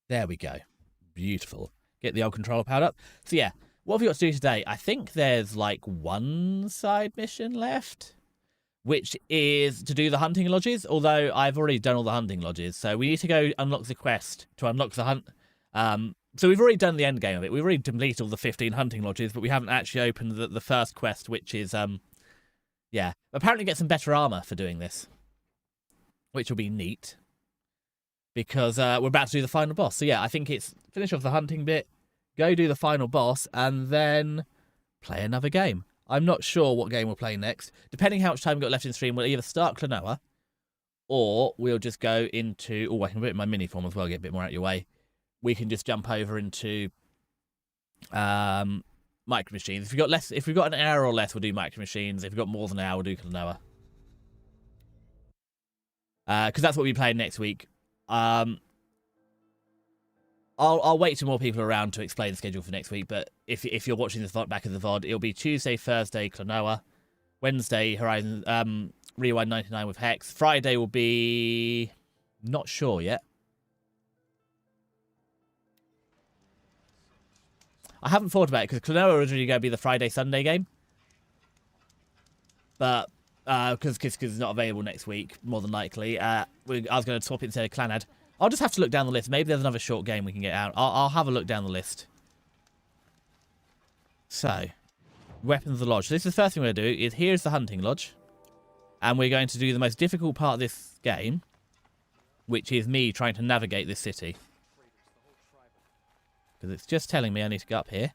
There we go. Beautiful. Get the old controller powered up. So yeah, what have we got to do today? I think there's like one side mission left, which is to do the hunting lodges, although I've already done all the hunting lodges. So we need to go unlock the quest to unlock the hunt. So we've already done the end game of it. We've already completed all the 15 hunting lodges, but we haven't actually opened the first quest, which is, yeah. Apparently get some better armor for doing this, which will be neat, because we're about to do the final boss. So yeah, I think it's finish off the hunting bit, go do the final boss, and then play another game. I'm not sure what game we'll play next. Depending how much time we've got left in the stream, we'll either start Klonoa, or we'll just go into... Oh, I can put it in my mini form as well, get a bit more out of your way. We can just jump over into Micro Machines. If we've got an hour or less, we'll do Micro Machines. If we've got more than an hour, we'll do Klonoa. Because that's what we'll be playing next week. I'll wait till more people are around to explain the schedule for next week, but if you're watching this back of the VOD, it'll be Tuesday, Thursday, Klonoa, Wednesday, Horizon Rewind 99 with Hex. Friday will be... not sure yet. I haven't thought about it, because Klonoa was originally going to be the Friday-Sunday game. But, because it's not available next week, more than likely, I was going to swap it instead of Clanad. I'll just have to look down the list. Maybe there's another short game we can get out. I'll have a look down the list. So, Weapons of the Lodge. So this is the first thing we're going to do, is here's the Hunting Lodge. And we're going to do the most difficult part of this game, which is me trying to navigate this city. Because it's just telling me I need to go up here.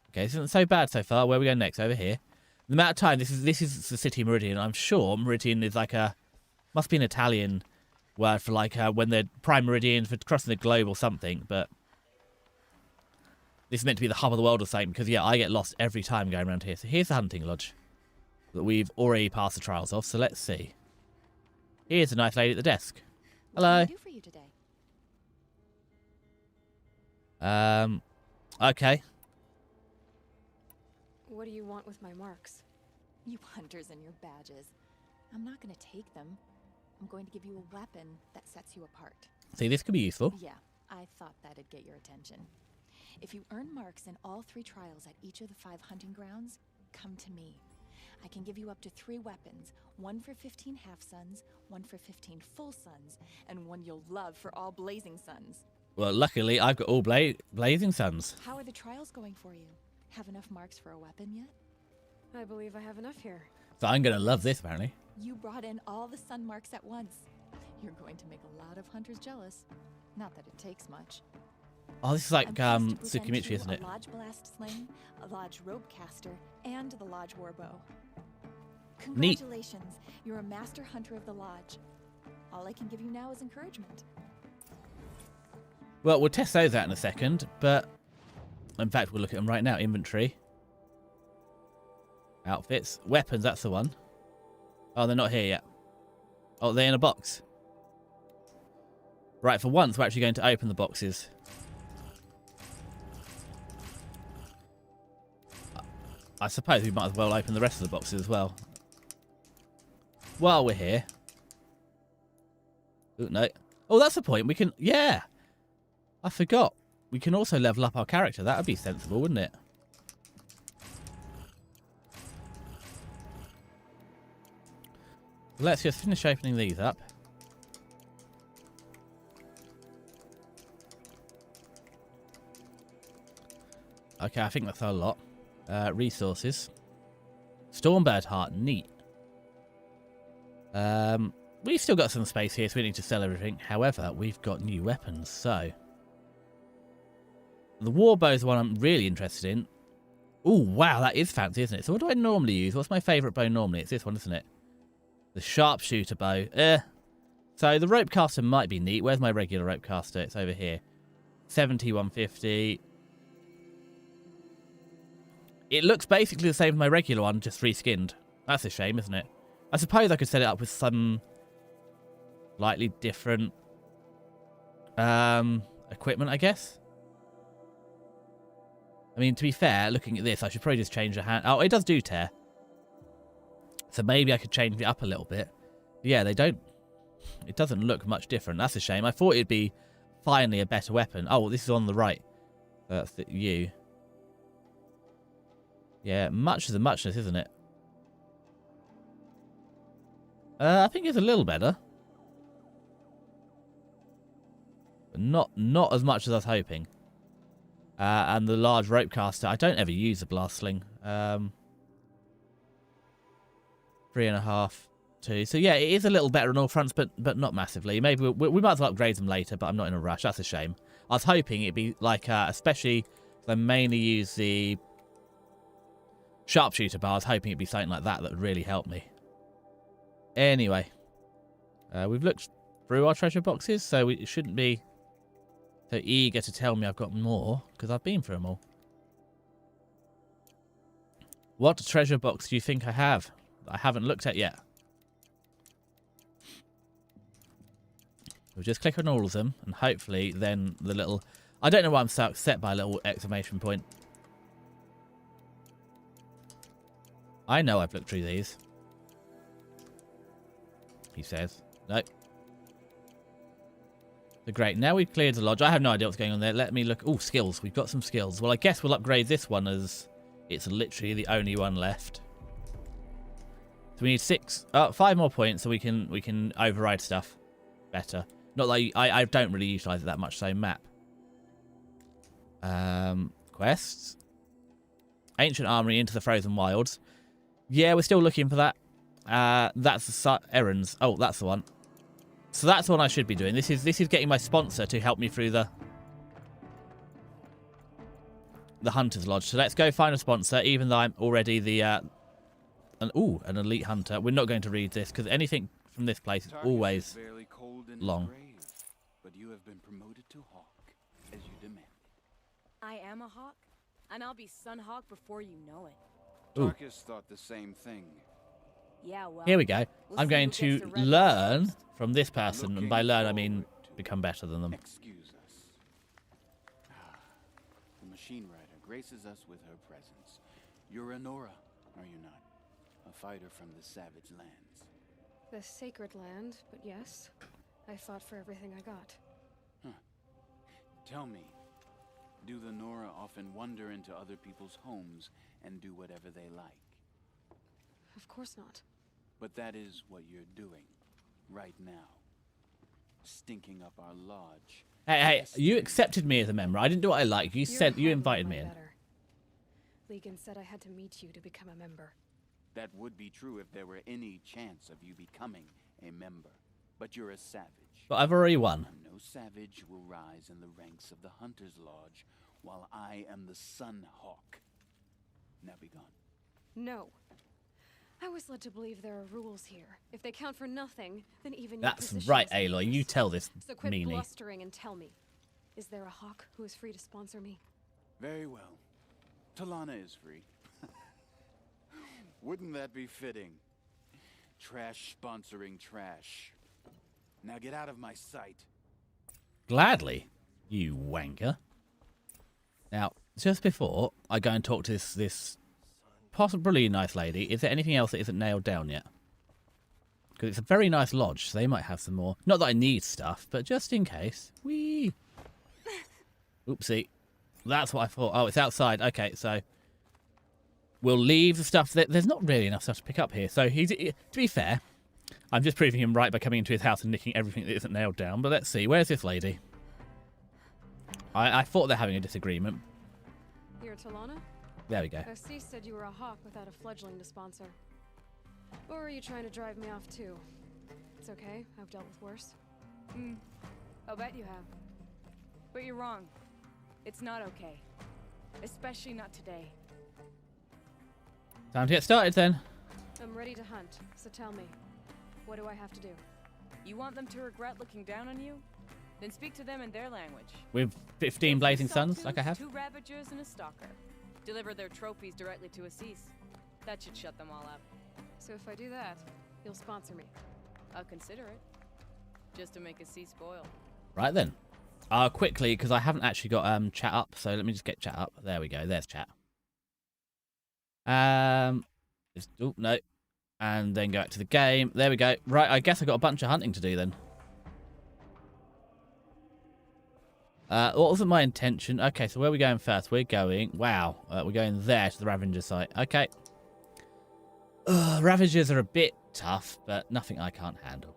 Okay, this isn't so bad so far. Where are we going next? Over here. The amount of time, this is the city Meridian. I'm sure Meridian is like a... must be an Italian word for like when they're prime meridian for crossing the globe or something, but this is meant to be the hub of the world or something, because yeah, I get lost every time going around here. So here's the hunting lodge that we've already passed the trials of, so let's see. Here's a nice lady at the desk. Hello. What can I do for you today? Okay. What do you want with my marks? You hunters and your badges. I'm not going to take them. I'm going to give you a weapon that sets you apart. See, this could be useful. Yeah, I thought that'd get your attention. If you earn marks in all 3 trials at each of the 5 hunting grounds, come to me. I can give you up to 3 weapons, one for 15 half-suns, one for 15 full suns, and one you'll love for all blazing suns. Well, luckily, I've got all blazing suns. How are the trials going for you? Have enough marks for a weapon yet? I believe I have enough here. So I'm going to love this, apparently. You brought in all the sun marks at once. You're going to make a lot of hunters jealous. Not that it takes much. Oh, this is like Tsukimitsu, isn't it? A Lodge Blast Sling, a Lodge Rope Caster, and the Lodge Warbow. Congratulations, you're a master hunter of the Lodge. All I can give you now is encouragement. Well, we'll test those out in a second, but in fact, we'll look at them right now. Inventory. Outfits. Weapons, that's the one. Oh, they're not here yet. Oh, they're in a box. Right, for once, we're actually going to open the boxes. I suppose we might as well open the rest of the boxes as well. While we're here. Oh, no. Oh, that's the point. We can... yeah. I forgot. We can also level up our character. That would be sensible, wouldn't it? Let's just finish opening these up. Okay, I think that's a lot. Resources. Stormbird heart, neat. We've still got some space here, so we need to sell everything. However, we've got new weapons, so... the warbow is the one I'm really interested in. Oh, wow, that is fancy, isn't it? So what do I normally use? What's my favourite bow normally? It's this one, isn't it? The sharpshooter bow. So the rope caster might be neat. Where's my regular rope caster? It's over here. 70, 150. It looks basically the same as my regular one, just reskinned. That's a shame, isn't it? I suppose I could set it up with some slightly different equipment, I guess. I mean, to be fair, looking at this, I should probably just change the hand. Oh, it does do tear. So maybe I could change it up a little bit. Yeah, they don't It doesn't look much different. That's a shame. I thought it'd be finally a better weapon. Oh, this is on the right. That's you. Yeah, much of the muchness, isn't it? I think it's a little better. But not as much as I was hoping. And the large rope caster. I don't ever use the blast sling. 3.5, 2. So yeah, it is a little better on all fronts, but not massively. Maybe we might as well upgrade them later, but I'm not in a rush. That's a shame. I was hoping it'd be like, especially because I mainly use the sharpshooter bar. I was hoping it'd be something like that would really help me. Anyway, we've looked through our treasure boxes, so we shouldn't be so eager to tell me I've got more, because I've been through them all. What treasure box do you think I have that I haven't looked at yet? We'll just click on all of them, and hopefully then the little... I don't know why I'm so upset by a little exclamation point. I know I've looked through these. He says. Nope. So great. Now we've cleared the lodge. I have no idea what's going on there. Let me look. Oh, skills. We've got some skills. Well, I guess we'll upgrade this one as it's literally the only one left. So we need 5 more points so we can override stuff better. Not like I don't really utilize it that much. So map. Quests. Ancient Armory into the Frozen Wilds. Yeah, we're still looking for that. That's the errands. Oh, that's the one. So that's the one I should be doing. This is getting my sponsor to help me through the Hunter's Lodge. So let's go find a sponsor, even though I'm already the an elite hunter. We're not going to read this because anything from this place is always long. Grave, but you have been promoted to Hawk, as you demanded. I am a hawk, and I'll be Sun Hawk before you know it. Tarkus thought the same thing. Yeah, well. Here we go. We'll I'm see going who to gets the red learn first. from this person, and by learn I mean become better than them. Excuse us. The machine rider graces us with her presence. You're a Nora, are you not? A fighter from the savage lands. The sacred land, but yes. I fought for everything I got. Tell me, do the Nora often wander into other people's homes and do whatever they like? Of course not. But that is what you're doing right now. Stinking up our lodge. Hey, you accepted me as a member. I didn't do what I like. You said you invited me in. Better. Legan said I had to meet you to become a member. That would be true if there were any chance of you becoming a member. But you're a savage. But I've already won. No savage will rise in the ranks of the Hunter's Lodge while I am the Sun Hawk. Now be gone. No. I was led to believe there are rules here. If they count for nothing, then even That's your right, position is Aloy. You useless. tell this So quit meanie. blustering and tell me. Is there a hawk who is free to sponsor me? Very well. Talana is free. Wouldn't that be fitting? Trash sponsoring trash. Now get out of my sight. Gladly, you wanker. Now, just before I go and talk to this possibly nice lady, is there anything else that isn't nailed down yet? Because it's a very nice lodge, so they might have some more. Not that I need stuff, but just in case. Whee! Oopsie. That's what I thought. Oh, it's outside. Okay, so we'll leave the stuff. There's not really enough stuff to pick up here. So, to be fair, I'm just proving him right by coming into his house and nicking everything that isn't nailed down. But let's see. Where's this lady? I thought they're having a disagreement. You're Talana? There we go. Assis said you were a hawk without a fledgling to sponsor. Or are you trying to drive me off too? It's okay. I've dealt with worse. I'll bet you have. But you're wrong. It's not okay. Especially not today. Time to get started then. I'm ready to hunt, so tell me. What do I have to do? You want them to regret looking down on you? Then speak to them in their language. With 15 blazing suns, Sawtooths, like I have. 2 Ravagers and a Stalker. Deliver their trophies directly to Assis. That should shut them all up. So if I do that, you'll sponsor me. I'll consider it. Just to make Assis spoil. Right then. Quickly, because I haven't actually got chat up, so let me just get chat up. There we go. There's chat. Oh, no. And then go back to the game. There we go. Right, I guess I got a bunch of hunting to do then. What wasn't my intention? Okay, so where are we going first? We're going... Wow. We're going there to the Ravager site. Okay. Ravagers are a bit tough, but nothing I can't handle.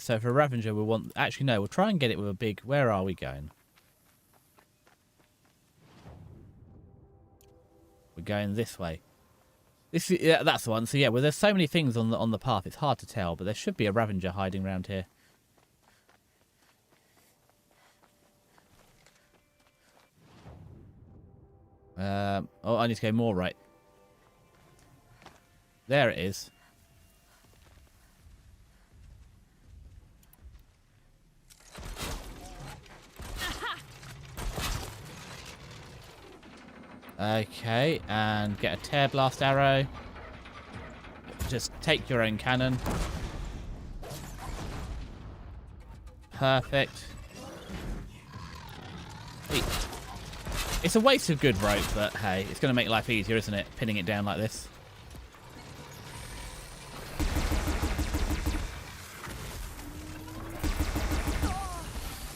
So for a Ravager, we'll want... Actually, no. We'll try and get it with a big... Where are we going? We're going this way. This is, yeah, that's the one. So yeah, well, there's so many things on the path. It's hard to tell, but there should be a Ravager hiding around here. Oh, I need to go more right. There it is. Okay, and get a tear blast arrow. Just take your own cannon. Perfect. It's a waste of good rope, but hey, it's going to make life easier, isn't it? Pinning it down like this.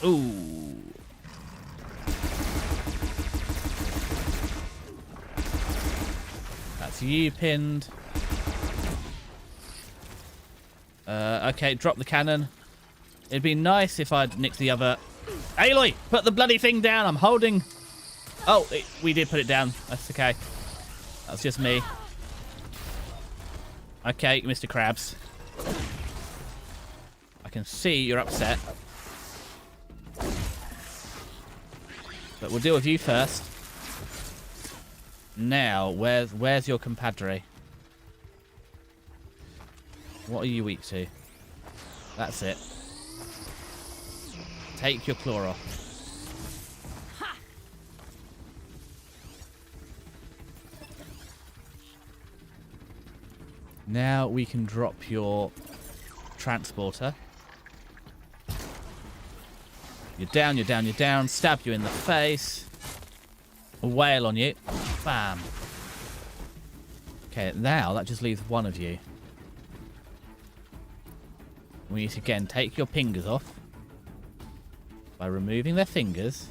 Ooh. That's you pinned. Okay, drop the cannon. It'd be nice if I'd nicked the other... Aloy, put the bloody thing down. I'm holding... Oh, we did put it down. That's okay. That's just me. Okay, Mr. Krabs. I can see you're upset. But we'll deal with you first. Now, where's your compadre? What are you weak to? That's it. Take your claw off. Now we can drop your transporter. You're down, you're down, you're down. Stab you in the face. A wail on you. Bam. Okay, now that just leaves one of you. We need to again take your fingers off by removing their fingers.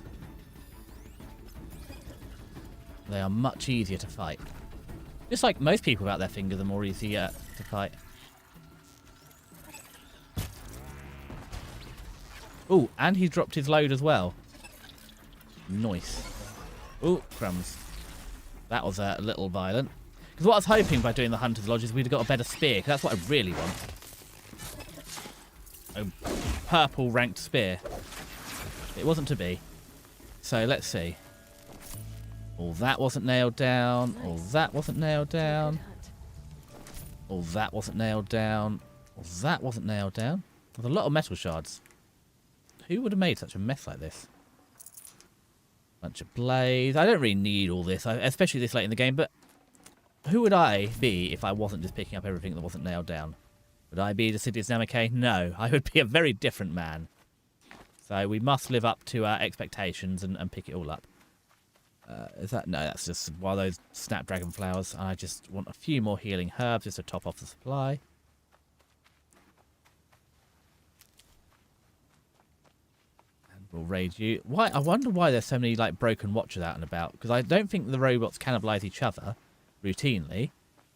They are much easier to fight. Just like most people without their fingers are more easier to fight. Oh, and he dropped his load as well. Nice. Oh, crumbs. That was a little violent. Because what I was hoping by doing the Hunter's Lodge is we'd have got a better spear. Because that's what I really want. A purple ranked spear. It wasn't to be. So let's see. All that wasn't nailed down. All that wasn't nailed down. All that wasn't nailed down. All that wasn't nailed down. There's a lot of metal shards. Who would have made such a mess like this? Bunch of blades. I don't really need all this, especially this late in the game, but who would I be if I wasn't just picking up everything that wasn't nailed down? Would I be the Sidious Namake? No, I would be a very different man. So we must live up to our expectations and pick it all up. Is that... No, that's just one of those snapdragon flowers. I just want a few more healing herbs just to top off the supply. And we'll raid you. Why? I wonder why there's so many like broken watchers out and about. Because I don't think the robots cannibalize each other routinely.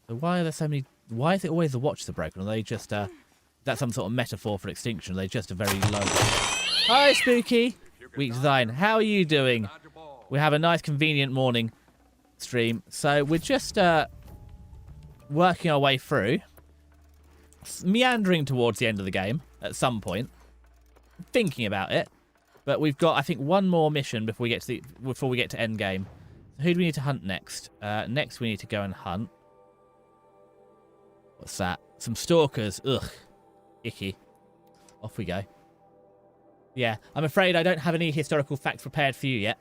So why are there so many... Why is it always the watchers are broken? Are they just... that's some sort of metaphor for extinction. Are they just a very low... Hi, Spooky! Weak Design. How are you doing? We have a nice, convenient morning stream. So we're just working our way through. Meandering towards the end of the game at some point. Thinking about it. But we've got, I think, one more mission before we get to end game. So who do we need to hunt next? Next we need to go and hunt. What's that? Some stalkers. Ugh. Icky. Off we go. Yeah, I'm afraid I don't have any historical facts prepared for you yet.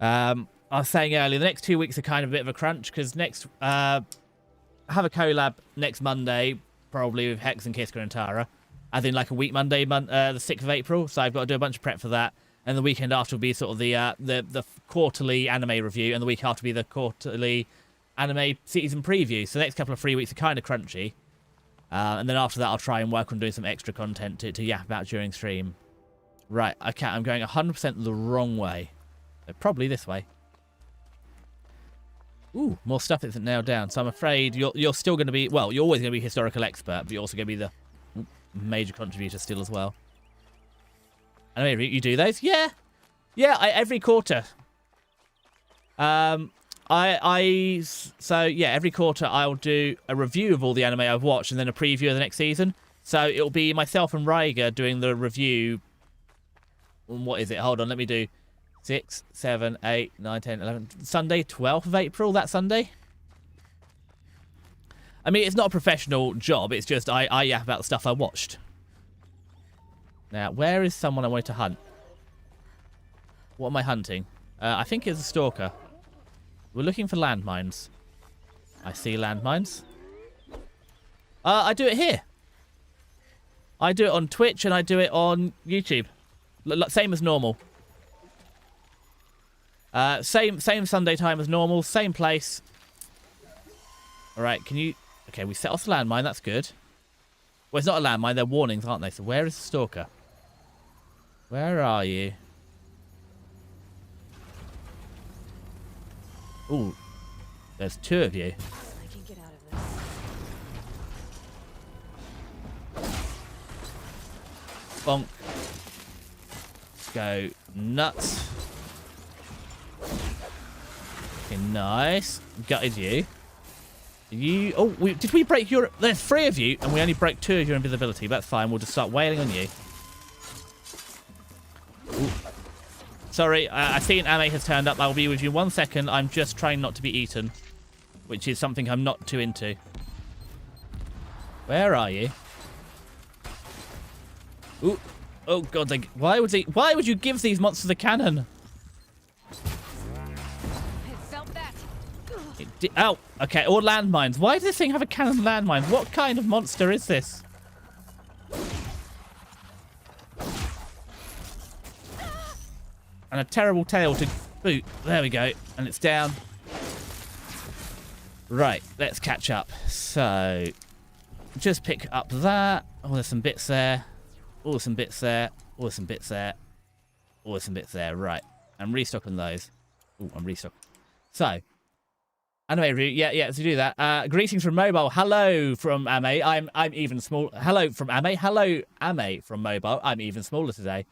I was saying earlier, the next 2 weeks are kind of a bit of a crunch, because next... I have a collab next Monday, probably with Hex and Kiska and Tara. As in like a week Monday, the 6th of April, so I've got to do a bunch of prep for that. And the weekend after will be sort of the quarterly anime review, and the week after will be the quarterly anime season preview. So the next couple of 3 weeks are kind of crunchy. And then after that, I'll try and work on doing some extra content to yap about during stream. Right, okay, I'm going 100% the wrong way. So probably this way. Ooh, more stuff isn't nailed down. So I'm afraid you're still going to be... Well, you're always going to be historical expert, but you're also going to be the major contributor still as well. Anyway, you do those? Yeah. Yeah, every quarter. So yeah, every quarter I'll do a review of all the anime I've watched and then a preview of the next season. So it'll be myself and Ryger doing the review. What is it? Hold on, let me do 6, 7, 8, 9, 10, 11. Sunday, 12th of April, that Sunday. I mean, it's not a professional job. It's just I yap about the stuff I watched. Now, where is someone I wanted to hunt? What am I hunting? I think it's a stalker. We're looking for landmines. I see landmines. I do it here. I do it on Twitch and I do it on YouTube. Same as normal. Same Sunday time as normal. Same place. All right, can you... Okay, we set off the landmine. That's good. Well, it's not a landmine. They're warnings, aren't they? So where is the stalker? Where are you? Ooh, there's 2 of you. I can get out of this. Bonk. Go nuts. Okay, nice. Gutted you. You... Oh, did we break your... There's 3 of you, and we only broke 2 of your invisibility. That's fine. We'll just start wailing on you. Ooh. Sorry, I see an Ame has turned up. I will be with you in 1 second. I'm just trying not to be eaten, which is something I'm not too into. Where are you? Ooh. Oh god, why would you give these monsters a cannon? Felt that. Oh, okay, or landmines. Why does this thing have a cannon landmine? What kind of monster is this? And a terrible tail to boot. There we go. And it's down. Right, let's catch up. So, just pick up that. Oh, there's some bits there. Oh, there's some bits there. Oh, there's some bits there. Oh, there's some bits there. Right. I'm restocking those. Oh, I'm restocking. So, anime review. Yeah, to do that. Greetings from mobile. Hello from Ame. I'm even small. Hello from Ame. Hello, Ame from mobile. I'm even smaller today.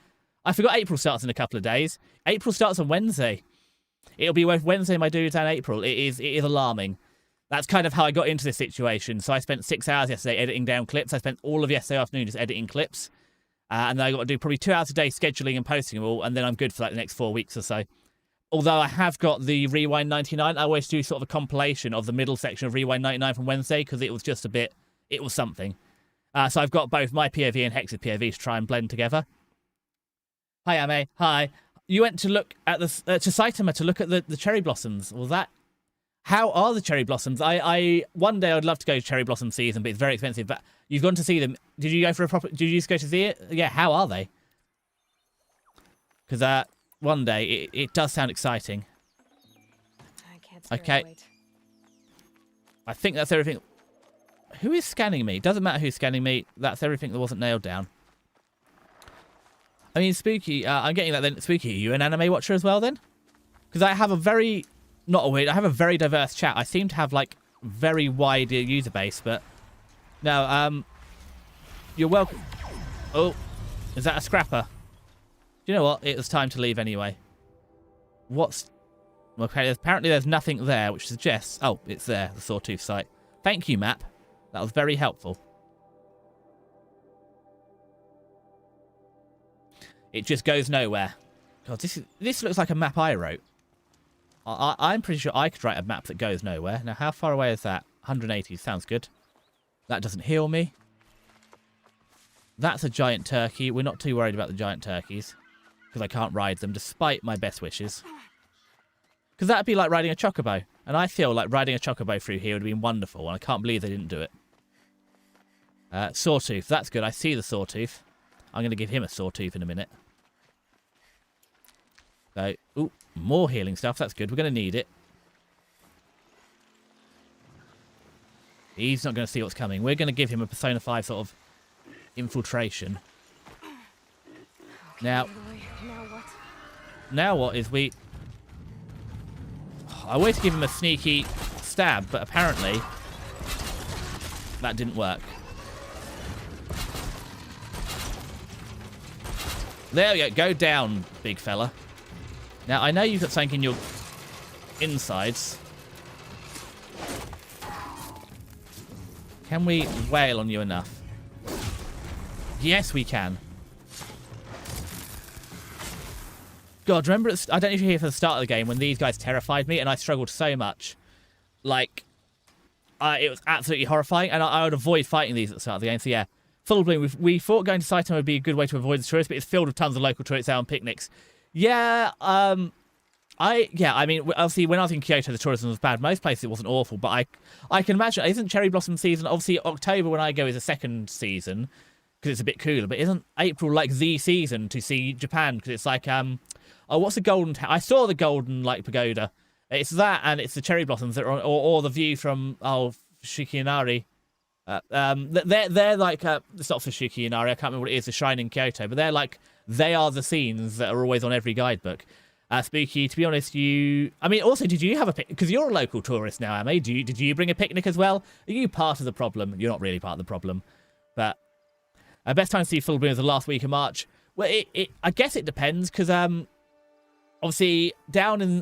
I forgot April starts in a couple of days. April starts on Wednesday. It'll be both Wednesday, my dudes, and April. It is alarming. That's kind of how I got into this situation. So I spent 6 hours yesterday editing down clips. I spent all of yesterday afternoon just editing clips. And then I got to do probably 2 hours a day scheduling and posting them all. And then I'm good for like the next 4 weeks or so. Although I have got the Rewind 99. I always do sort of a compilation of the middle section of Rewind 99 from Wednesday because it was just a bit... It was something. So I've got both my POV and Hex's POV to try and blend together. Hi, Ame. Hi. You went to look at the to Saitama to look at the cherry blossoms. Well, that... How are the cherry blossoms? One day I'd love to go to cherry blossom season, but it's very expensive. But you've gone to see them. Did you go for a proper... Did you just go to see it? Yeah, how are they? Because one day it does sound exciting. I can't spare Okay. the wait. I think that's everything. Who is scanning me? Doesn't matter who's scanning me. That's everything that wasn't nailed down. I mean, Spooky, I'm getting that then. Spooky, are you an anime watcher as well then? Because I have a very... Not a weird, I have a very diverse chat. I seem to have, like, very wide user base, but... No, you're welcome... Oh, is that a scrapper? Do you know what? It was time to leave anyway. What's... Okay, apparently there's nothing there, which suggests... Oh, it's there, the Sawtooth site. Thank you, map. That was very helpful. It just goes nowhere. God, this looks like a map I wrote. I'm pretty sure I could write a map that goes nowhere. Now, how far away is that? 180. Sounds good. That doesn't heal me. That's a giant turkey. We're not too worried about the giant turkeys. Because I can't ride them, despite my best wishes. Because that would be like riding a chocobo. And I feel like riding a chocobo through here would have been wonderful. And I can't believe they didn't do it. Sawtooth. That's good. I see the Sawtooth. I'm going to give him a Sawtooth in a minute. So, ooh, more healing stuff. That's good. We're going to need it. He's not going to see what's coming. We're going to give him a Persona 5 sort of infiltration. Now, now what is we... I wanted to give him a sneaky stab, but apparently that didn't work. There we go. Go down, big fella. Now, I know you've got something in your insides. Can we wail on you enough? Yes, we can. God, remember, I don't know if you're here for the start of the game when these guys terrified me and I struggled so much. Like, it was absolutely horrifying, and I would avoid fighting these at the start of the game. So yeah, full bloom. We thought going to Saitama would be a good way to avoid the tourists, but it's filled with tons of local tourists out on picnics. Yeah, I mean, obviously when I was in Kyoto, the tourism was bad. Most places it wasn't awful, but I can imagine, isn't cherry blossom season, obviously October when I go is a second season, because it's a bit cooler, but isn't April like the season to see Japan? Because it's like, oh, what's the golden town? I saw the golden, like, pagoda. It's that, and it's the cherry blossoms that are on, or the view from, Shikinari. They're like, it's not for Shikinari, I can't remember what it is, the shrine in Kyoto, but they are the scenes that are always on every guidebook. Spooky, to be honest, also, did you have a picnic? Because you're a local tourist now, Ame. Did you bring a picnic as well? Are you part of the problem? You're not really part of the problem. But, best time to see full bloom is the last week of March. Well, I guess it depends, because, obviously,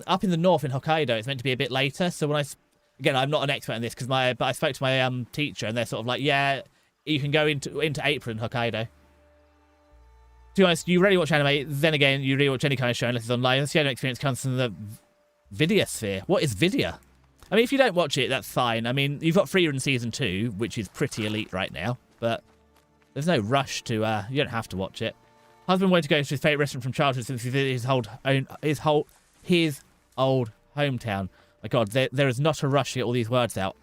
up in the north in Hokkaido, it's meant to be a bit later. So when again, I'm not an expert in this, but I spoke to my teacher, and they're sort of like, yeah, you can go into April in Hokkaido. To be honest, you really watch anime, then again, you really watch any kind of show unless it's online. The anime experience comes from the Vidya sphere. What is Vidya? I mean, if you don't watch it, that's fine. I mean, you've got Frieren Season 2, which is pretty elite right now, but there's no rush to, you don't have to watch it. Husband wanted to go to his favourite restaurant from childhood since he visited his old hometown. My God, there is not a rush to get all these words out.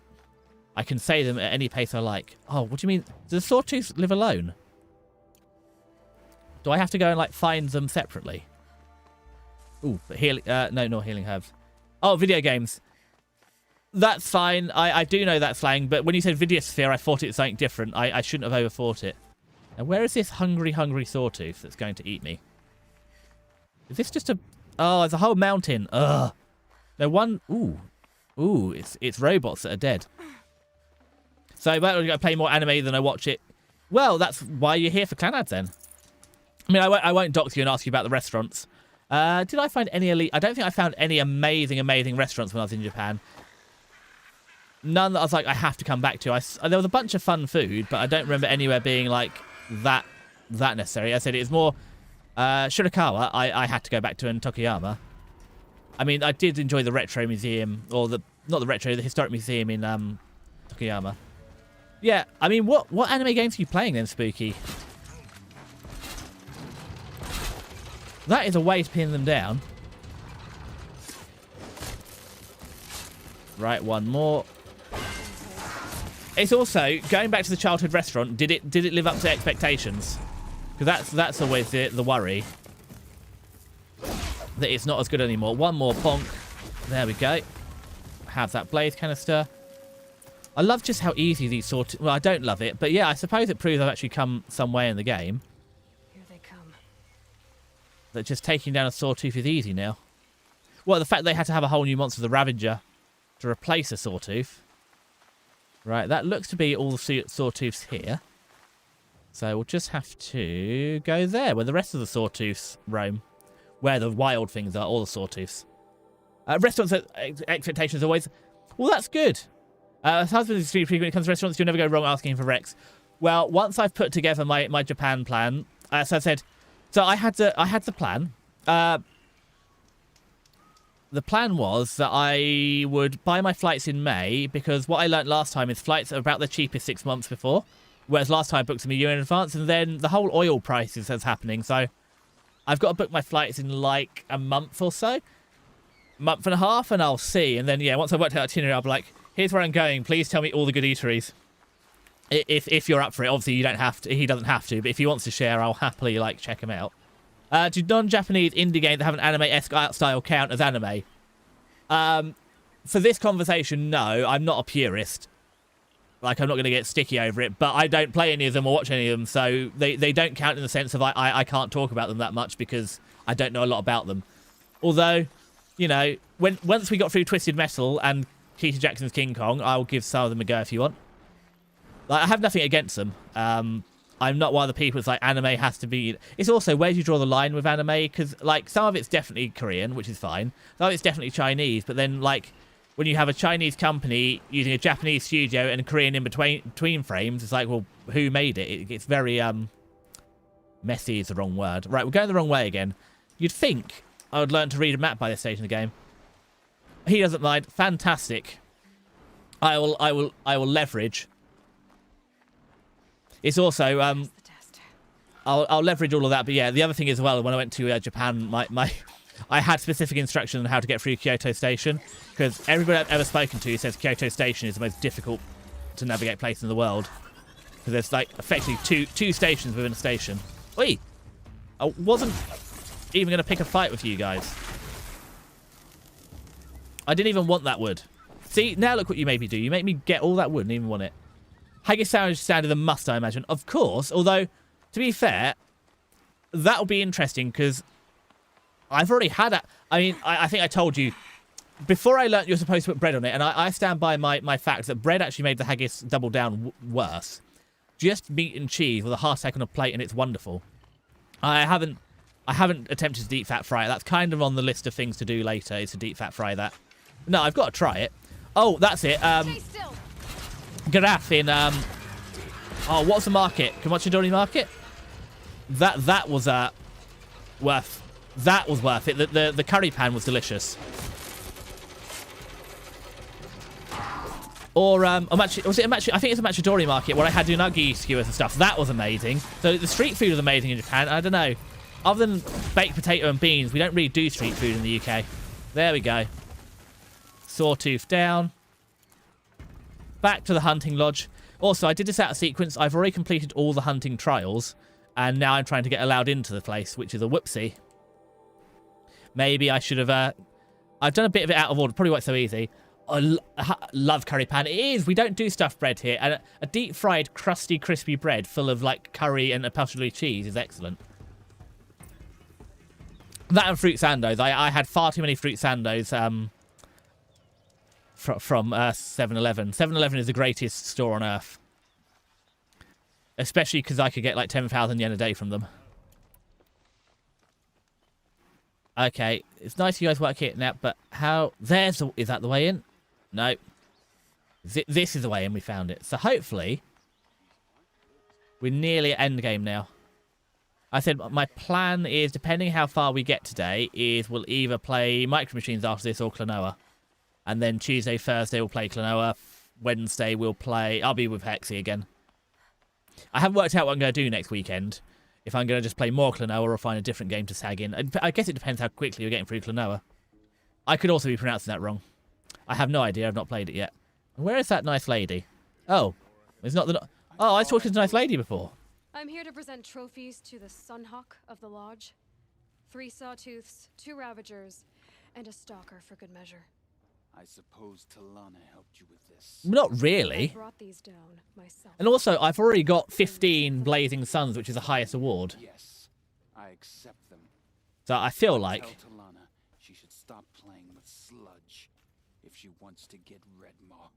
I can say them at any pace I like. Oh, what do you mean? Does Sawtooth live alone? Do I have to go and, like, find them separately? Ooh, but healing... no, not healing herbs. Oh, video games. That's fine. I do know that slang, but when you said Videosphere, I thought it was something different. I shouldn't have overthought it. And where is this hungry Sawtooth that's going to eat me? Is this just a... Oh, there's a whole mountain. Ugh. No one... Ooh, it's robots that are dead. So, well, I'm going to play more anime than I watch it. Well, that's why you're here for clan ads, then. I mean, I won't dox you and ask you about the restaurants. Did I find any elite... I don't think I found any amazing restaurants when I was in Japan. None that I was like, I have to come back to. There was a bunch of fun food, but I don't remember anywhere being, like, that necessary. I said it was more... Shirakawa, I had to go back to in Tokuyama. I mean, I did enjoy the retro museum, or the historic museum in Tokuyama. Yeah, I mean, what anime games are you playing then, Spooky? That is a way to pin them down. Right, one more. It's also, going back to the childhood restaurant, did it live up to expectations? Because that's always the worry. That it's not as good anymore. One more bonk. There we go. Have that blaze canister. I love just how easy these sort of... Well, I don't love it, but yeah, I suppose it proves I've actually come some way in the game. Here they come. That just taking down a Sawtooth is easy now. Well, the fact they had to have a whole new monster, the Ravager, to replace a Sawtooth. Right, that looks to be all the Sawtooths here. So we'll just have to go there, where the rest of the Sawtooths roam. Where the wild things are, all the Sawtooths. Restaurants expectations always... Well, that's good. Husband is extremely frequent when it comes to restaurants. You'll never go wrong asking for Rex. Well, once I've put together my Japan plan, as I said... So I had the plan. The plan was that I would buy my flights in May, because what I learnt last time is flights are about the cheapest 6 months before, whereas last time I booked them a year in advance, and then the whole oil prices is happening, so I've got to book my flights in like a month or so, month and a half, and I'll see. And then, yeah, once I've worked out itinerary, I'll be like, here's where I'm going, please tell me all the good eateries. If you're up for it, obviously you don't have to, he doesn't have to, but if he wants to share, I'll happily, like, check him out. Do non-Japanese indie games that have an anime-esque art style count as anime? For this conversation, no. I'm not a purist. Like, I'm not going to get sticky over it, but I don't play any of them or watch any of them, so they don't count in the sense of I can't talk about them that much because I don't know a lot about them. Although, you know, once we got through Twisted Metal and Keith Jackson's King Kong, I'll give some of them a go if you want. Like, I have nothing against them. I'm not one of the people that's like, anime has to be... It's also, where do you draw the line with anime? Because, like, some of it's definitely Korean, which is fine. Some of it's definitely Chinese, but then, like, when you have a Chinese company using a Japanese studio and Korean in between frames, it's like, well, who made it? It gets very, messy is the wrong word. Right, we're going the wrong way again. You'd think I would learn to read a map by this stage in the game. He doesn't mind. Fantastic. I will leverage. It's also I'll leverage all of that, but yeah, the other thing as well, when I went to Japan, I had specific instructions on how to get through Kyoto Station, because everybody I've ever spoken to says Kyoto Station is the most difficult to navigate place in the world, because there's like effectively two stations within a station. Wait, I wasn't even going to pick a fight with you guys. I didn't even want that wood. See, now look what you made me do. You make me get all that wood and even want it. Haggis sandwich sounded a must, I imagine. Of course, although, to be fair, that'll be interesting because I've already had it. I mean, I think I told you before I learnt you're supposed to put bread on it, and I stand by my fact that bread actually made the haggis double down worse. Just meat and cheese with a hardtack on a plate, and it's wonderful. I haven't attempted to deep fat fry it. That's kind of on the list of things to do later, is to deep fat fry that. No, I've got to try it. Oh, that's it. Garaf in oh, what's the market? Kamachidori Market? That was worth it. The curry pan was delicious. Or I think it's a Machidori Market where I had unagi skewers and stuff. That was amazing. So the street food was amazing in Japan. I don't know. Other than baked potato and beans, we don't really do street food in the UK. There we go. Sawtooth down. Back to the hunting lodge. Also, I did this out of sequence. I've already completed all the hunting trials, and now I'm trying to get allowed into the place, which is a whoopsie. Maybe I should have... I've done a bit of it out of order. Probably why it's so easy. I love curry pan. It is. We don't do stuffed bread here. And a deep-fried, crusty, crispy bread full of, like, curry and apostrophe cheese is excellent. That and fruit sandos. I had far too many fruit sandos, from 7-Eleven. 7-Eleven is the greatest store on earth. Especially because I could get like 10,000 yen a day from them. Okay, it's nice you guys work here now, but how... Is that the way in? No. This is the way in, we found it. So hopefully, we're nearly at endgame now. I said my plan is, depending how far we get today, is we'll either play Micro Machines after this or Klonoa. And then Tuesday, Thursday, we'll play Klonoa. Wednesday, we'll play... I'll be with Hexy again. I haven't worked out what I'm going to do next weekend. If I'm going to just play more Klonoa or find a different game to sag in. I guess it depends how quickly you're getting through Klonoa. I could also be pronouncing that wrong. I have no idea. I've not played it yet. Where is that nice lady? Oh. It's not the... Oh, I talked to the nice lady before. I'm here to present trophies to the Sunhawk of the Lodge. 3 Sawtooths, 2 Ravagers, and a Stalker for good measure. I suppose Talana helped you with this. Not really. I brought these down myself. And also, I've already got 15 Blazing Suns, which is the highest award. Yes, I accept them. So I feel like... Tell Talana she should stop playing with sludge if she wants to get Redmaw.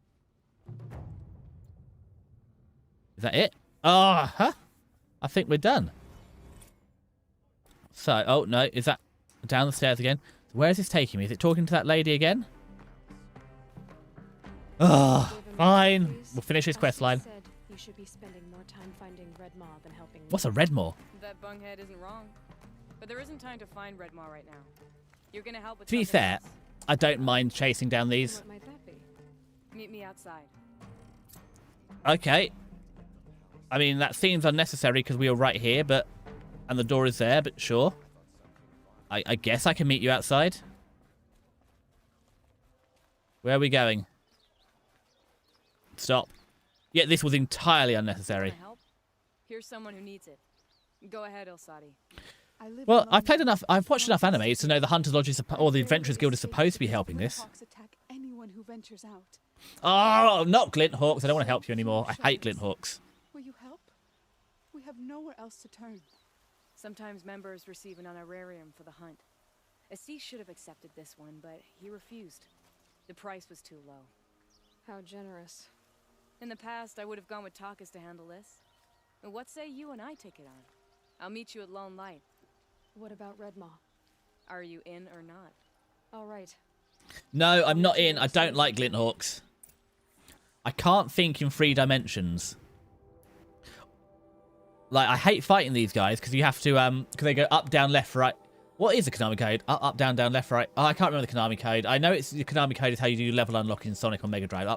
Is that it? Huh? I think we're done. So, oh no, is that down the stairs again? Where is this taking me? Is it talking to that lady again? Fine. We'll finish this quest line. You should be spending more time finding Redmaw than helping me. What's a Redmaw? That bunghead isn't wrong. But there isn't time to find Redmaw right now. You're gonna help with To be something fair, else. I don't mind chasing down these. What might that be? Meet me outside. Okay. I mean, that seems unnecessary because we were right here, but... And the door is there, but sure. I guess I can meet you outside. Where are we going? Stop. Yeah, this was entirely unnecessary. Can I help? Here's someone who needs it. Go ahead, Ilsati. Well, I've played enough. I've watched enough anime to know the Hunters Lodge is or the Adventurers Guild is supposed to be helping this. Attack anyone who ventures out. Oh, not Glint Hawks. I don't want to help you anymore. I hate Glint Hawks. Will you help? We have nowhere else to turn. Sometimes members receive an honorarium for the hunt. Assis should have accepted this one, but he refused. The price was too low. How generous. In the past, I would have gone with Takas to handle this. But what say you and I take it on? I'll meet you at Lone Light. What about Redmaw? Are you in or not? All right. No, I'm not in. I don't like Glint Hawks. I can't think in 3 dimensions. Like, I hate fighting these guys because you have to, because they go up, down, left, right. What is the Konami code? Up, down, left, right. Oh, I can't remember the Konami code. I know it's the Konami code is how you do level unlock in Sonic on Mega Drive.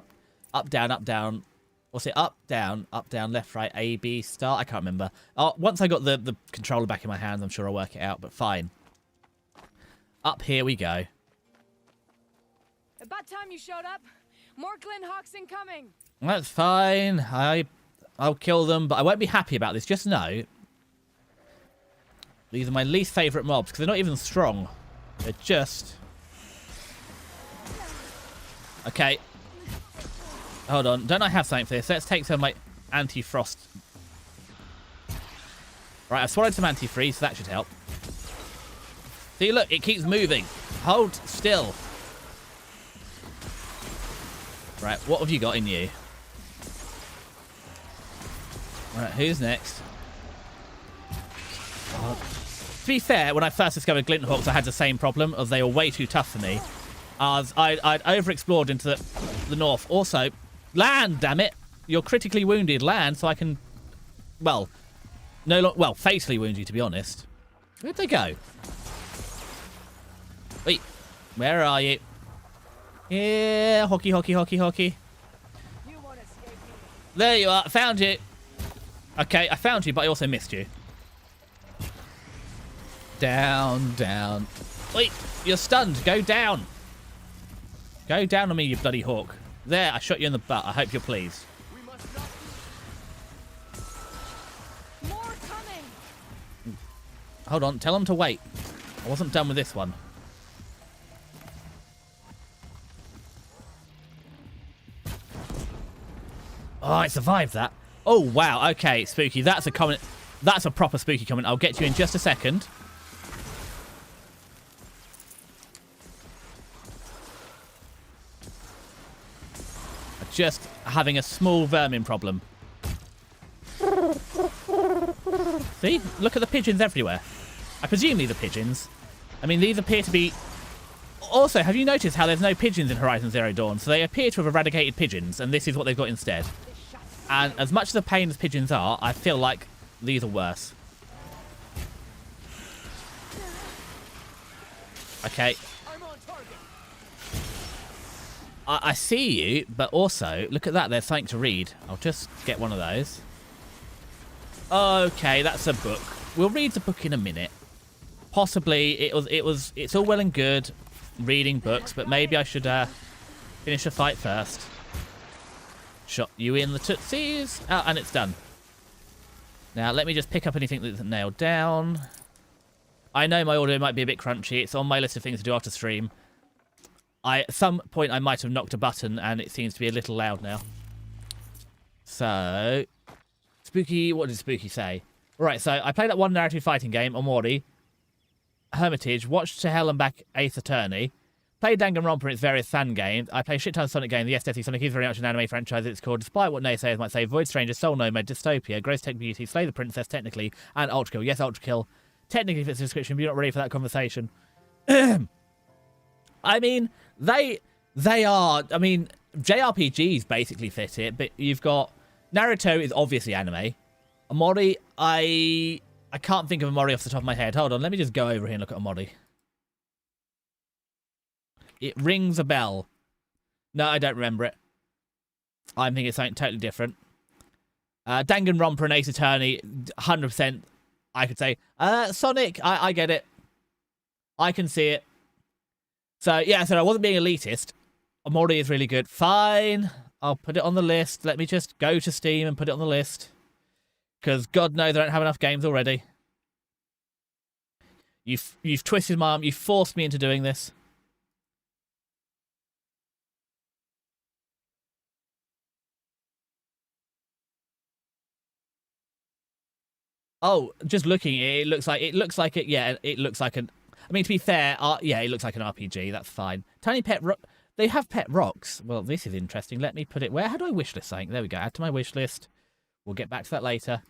Up, down. What's it? Up, down, left, right, A, B, start. I can't remember. Oh, once I got the controller back in my hands, I'm sure I'll work it out, but fine. Up here we go. About time you showed up. More Glint Hawks incoming. That's fine. I'll kill them, but I won't be happy about this. Just know, these are my least favourite mobs, because they're not even strong. They're just... Okay. Hold on. Don't I have something for this? Let's take some, like, anti-frost. Right, I've swallowed some anti-freeze, so that should help. See, look, it keeps moving. Hold still. Right, what have you got in you? Right, who's next? To be fair, when I first discovered Glint Hawks, I had the same problem, as they were way too tough for me. As I'd overexplored into the north. Also, land, damn it! You're critically wounded, land, so I can... Well, fatally wound you, to be honest. Where'd they go? Wait, where are you? Yeah, hockey. There you are, found you. Okay, I found you, but I also missed you. Down. Wait, you're stunned. Go down. Go down on me, you bloody hawk. There, I shot you in the butt. I hope you're pleased. More coming. Hold on, tell them to wait. I wasn't done with this one. Oh, I survived that. Oh, wow. Okay, spooky. That's a comment. That's a proper spooky comment. I'll get to you in just a second. Just having a small vermin problem. See? Look at the pigeons everywhere. I presume these are pigeons. I mean, these appear to be... Also, have you noticed how there's no pigeons in Horizon Zero Dawn? So they appear to have eradicated pigeons, and this is what they've got instead. And as much of a pain as pigeons are, I feel like these are worse. Okay. I see you, but also, look at that, there's something to read. I'll just get one of those. Okay, that's a book. We'll read the book in a minute. Possibly, it's all well and good reading books, but maybe I should finish a fight first. Shot you in the tootsies. Oh, and it's done. Now, let me just pick up anything that's nailed down. I know my audio might be a bit crunchy. It's on my list of things to do after stream. At some point, I might have knocked a button, and it seems to be a little loud now. So, Spooky, what did Spooky say? Right, so I played that one narrative fighting game, Omori, Hermitage, watched To Hell and Back Ace Attorney, played Danganronpa in its various fan games. I play a shit ton of Sonic games. Yes, definitely, Sonic is very much an anime franchise. It's called, despite what naysayers might say, Void Stranger, Soul Nomad, Dystopia, Gross Tech Beauty, Slay the Princess, technically, and Ultra Kill. Yes, Ultra Kill. Technically fits the description, but you're not ready for that conversation. I mean, they are, I mean, JRPGs basically fit it, but you've got, Naruto is obviously anime. Omori, I can't think of Omori off the top of my head. Hold on, let me just go over here and look at Omori. It rings a bell. No, I don't remember it. I'm thinking it's something totally different. Danganronpa and Ace Attorney, 100%, I could say. Sonic, I get it. I can see it. So, yeah, so I wasn't being elitist. Omori is really good. Fine. I'll put it on the list. Let me just go to Steam and put it on the list. Because God knows I don't have enough games already. You've twisted my arm. You've forced me into doing this. Oh, just looking, it looks like it. Yeah, it looks like an. I mean, to be fair, yeah, it looks like an RPG. That's fine. Tiny pet rock. They have pet rocks. Well, this is interesting. Let me put it. Where? How do I wishlist something? There we go. Add to my wish list. We'll get back to that later.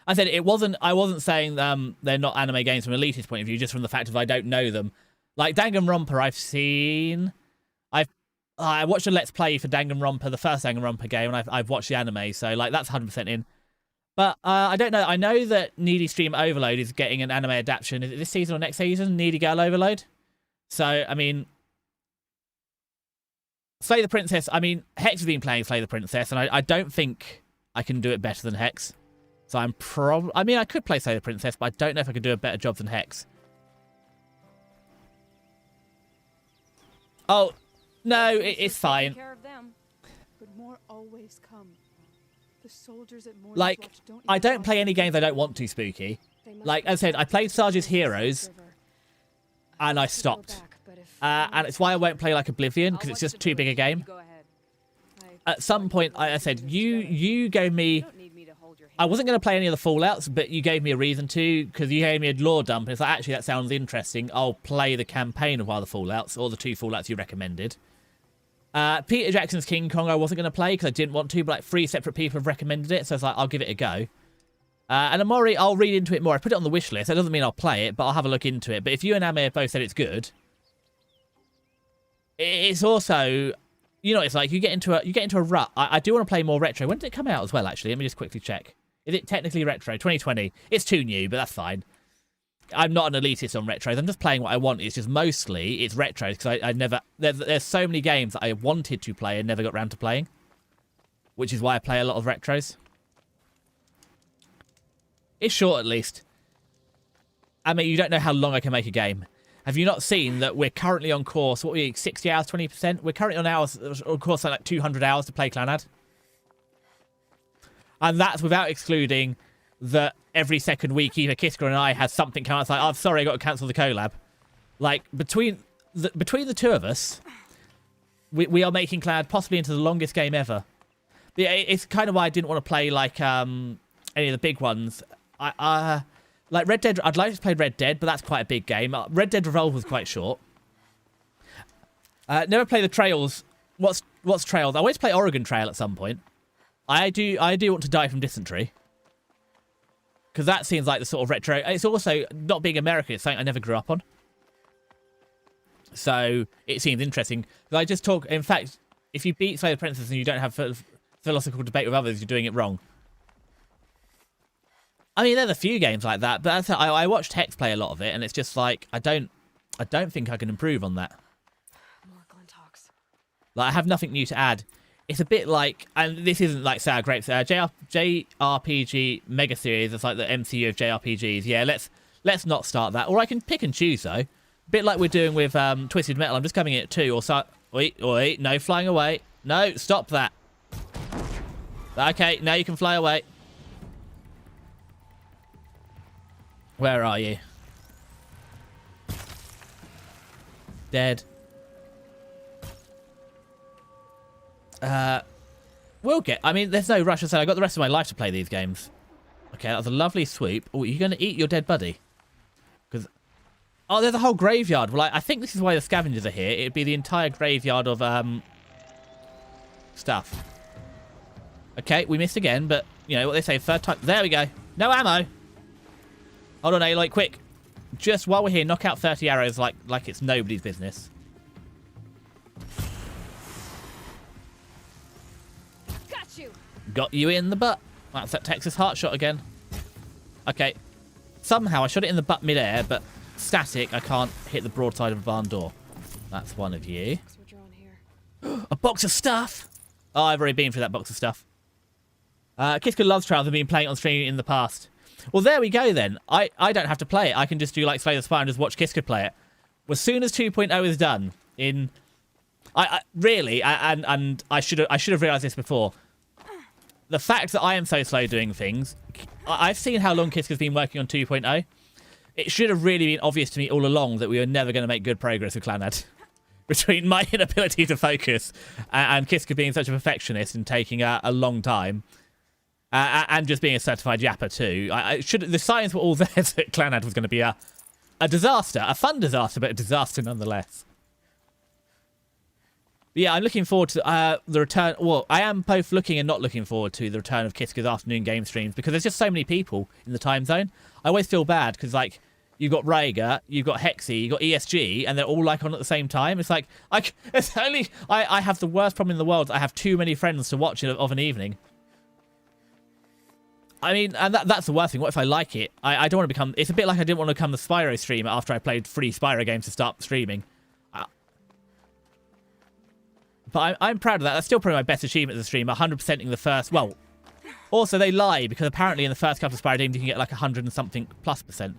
I said it wasn't. I wasn't saying they're not anime games from an elitist point of view, just from the fact of I don't know them. Like Danganronpa, I've seen. I watched a Let's Play for Danganronpa, the first Danganronpa game, and I've watched the anime, so like that's 100% in. But I don't know. I know that Needy Stream Overload is getting an anime adaptation. Is it this season or next season? Needy Girl Overload. So I mean, Slay the Princess. I mean, Hex has been playing Slay the Princess, and I don't think I can do it better than Hex. So I mean, I could play Slay the Princess, but I don't know if I could do a better job than Hex. Oh, no, it's fine. But more always come. The soldiers at Morning's Like, Watch don't I even don't watch play any the games I don't want to, Spooky. They must Like be I said, I played Sarge's Heroes, and I could go stopped. back, but if And it's why I won't play like Oblivion, because it's just too big a game. Go ahead. At some point, I said, you gave me... I wasn't going to play any of the Fallouts, but you gave me a reason to, because you gave me a lore dump, and it's like, actually, that sounds interesting. I'll play the campaign of one of the Fallouts, or the 2 Fallouts you recommended. Peter Jackson's King Kong I wasn't going to play, because I didn't want to, but like 3 separate people have recommended it, so I was like, I'll give it a go. And Amori, I'll read into it more. I put it on the wish list. That doesn't mean I'll play it, but I'll have a look into it. But if you and Ame have both said it's good, it's also... You know, it's like you get into a rut. I do want to play more retro. When did it come out as well, actually? Let me just quickly check. Is it technically retro? 2020. It's too new, but that's fine. I'm not an elitist on retros. I'm just playing what I want. It's just mostly it's retros because I never... There's so many games that I wanted to play and never got around to playing. Which is why I play a lot of retros. It's short, at least. I mean, you don't know how long I can make a game. Have you not seen that we're currently on course, what are we, 60 hours, 20%? We're currently on course like 200 hours to play Clanad. And that's without excluding that every second week either Kiska and I has something come out. It's like, oh, sorry, I got to cancel the collab. Like, between the two of us, we are making Clanad possibly into the longest game ever. Yeah, it's kind of why I didn't want to play, like, any of the big ones. Like Red Dead, I'd like to play Red Dead, but that's quite a big game. Red Dead Revolver was quite short. Never play the Trails. What's Trails? I always play Oregon Trail at some point. I do want to die from dysentery. Because that seems like the sort of retro... It's also, not being American, it's something I never grew up on. So, it seems interesting. I just talk... In fact, if you beat Slay the Princess and you don't have philosophical debate with others, you're doing it wrong. I mean, there's a few games like that, but I watched Hex play a lot of it, and it's just like, I don't think I can improve on that. more Glen talks. Like, I have nothing new to add. It's a bit like, and this isn't like Sour Grapes, JRPG Mega Series, it's like the MCU of JRPGs. Yeah, let's not start that. Or I can pick and choose, though. A bit like we're doing with Twisted Metal. I'm just coming in at 2, or so... Wait, no, flying away. No, stop that. Okay, now you can fly away. Where are you? Dead. We'll get... I mean, there's no rush. I said I got the rest of my life to play these games. Okay, that was a lovely swoop. Oh, are you going to eat your dead buddy? Because... Oh, there's a whole graveyard. Well, I think this is why the scavengers are here. It'd be the entire graveyard of, stuff. Okay, we missed again, but, you know, what they say, third time... There we go. No ammo! Hold on, Aloy, quick. Just while we're here, knock out 30 arrows like it's nobody's business. Got you. Got you in the butt. That's that Texas heart shot again. Okay. Somehow I shot it in the butt mid-air, but static, I can't hit the broadside of a barn door. That's one of you. We're drawn here. A box of stuff! Oh, I've already been through that box of stuff. Kiska loves Trials. I've been playing it on stream in the past. Well, there we go then. I don't have to play it. I can just do like Slay the Spire and just watch Kiska play it. As soon as 2.0 is done, really, and I should have realised this before. The fact that I am so slow doing things, I've seen how long Kiska's been working on 2.0. it should have really been obvious to me all along that we were never going to make good progress with Clanad. Between my inability to focus and Kiska being such a perfectionist and taking a long time, and just being a certified yapper too. The signs were all there that Clanad was going to be a disaster, a fun disaster, but a disaster nonetheless. But yeah, I'm looking forward to the return. Well, I am both looking and not looking forward to the return of Kiska's afternoon game streams because there's just so many people in the time zone. I always feel bad because, like, you've got Rhaegar, you've got Hexy, you've got ESG, and they're all, like, on at the same time. It's like, I have the worst problem in the world. I have too many friends to watch it of an evening. I mean, and that's the worst thing. What if I like it? I don't want to become... It's a bit like I didn't want to become the Spyro streamer after I played 3 Spyro games to start streaming. But I'm proud of that. That's still probably my best achievement as a streamer, 100%ing the first... Well, also they lie, because apparently in the first couple of Spyro games you can get like 100 and something plus %.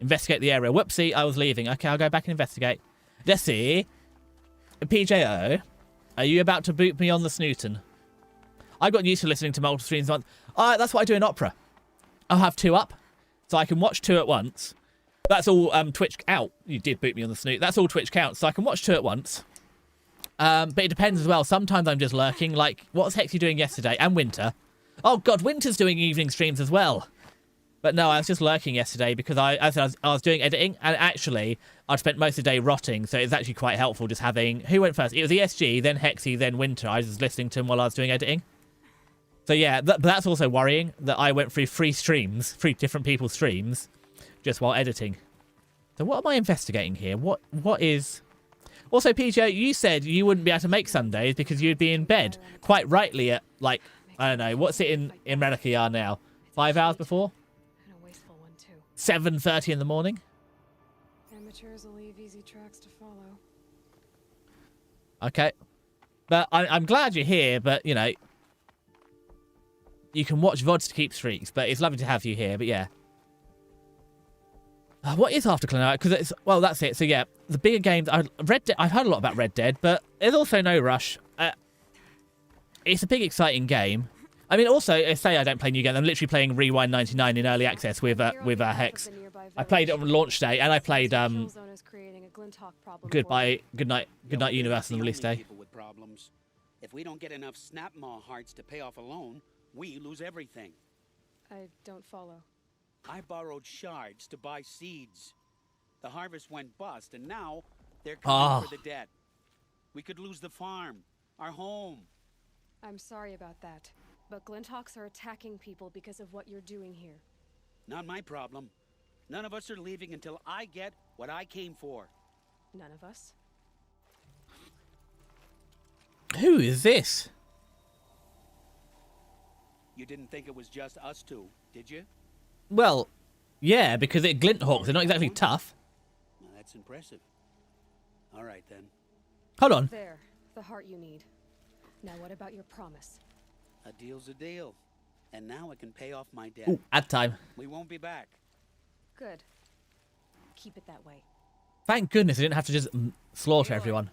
Investigate the area. Whoopsie, I was leaving. Okay, I'll go back and investigate. Jesse, PJO, are you about to boot me on the snootin'? I've gotten used to listening to multiple streams once. That's what I do in Opera. I'll have 2 up, so I can watch 2 at once. That's all Twitch out. You did boot me on the snoot. That's all Twitch counts, so I can watch 2 at once. But it depends as well. Sometimes I'm just lurking. Like, what was Hexy doing yesterday? And Winter. Oh God, Winter's doing evening streams as well. But no, I was just lurking yesterday because I was doing editing, and actually I'd spent most of the day rotting, so it's actually quite helpful just having... Who went first? It was ESG, then Hexy, then Winter. I was just listening to him while I was doing editing. So yeah, but that's also worrying that I went through 3 streams, 3 different people's streams, just while editing. So what am I investigating here? What is... Also, PJ, you said you wouldn't be able to make Sundays because you'd be in bed. Quite rightly at, like, I don't know, what's it in Radiciyar now? 5 hours before? 7:30 in the morning? Amateurs will leave easy tracks to follow. Okay. But I'm glad you're here, but, you know, you can watch VODs to keep streaks, but it's lovely to have you here, but yeah. What is After Clan? Because it's... Well, that's it. So yeah, the bigger games... I've heard a lot about Red Dead, but there's also no rush. It's a big, exciting game. I mean, also, say I don't play new games. I'm literally playing Rewind 99 in early access with Hex. I played it on launch day, and I played Goodnight Universe on the release day. If we don't get enough snap maw hearts to pay off a loan, we lose everything. I don't follow. I borrowed shards to buy seeds. The harvest went bust, and now they're coming for the debt. We could lose the farm, our home. I'm sorry about that, but Glinthawks are attacking people because of what you're doing here. Not my problem. None of us are leaving until I get what I came for. None of us? Who is this? You didn't think it was just us 2, did you? Well, yeah, because they're Glinthawks. They're not exactly tough. Well, that's impressive. All right, then. Hold on. There, the heart you need. Now what about your promise? A deal's a deal. And now I can pay off my debt. Ooh, ad time. We won't be back. Good. Keep it that way. Thank goodness I didn't have to just slaughter everyone.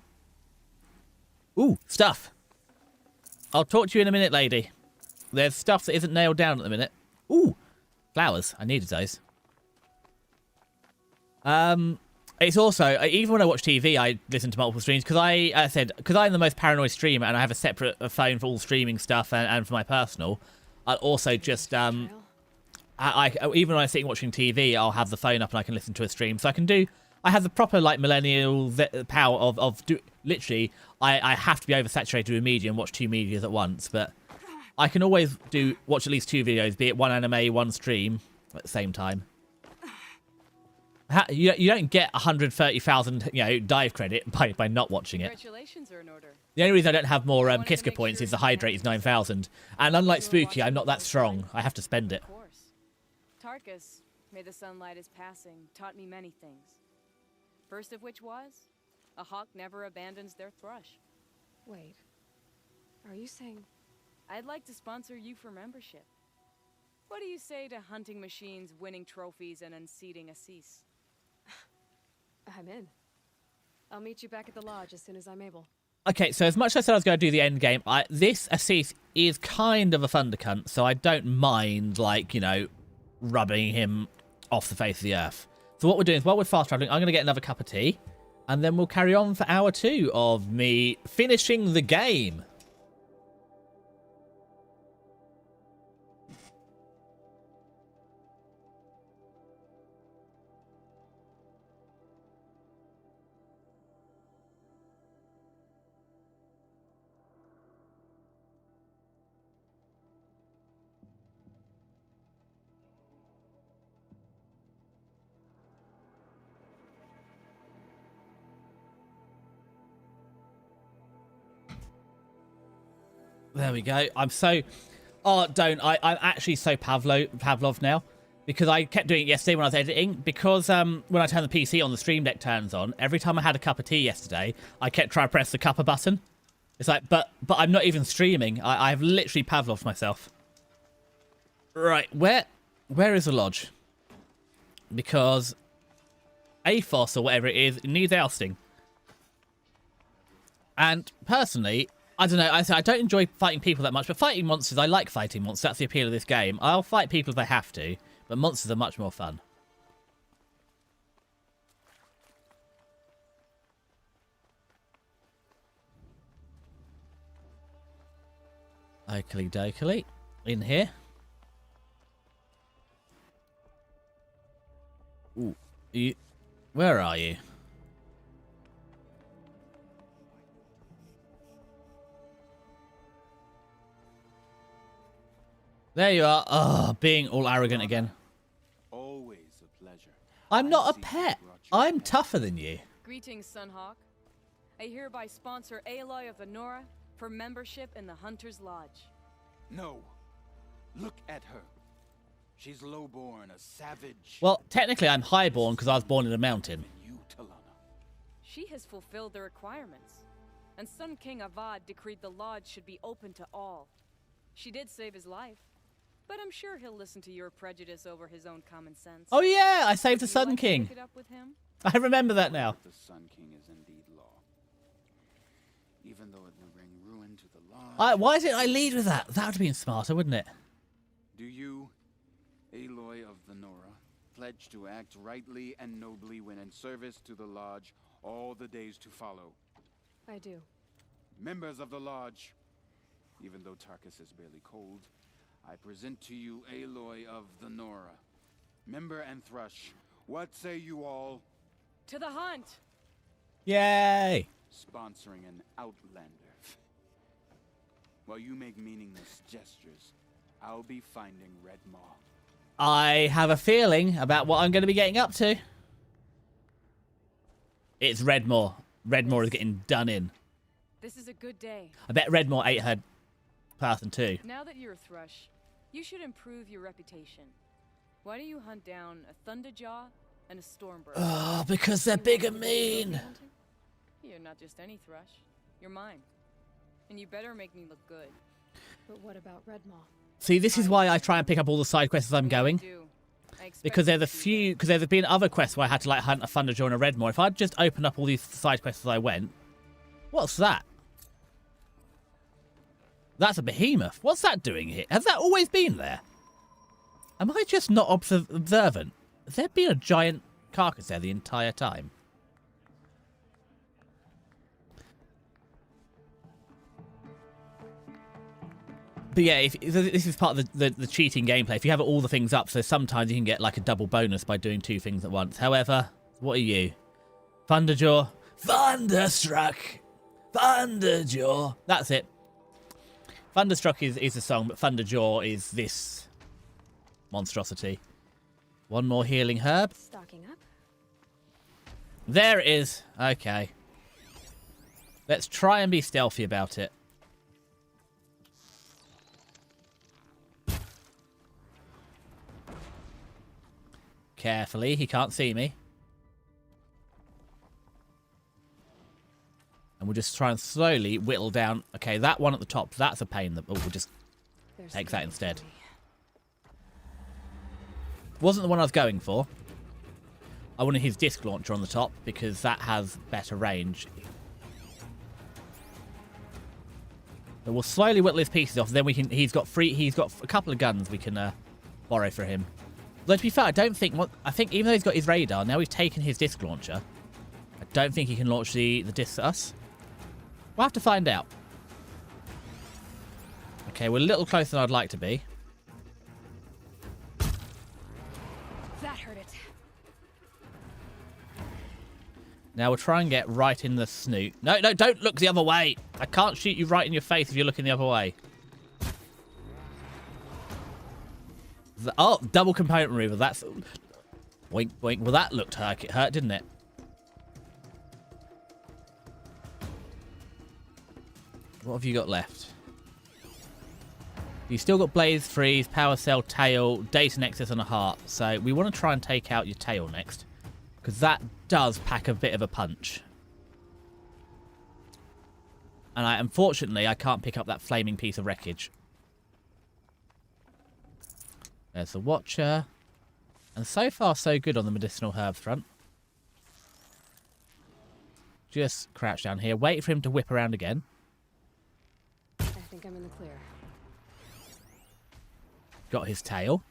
Ooh, stuff. I'll talk to you in a minute, lady. There's stuff that isn't nailed down at the minute. Ooh, flowers. I needed those. It's also, even when I watch TV, I listen to multiple streams because because I'm the most paranoid streamer and I have a separate phone for all streaming stuff and for my personal. I'll also just, even when I'm sitting watching TV, I'll have the phone up and I can listen to a stream. So I have the proper, like, millennial power of literally, I have to be oversaturated with media and watch 2 medias at once, but I can always watch at least 2 videos, be it 1 anime, 1 stream at the same time. You don't get 130,000, dive credit by not watching it. Congratulations are in order. The only reason I don't have more Kiska points is the hydrate is 9,000. And unlike Spooky, I'm not that strong. I have to spend it. Of course. Tarkus, may the sunlight is passing, taught me many things. First of which was, a hawk never abandons their thrush. Wait. Are you saying... I'd like to sponsor you for membership. What do you say to hunting machines, winning trophies, and unseating Assis? I'm in. I'll meet you back at the lodge as soon as I'm able. Okay, so as much as I said I was going to do the end game, this Assis is kind of a thundercunt, so I don't mind, like, rubbing him off the face of the earth. So what we're doing is, while we're fast traveling, I'm going to get another cup of tea, and then we'll carry on for hour 2 of me finishing the game. There we go. I'm so... Oh, don't. I'm actually so Pavlov now. Because I kept doing it yesterday when I was editing. Because when I turn the PC on, the Stream Deck turns on. Every time I had a cup of tea yesterday, I kept trying to press the cuppa button. It's like, but I'm not even streaming. I've literally Pavloved myself. Right, where is the lodge? Because AFOS or whatever it is, it needs ousting. And personally... I don't know, I don't enjoy fighting people that much, but fighting monsters, I like fighting monsters. That's the appeal of this game. I'll fight people if I have to, but monsters are much more fun. Oakley dokley. In here. Ooh, where are you? There you are. Oh, being all arrogant again. Always a pleasure. I'm not a pet. I'm tougher than you. Greetings, Sunhawk. I hereby sponsor Aloy of the Nora for membership in the Hunter's Lodge. No. Look at her. She's lowborn, a savage. Well, technically I'm highborn because I was born in a mountain. You, Talana. She has fulfilled the requirements, and Sun King Avad decreed the lodge should be open to all. She did save his life, but I'm sure he'll listen to your prejudice over his own common sense. Oh yeah, I saved the Sun King. Pick it up with him? I remember that now. The Sun King is indeed law. Even though it will bring ruin to the lodge. Why didn't I lead with that? That would have been smarter, wouldn't it? Do you, Aloy of the Nora, pledge to act rightly and nobly when in service to the lodge all the days to follow? I do. Members of the lodge, even though Tarkus is barely cold, I present to you Aloy of the Nora. Member and Thrush, what say you all? To the hunt! Yay! Sponsoring an outlander. While you make meaningless gestures, I'll be finding Red Maw. I have a feeling about what I'm going to be getting up to. It's Redmore. Redmore is getting done in. This is a good day. I bet Redmore ate her person too. Now that you're a Thrush, you should improve your reputation. Why don't you hunt down a Thunderjaw and a Stormbird? Oh, because they're big and mean. You're not just any Thrush. You're mine. And you better make me look good. But what about Redmaw? See, this is why I try and pick up all the side quests as I'm going. Because there's a few, because there's been other quests where I had to like hunt a Thunderjaw and a Redmore. If I'd just opened up all these side quests as I went, what's that? That's a behemoth. What's that doing here? Has that always been there? Am I just not observant? Has there been a giant carcass there the entire time? But yeah, this is part of the cheating gameplay. If you have all the things up, so sometimes you can get like a double bonus by doing 2 things at once. However, what are you? Thunderjaw? Thunderstruck! Thunderjaw! That's it. Thunderstruck is the song, but Thunderjaw is this monstrosity. One more healing herb. Stocking up. There it is. Okay. Let's try and be stealthy about it. Carefully, he can't see me. And we'll just try and slowly whittle down. Okay, that one at the top, that's a pain. Oh, we'll just take that instead. Wasn't the one I was going for. I wanted his disc launcher on the top because that has better range. But we'll slowly whittle his pieces off. Then we can. He's got a couple of guns we can borrow for him. Though to be fair, I think even though he's got his radar, now we've taken his disc launcher, I don't think he can launch the discs at us. We'll have to find out. Okay, we're a little closer than I'd like to be. That hurt it. Now we'll try and get right in the snoot. No, don't look the other way. I can't shoot you right in your face if you're looking the other way. Oh, double component remover. That's... Boink, boink. Well, that looked like it hurt, didn't it? What have you got left? You've still got Blaze, Freeze, Power Cell, Tail, Data Nexus, and a Heart. So we want to try and take out your Tail next. Because that does pack a bit of a punch. And unfortunately, I can't pick up that flaming piece of wreckage. There's the Watcher. And so far, so good on the medicinal herb front. Just crouch down here. Wait for him to whip around again. I think I'm in the clear. Got his tail.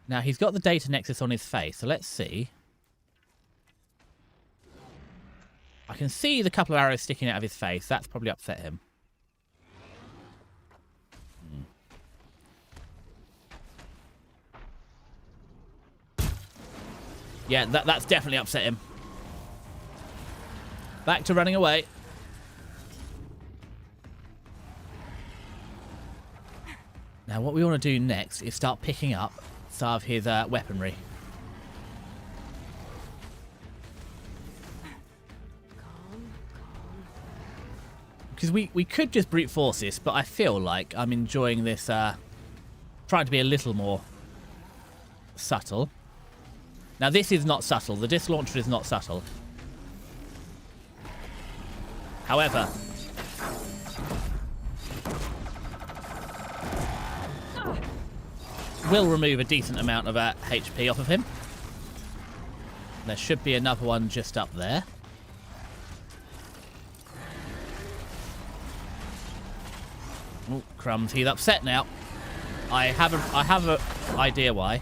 Now, he's got the data nexus on his face, so let's see. I can see the couple of arrows sticking out of his face. That's probably upset him. Yeah, that's definitely upset him. Back to running away. Now, what we want to do next is start picking up some of his weaponry. Because we could just brute force this, but I feel like I'm enjoying this, trying to be a little more subtle. Now, this is not subtle. The disc launcher is not subtle. However... will remove a decent amount of HP off of him. There should be another one just up there. Oh, crumbs! He's upset now. I have an idea why.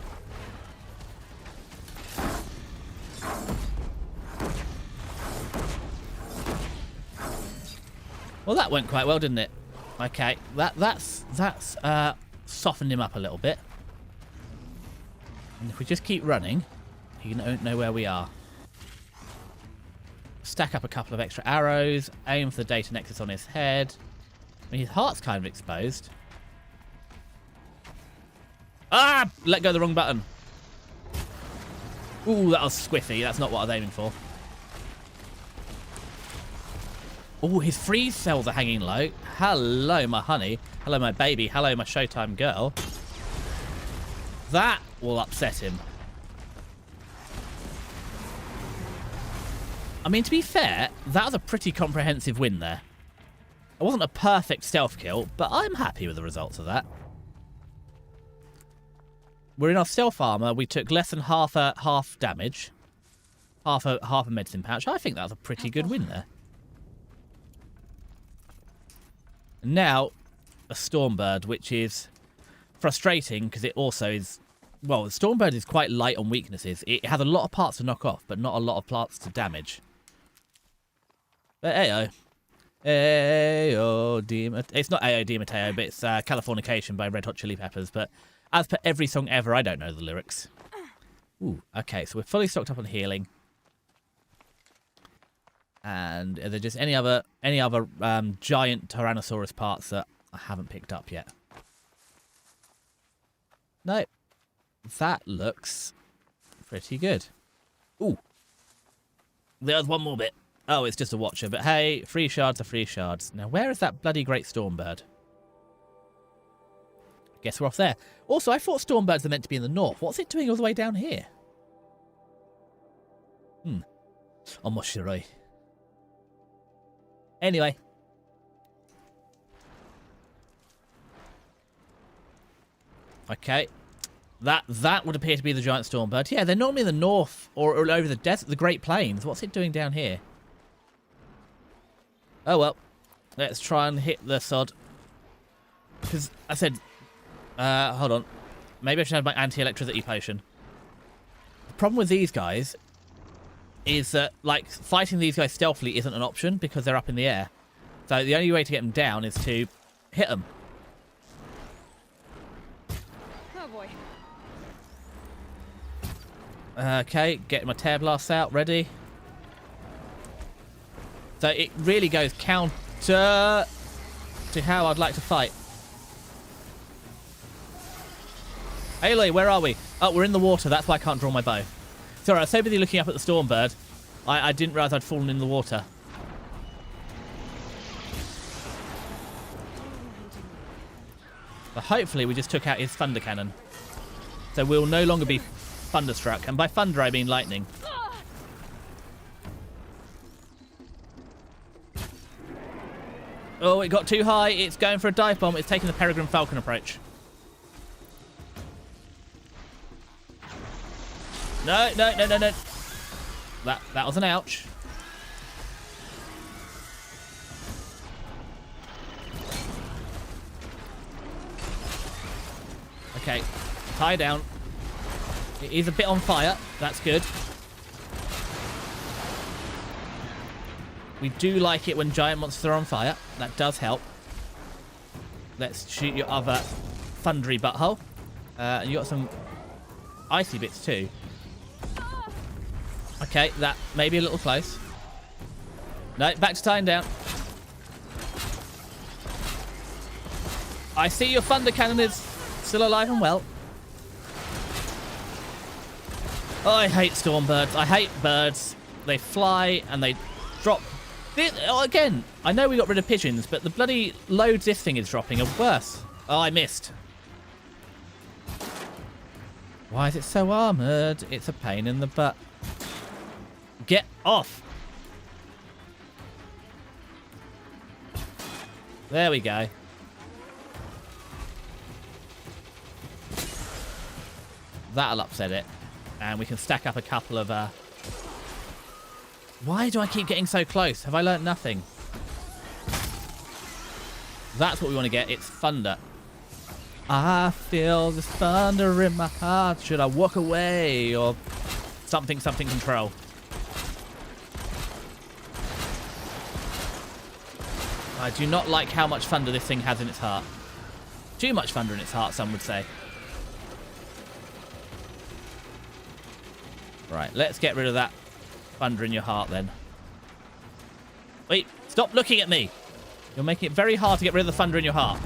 Well, that went quite well, didn't it? Okay, that's softened him up a little bit. And if we just keep running, he don't know where we are. Stack up a couple of extra arrows. Aim for the data nexus on his head. I mean, his heart's kind of exposed. Ah! Let go of the wrong button. Ooh, that was squiffy. That's not what I was aiming for. Oh, his freeze cells are hanging low. Hello, my honey. Hello, my baby. Hello, my Showtime girl. That will upset him. I mean, to be fair, that was a pretty comprehensive win there. It wasn't a perfect stealth kill, but I'm happy with the results of that. We're in our stealth armor. We took less than half damage. Half a medicine pouch. I think that was a pretty good win there. Now, a Stormbird, which is frustrating because it also is... Well, the Stormbird is quite light on weaknesses. It has a lot of parts to knock off, but not a lot of parts to damage. But Ayo. Ayo, it's not Ayo Di Matteo, but it's Californication by Red Hot Chili Peppers. But as per every song ever, I don't know the lyrics. Ooh, okay, so we're fully stocked up on healing. And are there just any other giant Tyrannosaurus parts that I haven't picked up yet? No. That looks pretty good. Ooh. There's one more bit. Oh, it's just a Watcher. But hey, free shards are free shards. Now, where is that bloody great Stormbird? Guess we're off there. Also, I thought Stormbirds are meant to be in the north. What's it doing all the way down here? Omoshiroi. Anyway. Okay. That would appear to be the giant Stormbird. Yeah, they're normally in the north or over the desert, the Great Plains. What's it doing down here? Oh, well. Let's try and hit the sod. Because I said... hold on. Maybe I should have my anti-electricity potion. The problem with these guys is that, like, fighting these guys stealthily isn't an option because they're up in the air. So the only way to get them down is to hit them. Oh boy. Okay, getting my tear blasts out, ready. So it really goes counter to how I'd like to fight. Aloy, where are we? Oh, we're in the water. That's why I can't draw my bow. Sorry, I was so busy looking up at the Stormbird, I didn't realise I'd fallen in the water. But hopefully we just took out his thunder cannon. So we'll no longer be thunderstruck. And by thunder, I mean lightning. Oh, it got too high. It's going for a dive bomb. It's taking the Peregrine Falcon approach. No. That was an ouch. Okay, tie down. It is a bit on fire. That's good. We do like it when giant monsters are on fire. That does help. Let's shoot your other thundery butthole. And you got some icy bits too. Okay, that may be a little close. No, back to tying down. I see your thunder cannon is still alive and well. Oh, I hate Stormbirds. I hate birds. They fly and they drop. Again, I know we got rid of pigeons, but the bloody loads this thing is dropping are worse. Oh, I missed. Why is it so armoured? It's a pain in the butt. Get off. There we go. That'll upset it. And we can stack up a couple of... Why do I keep getting so close? Have I learnt nothing? That's what we want to get. It's thunder. I feel the thunder in my heart. Should I walk away? Or something control. I do not like how much thunder this thing has in its heart. Too much thunder in its heart, some would say. Right, let's get rid of that thunder in your heart then. Wait, stop looking at me. You're making it very hard to get rid of the thunder in your heart.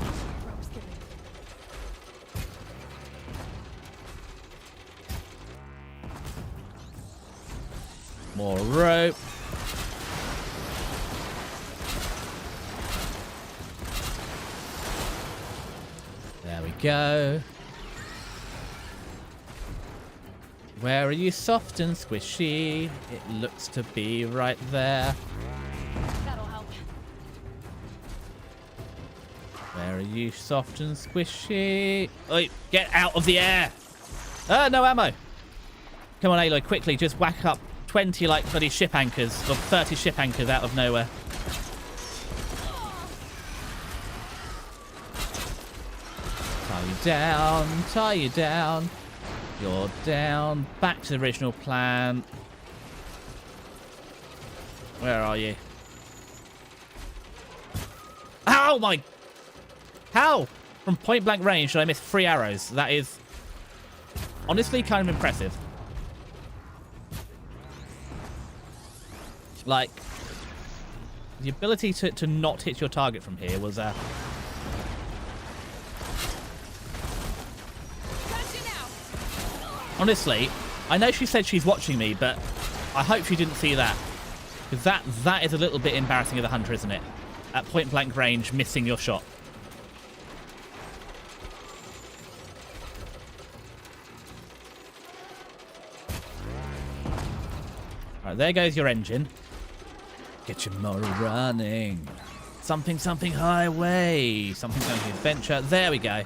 More rope. There we go. Where are you, soft and squishy? It looks to be right there. That'll help. Where are you, soft and squishy? Oi, get out of the air! No ammo! Come on, Aloy, quickly, just whack up 20, like, bloody ship anchors, or 30 ship anchors out of nowhere. Tie you down. You're down. Back to the original plan. Where are you? Ow, my... How? From point blank range did I miss 3 arrows? That is honestly kind of impressive. Like, the ability to not hit your target from here was honestly, I know she said she's watching me, but I hope she didn't see that. Because that is a little bit embarrassing of the hunter, isn't it? At point blank range, missing your shot. Alright, there goes your engine. Get your motor running. Something highway. Something adventure. There we go.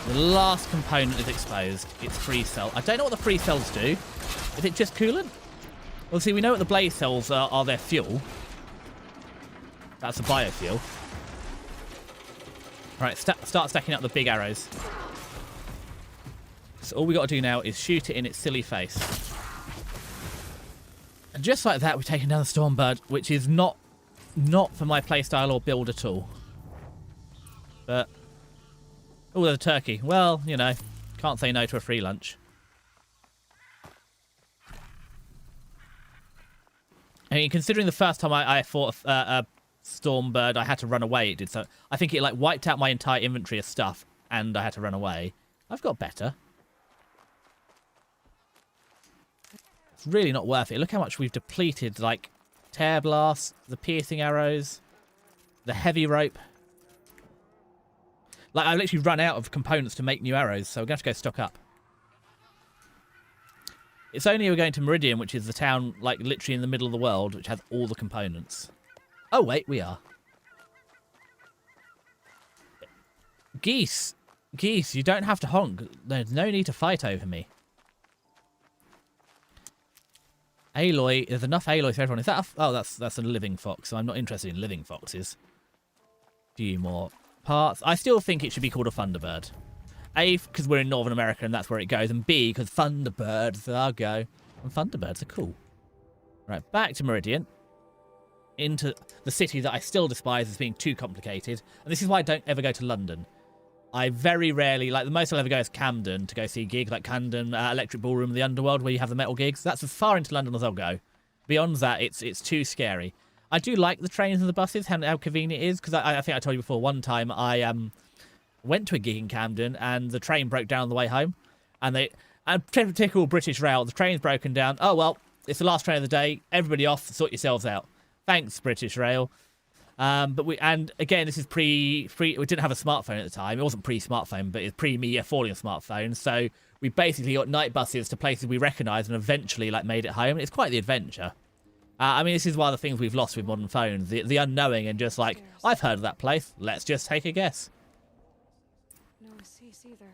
The last component is exposed. It's free cell. I don't know what the free cells do. Is it just coolant? Well, see, we know what the blaze cells are their fuel. That's a biofuel. Right, start stacking up the big arrows. So all we got to do now is shoot it in its silly face. And just like that, we've taken down the Stormbird, which is not for my playstyle or build at all. But... oh, there's a turkey. Well, you know, can't say no to a free lunch. I mean, considering the first time I fought a Stormbird, I had to run away. It did so. I think it like wiped out my entire inventory of stuff, and I had to run away. I've got better. It's really not worth it. Look how much we've depleted. Like tear blast, the piercing arrows, the heavy rope. Like I've literally run out of components to make new arrows, so we're gonna have to go stock up. It's only we're going to Meridian, which is the town like literally in the middle of the world, which has all the components. Oh wait, we are. Geese, you don't have to honk. There's no need to fight over me. Aloy, there's enough Aloy for everyone. Is that oh, that's a living fox, so I'm not interested in living foxes. Few more parts. I still think it should be called a Thunderbird. A, because we're in Northern America and that's where it goes, and B, because Thunderbirds are go. And Thunderbirds are cool. Right, back to Meridian. Into the city that I still despise as being too complicated. And this is why I don't ever go to London. I very rarely, like the most I'll ever go is Camden to go see gigs, like Camden Electric Ballroom, the Underworld, where you have the metal gigs. That's as far into London as I'll go. Beyond that, it's too scary. I do like the trains and the buses, how convenient it is, because I think I told you before, one time I went to a gig in Camden and the train broke down on the way home. And typical British rail, the train's broken down. Oh, well, it's the last train of the day. Everybody off, sort yourselves out. Thanks, British Rail. And again, this is we didn't have a smartphone at the time. It wasn't pre-smartphone, but it's pre-me affording a smartphone. So we basically got night buses to places we recognised and eventually like made it home. It's quite the adventure. I mean, this is one of the things we've lost with modern phones. The unknowing and just like, I've heard of that place. Let's just take a guess. No cease either.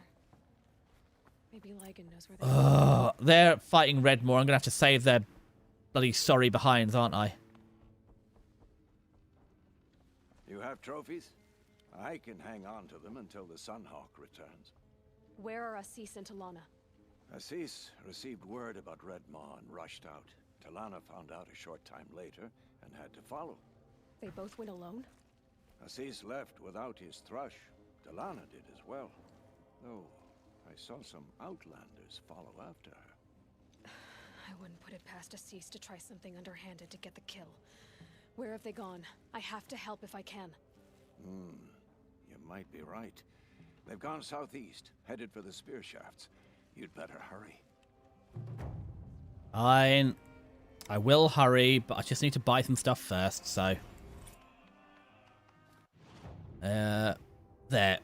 Maybe Lygan knows where they are. They're fighting Redmore. I'm going to have to save their bloody sorry behinds, aren't I? You have trophies? I can hang on to them until the Sunhawk returns. Where are Assis and Talana? Assis received word about Redmaw and rushed out. Talana found out a short time later and had to follow. They both went alone? Assis left without his thrush. Talana did as well. Though I saw some outlanders follow after her. I wouldn't put it past Assis to try something underhanded to get the kill. Where have they gone? I have to help if I can. You might be right. They've gone southeast, headed for the spear shafts. You'd better hurry. I will hurry, but I just need to buy some stuff first, so... there.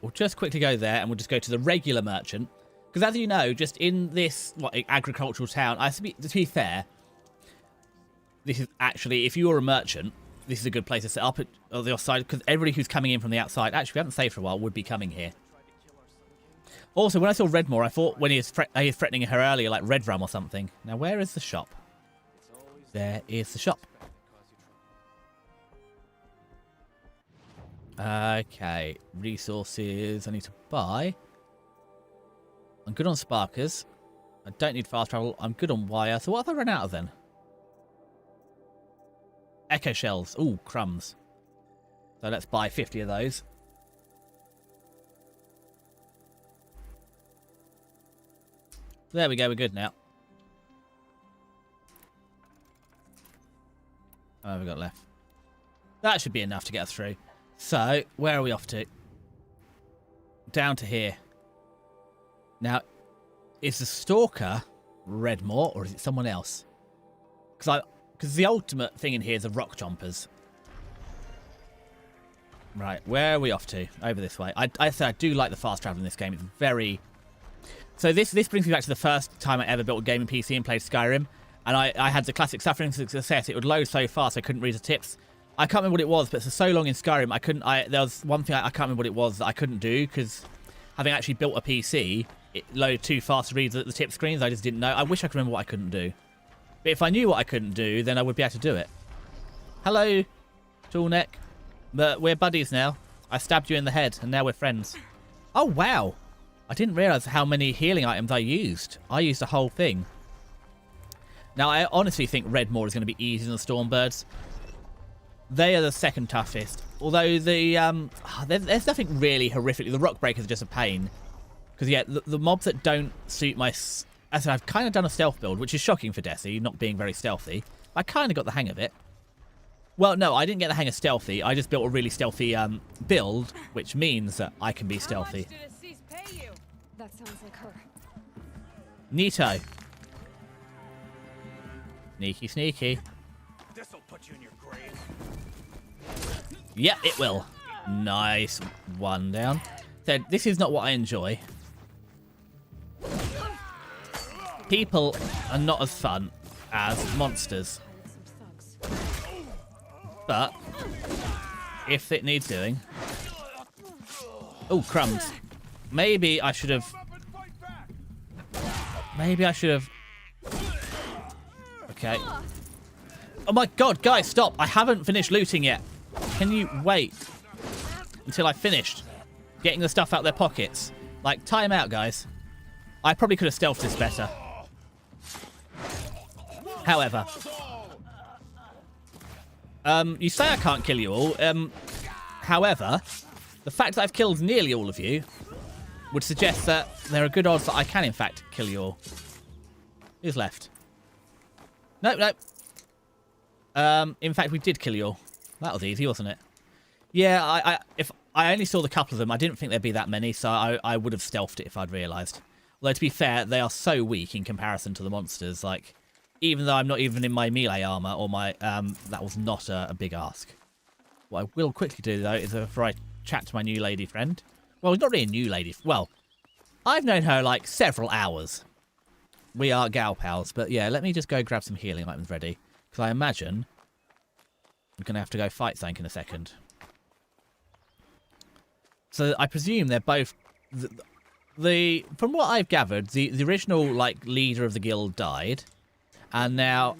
We'll just quickly go there, and we'll just go to the regular merchant. Because as you know, just in this agricultural town, to be fair, this is actually, if you're a merchant, this is a good place to set up on the side, because everybody who's coming in from the outside, actually we haven't saved for a while, would be coming here. Also, when I saw Redmore, I thought when he was threatening her earlier, like Redrum or something. Now, where is the shop? There is the shop. Okay, resources I need to buy. I'm good on sparkers. I don't need fast travel. I'm good on wire. So what have I run out of then? Echo shells. Ooh, crumbs. So let's buy 50 of those. There we go, we're good now. What have we got left? That should be enough to get us through. So, where are we off to? Down to here. Now, is the Stalker Redmore, or is it someone else? Because the ultimate thing in here is the rock chompers. Right, where are we off to? Over this way. I say I do like the fast travel in this game. It's very... So this brings me back to the first time I ever built a gaming PC and played Skyrim. And I had the classic suffering success. It would load so fast I couldn't read the tips. I can't remember what it was, but for so long in Skyrim, there was one thing I can't remember what it was that I couldn't do, because having actually built a PC, it loaded too fast to read the tip screens. I just didn't know. I wish I could remember what I couldn't do. But if I knew what I couldn't do, then I would be able to do it. Hello, Toolneck. But we're buddies now. I stabbed you in the head, and now we're friends. Oh, wow. I didn't realise how many healing items I used. I used the whole thing. Now, I honestly think Redmaw is going to be easier than the Stormbirds. They are the second toughest. Although there's nothing really horrific. The Rock Breakers are just a pain. Because, yeah, the mobs that don't suit my... As I said, I've kind of done a stealth build, which is shocking for Desi, not being very stealthy. I kind of got the hang of it. Well, no, I didn't get the hang of stealthy. I just built a really stealthy build, which means that I can be stealthy. How much did Assis pay you? That sounds like her. Neato. Sneaky, sneaky. This'll put you in your grave. Yep, it will. Nice. One down. So, this is not what I enjoy. People are not as fun as monsters. But, if it needs doing... Oh, crumbs. Maybe I should have... Okay. Oh my god, guys, stop! I haven't finished looting yet. Can you wait until I finished getting the stuff out their pockets? Like, time out, guys. I probably could have stealthed this better. However... you say I can't kill you all. However, the fact that I've killed nearly all of you would suggest that there are good odds that I can, in fact, kill you all. Who's left? Nope, nope. In fact, we did kill you all. That was easy, wasn't it? Yeah, if I only saw the couple of them, I didn't think there'd be that many, so I would have stealthed it if I'd realised. Although, to be fair, they are so weak in comparison to the monsters. Like, even though I'm not even in my melee armour, or my that was not a big ask. What I will quickly do, though, is before I chat to my new lady friend... Well, not really a new lady... Well, I've known her, like, several hours. We are gal pals, but yeah, let me just go grab some healing items ready. Because I imagine I'm going to have to go fight something in a second. So I presume they're both... From what I've gathered, the original, like, leader of the guild died. And now...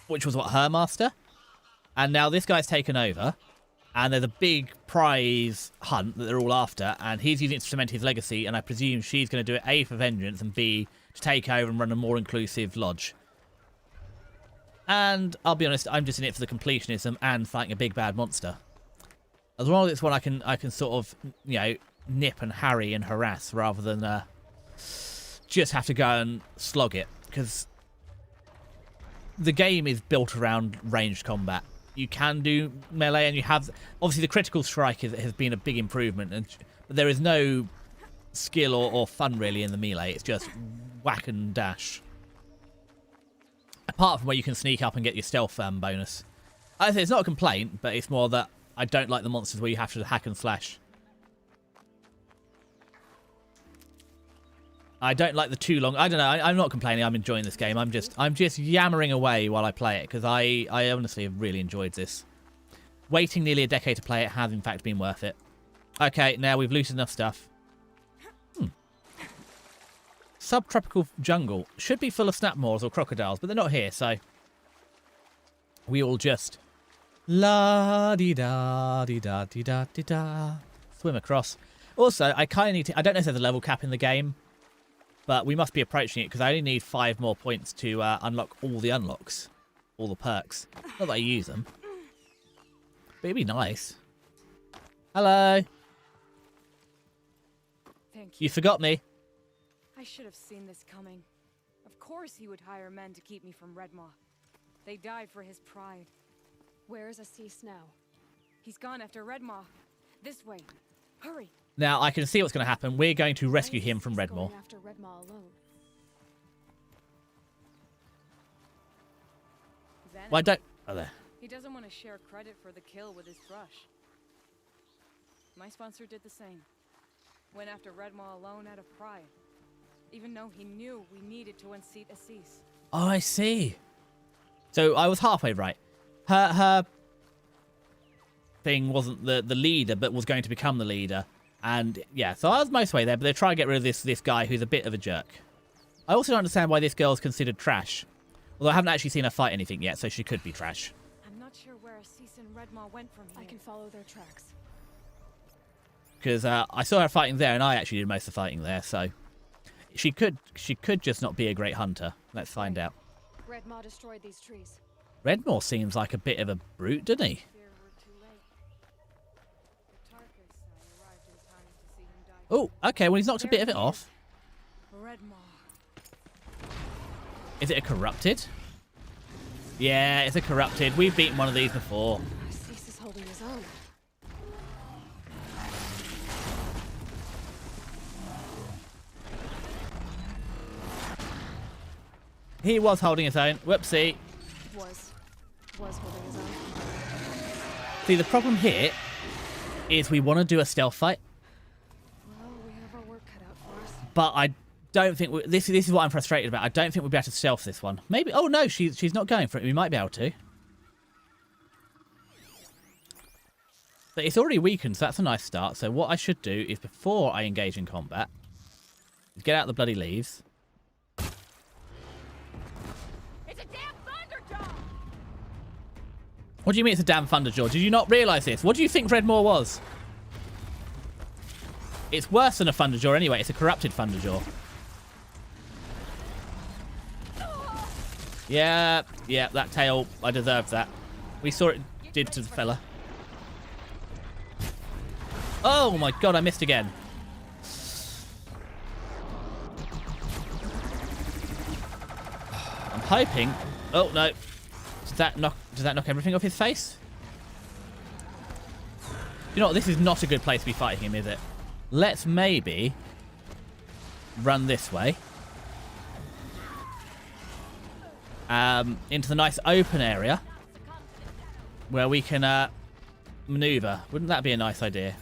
Which was what, her master? And now this guy's taken over. And there's a big prize hunt that they're all after. And he's using it to cement his legacy. And I presume she's going to do it, A, for vengeance, and B, to take over and run a more inclusive lodge. And I'll be honest, I'm just in it for the completionism and fighting a big bad monster. As long as it's one I can sort of, you know, nip and harry and harass rather than just have to go and slog it. Because the game is built around ranged combat. You can do melee, and you have... Obviously, the critical strike has been a big improvement, but there is no skill or fun, really, in the melee. It's just whack and dash. Apart from where you can sneak up and get your stealth bonus. I say it's not a complaint, but it's more that I don't like the monsters where you have to hack and slash. I don't like the too long... I don't know. I'm not complaining. I'm enjoying this game. I'm just yammering away while I play it, because I honestly have really enjoyed this. Waiting nearly a decade to play it has, in fact, been worth it. Okay, now we've looted enough stuff. Subtropical jungle. Should be full of snapmaws or crocodiles, but they're not here, so... We all just... La-dee-da-dee-da-dee-da-dee-da. Swim across. Also, I kind of need to... I don't know if there's a level cap in the game, but we must be approaching it, because I only need 5 more points to unlock all the unlocks. All the perks. Not that I use them. But it'd be nice. Hello. Thank You forgot me. I should have seen this coming. Of course he would hire men to keep me from Redmaw. They died for his pride. Where is Assis now? He's gone after Redmaw. This way. Hurry. Now, I can see what's going to happen. We're going to rescue him from He's Redmaw. going after Redmaw alone. Well, I don't... Oh, there. He doesn't want to share credit for the kill with his thrush. My sponsor did the same. Went after Redmaw alone out of pride. Even though he knew we needed to unseat Assis. Oh, I see. So I was halfway right. Her thing wasn't the leader, but was going to become the leader. And yeah, so I was most way there, but they're trying to get rid of this guy who's a bit of a jerk. I also don't understand why this girl's considered trash. Although I haven't actually seen her fight anything yet, so she could be trash. I'm not sure where Assis and Redmaw went from here. I can follow their tracks. Because I saw her fighting there, and I actually did most of the fighting there, so she could just not be a great hunter. Let's find out. Red Maw destroyed these trees. Redmore seems like a bit of a brute, doesn't he? Fear we're too late. The Tarkus arrived in time to see him die. Oh, okay, well, he's knocked a bit of it off. Red Maw. Is it a corrupted? Yeah, it's a corrupted. We've beaten one of these before. Cease is holding his own. He was holding his own. Whoopsie. Was holding his own. See, the problem here is we want to do a stealth fight, Well, we have our work cut out for us. but I don't think this is what I'm frustrated about. I don't think we'll be able to stealth this one. Maybe. Oh no, she's not going for it. We might be able to. But it's already weakened, so that's a nice start. So what I should do is, before I engage in combat, is get out the bloody leaves. It's a damn Thunderjaw! What do you mean it's a damn Thunderjaw? Did you not realise this? What do you think Redmore was? It's worse than a Thunderjaw anyway. It's a corrupted Thunderjaw. Yeah, that tail, I deserved that. We saw it did to the fella. Oh my god, I missed again. I'm hoping. Oh no. Does that knock everything off his face? You know what, this is not a good place to be fighting him, is it? Let's maybe run this way. Into the nice open area where we can maneuver. Wouldn't that be a nice idea?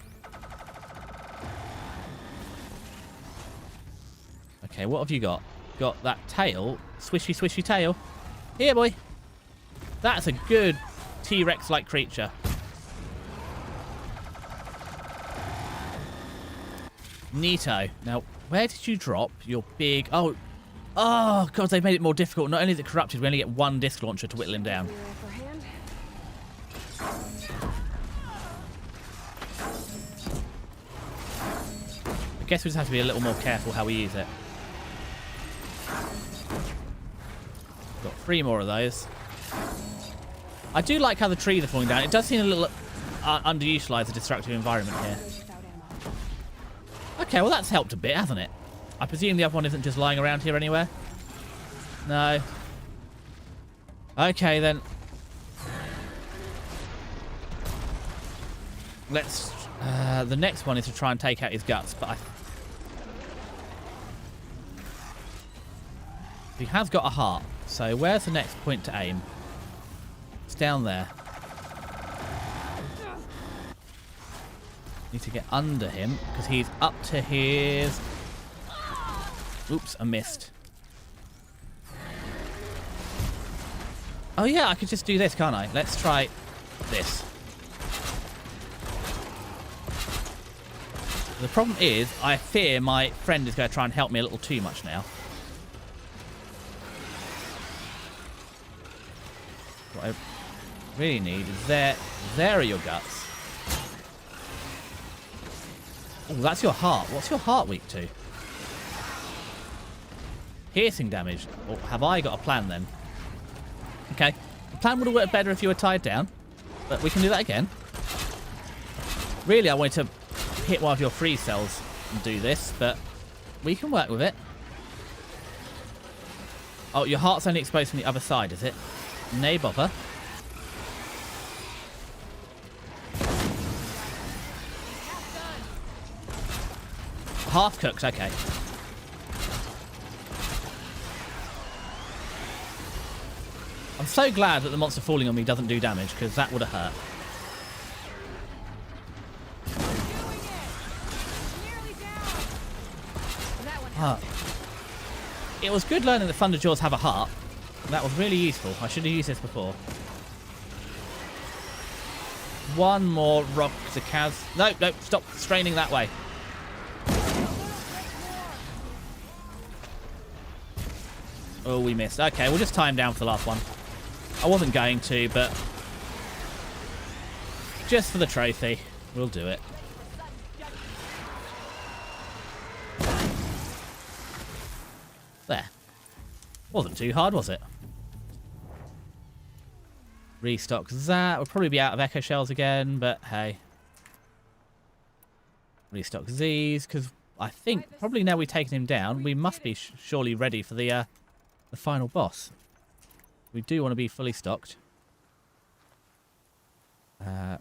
Okay, what have you got? Got that tail. Swishy, swishy tail. Here, boy. That's a good T-Rex-like creature. Neato. Now, where did you drop your big... Oh, God, they've made it more difficult. Not only is it corrupted, we only get one disc launcher to whittle him down. Your upper hand. I guess we just have to be a little more careful how we use it. Got 3 more of those. I do like how the trees are falling down. It does seem a little underutilized, the destructive environment here. Without ammo. Okay, well that's helped a bit, hasn't it? I presume the other one isn't just lying around here anywhere? No. Okay, then. Let's... the next one is to try and take out his guts, but he has got a heart, so where's the next point to aim? It's down there. Need to get under him, because he's up to his... Oops, I missed. Oh yeah, I could just do this, can't I? Let's try this. The problem is, I fear my friend is going to try and help me a little too much now. What I really need is there are your guts. Oh, that's your heart. What's your heart weak to? Piercing damage. Or have I got a plan then? Okay. The plan would have worked better if you were tied down. But we can do that again. Really, I wanted to hit one of your freeze cells and do this, but we can work with it. Oh, your heart's only exposed from the other side, is it? Nay bother. Half cooked, okay. I'm so glad that the monster falling on me doesn't do damage, because that would have hurt. It was good learning that Thunderjaws have a heart. That was really useful. I should have used this before. One more rock to Kaz. No, stop straining that way. Oh, we missed. Okay, we'll just tie him down for the last one. I wasn't going to, but just for the trophy, we'll do it. There. Wasn't too hard, was it? Restock that. We'll probably be out of echo shells again, but hey. Restock these, because I think probably now we've taken him down, we must be surely ready for the final boss. We do want to be fully stocked. I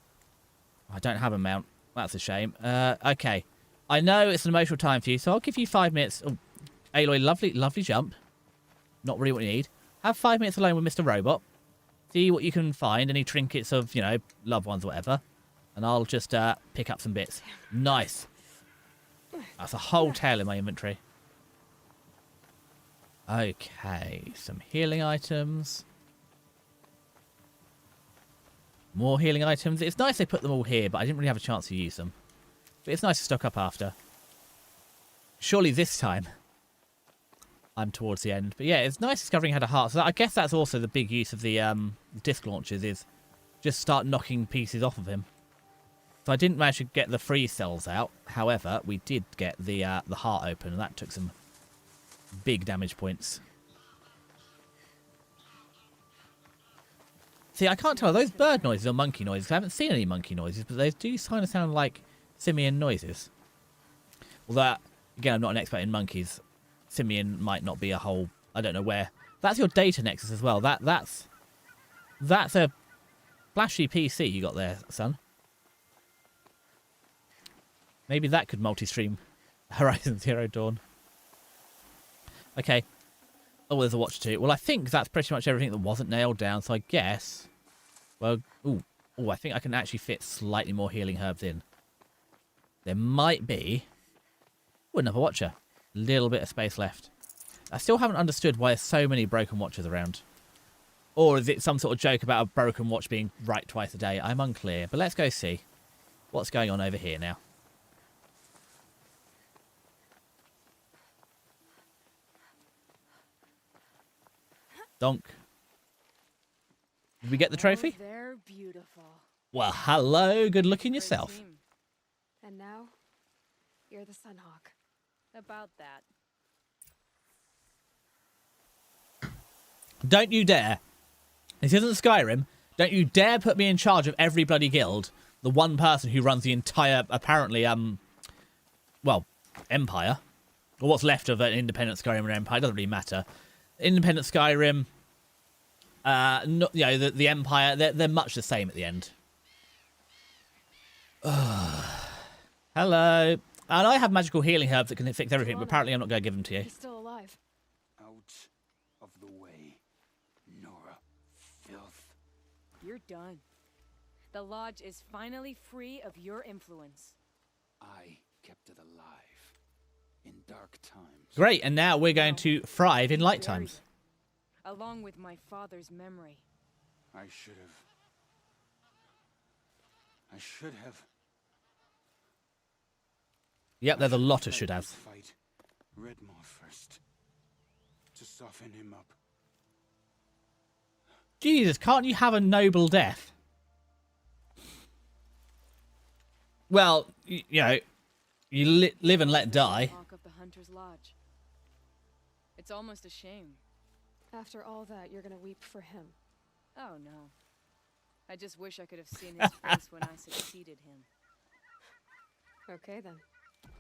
don't have a mount. That's a shame. Okay. I know it's an emotional time for you, so I'll give you 5 minutes. Oh, Aloy, lovely jump. Not really what you need. Have 5 minutes alone with Mr. Robot. See what you can find, any trinkets of, you know, loved ones or whatever. And I'll just pick up some bits. Nice. That's a whole tail in my inventory. Okay, some healing items. More healing items. It's nice they put them all here, but I didn't really have a chance to use them. But it's nice to stock up after. Surely this time I'm towards the end. But yeah, it's nice discovering how to heart. So I guess that's also the big use of the disc launchers, is just start knocking pieces off of him. So I didn't manage to get the free cells out. However, we did get the heart open, and that took some big damage points. See, I can't tell. Are those bird noises or monkey noises? I haven't seen any monkey noises, but they do kind of sound like simian noises. Although, again, I'm not an expert in monkeys. Simian might not be a whole... I don't know where. That's your data nexus as well. That's a flashy PC you got there, son. Maybe that could multi-stream Horizon Zero Dawn. Okay. Oh, there's a watch too. Well, I think that's pretty much everything that wasn't nailed down, so I guess... Well, ooh, I think I can actually fit slightly more healing herbs in. There might be... Ooh, another watcher. Little bit of space left. I still haven't understood why there's so many broken watches around. Or is it some sort of joke about a broken watch being right twice a day? I'm unclear, but let's go see what's going on over here now. Donk. Did we get the trophy? Oh, they're beautiful. Well, hello. Good looking yourself. And now, you're the Sunhawk. About that. Don't you dare. This isn't Skyrim. Don't you dare put me in charge of every bloody guild. The one person who runs the entire, apparently, well, empire. Or what's left of an independent Skyrim and empire. Doesn't really matter. Independent Skyrim, you know, the Empire, they're much the same at the end. Hello. And I have magical healing herbs that can fix everything, but apparently I'm not going to give them to you. He's still alive. Out of the way, Nora. Filth. You're done. The Lodge is finally free of your influence. I kept it alive in dark times. Great, and now we're going to thrive in light times. Along with my father's memory. I should have. Yep, there's a lot of should have. Fight Redmore first to soften him up. Jesus, can't you have a noble death? Well, you know, you live and let die. Of the Hunter's Lodge. It's almost a shame. After all that, you're gonna weep for him. Oh no. I just wish I could have seen his face when I succeeded him. Okay then.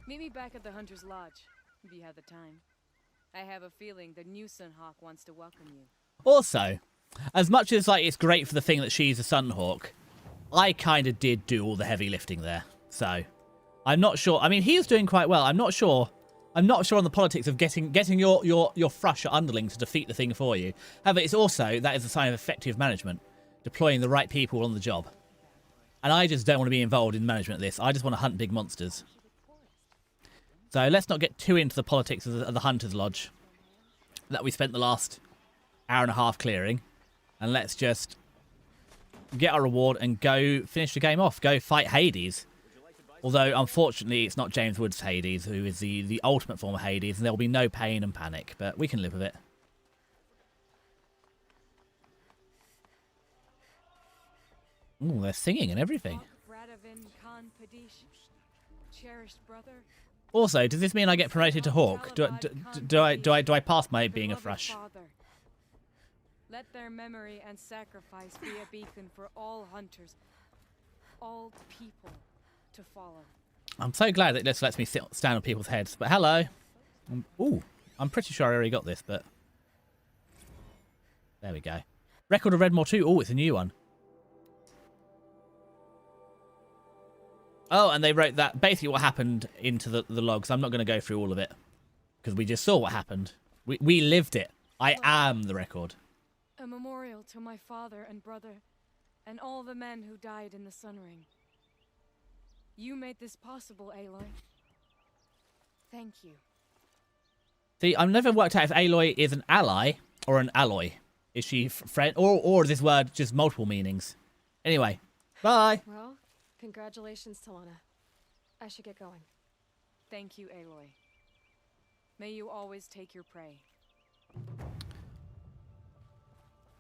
Meet me back at the Hunter's Lodge, if you have the time. I have a feeling the new Sunhawk wants to welcome you. Also, as much as like it's great for the thing that she's a Sunhawk, I kind of did do all the heavy lifting there. So, I'm not sure. I mean, he was doing quite well. I'm not sure on the politics of getting your thrush or underling to defeat the thing for you. However, it's also, that is a sign of effective management. Deploying the right people on the job. And I just don't want to be involved in management of this. I just want to hunt big monsters. So let's not get too into the politics of the Hunter's Lodge that we spent the last hour and a half clearing. And let's just get our reward and go finish the game off. Go fight Hades. Although, unfortunately, it's not James Wood's Hades, who is the ultimate form of Hades, and there will be no pain and panic, but we can live with it. Ooh, they're singing and everything. Cherished brother, Also, does this mean I get promoted to Hawk? Do I pass my being a thrush? Let their memory and sacrifice be a beacon for all hunters, all people to follow. I'm so glad that this lets me stand on people's heads. But hello. Ooh, I'm pretty sure I already got this, but there we go. Record of Redmore 2. Oh, it's a new one. Oh, and they wrote that basically what happened into the logs. I'm not going to go through all of it because we just saw what happened. We lived it. I am the record. A memorial to my father and brother and all the men who died in the Sun Ring. You made this possible, Aloy. Thank you. See, I've never worked out if Aloy is an ally or an alloy. Is she friend or is this word just multiple meanings? Anyway, bye. Well, congratulations, Talana. I should get going. Thank you, Aloy. May you always take your prey.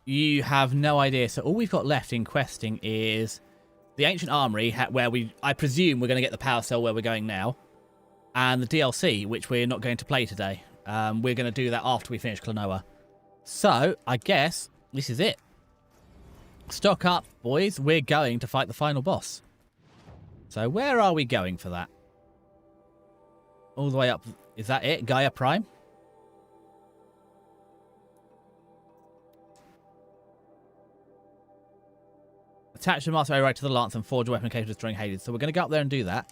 You have no idea. So all we've got left in questing is the Ancient Armory, where I presume we're going to get the power cell where we're going now, and the DLC, which we're not going to play today. We're going to do that after we finish Klonoa. So I guess this is it. Stock up, boys. We're going to fight the final boss. So where are we going for that? All the way up. Is that it? Gaia Prime? Attach the Master Arrow to the lance and forge a weapon capable of destroying Hades. So we're going to go up there and do that.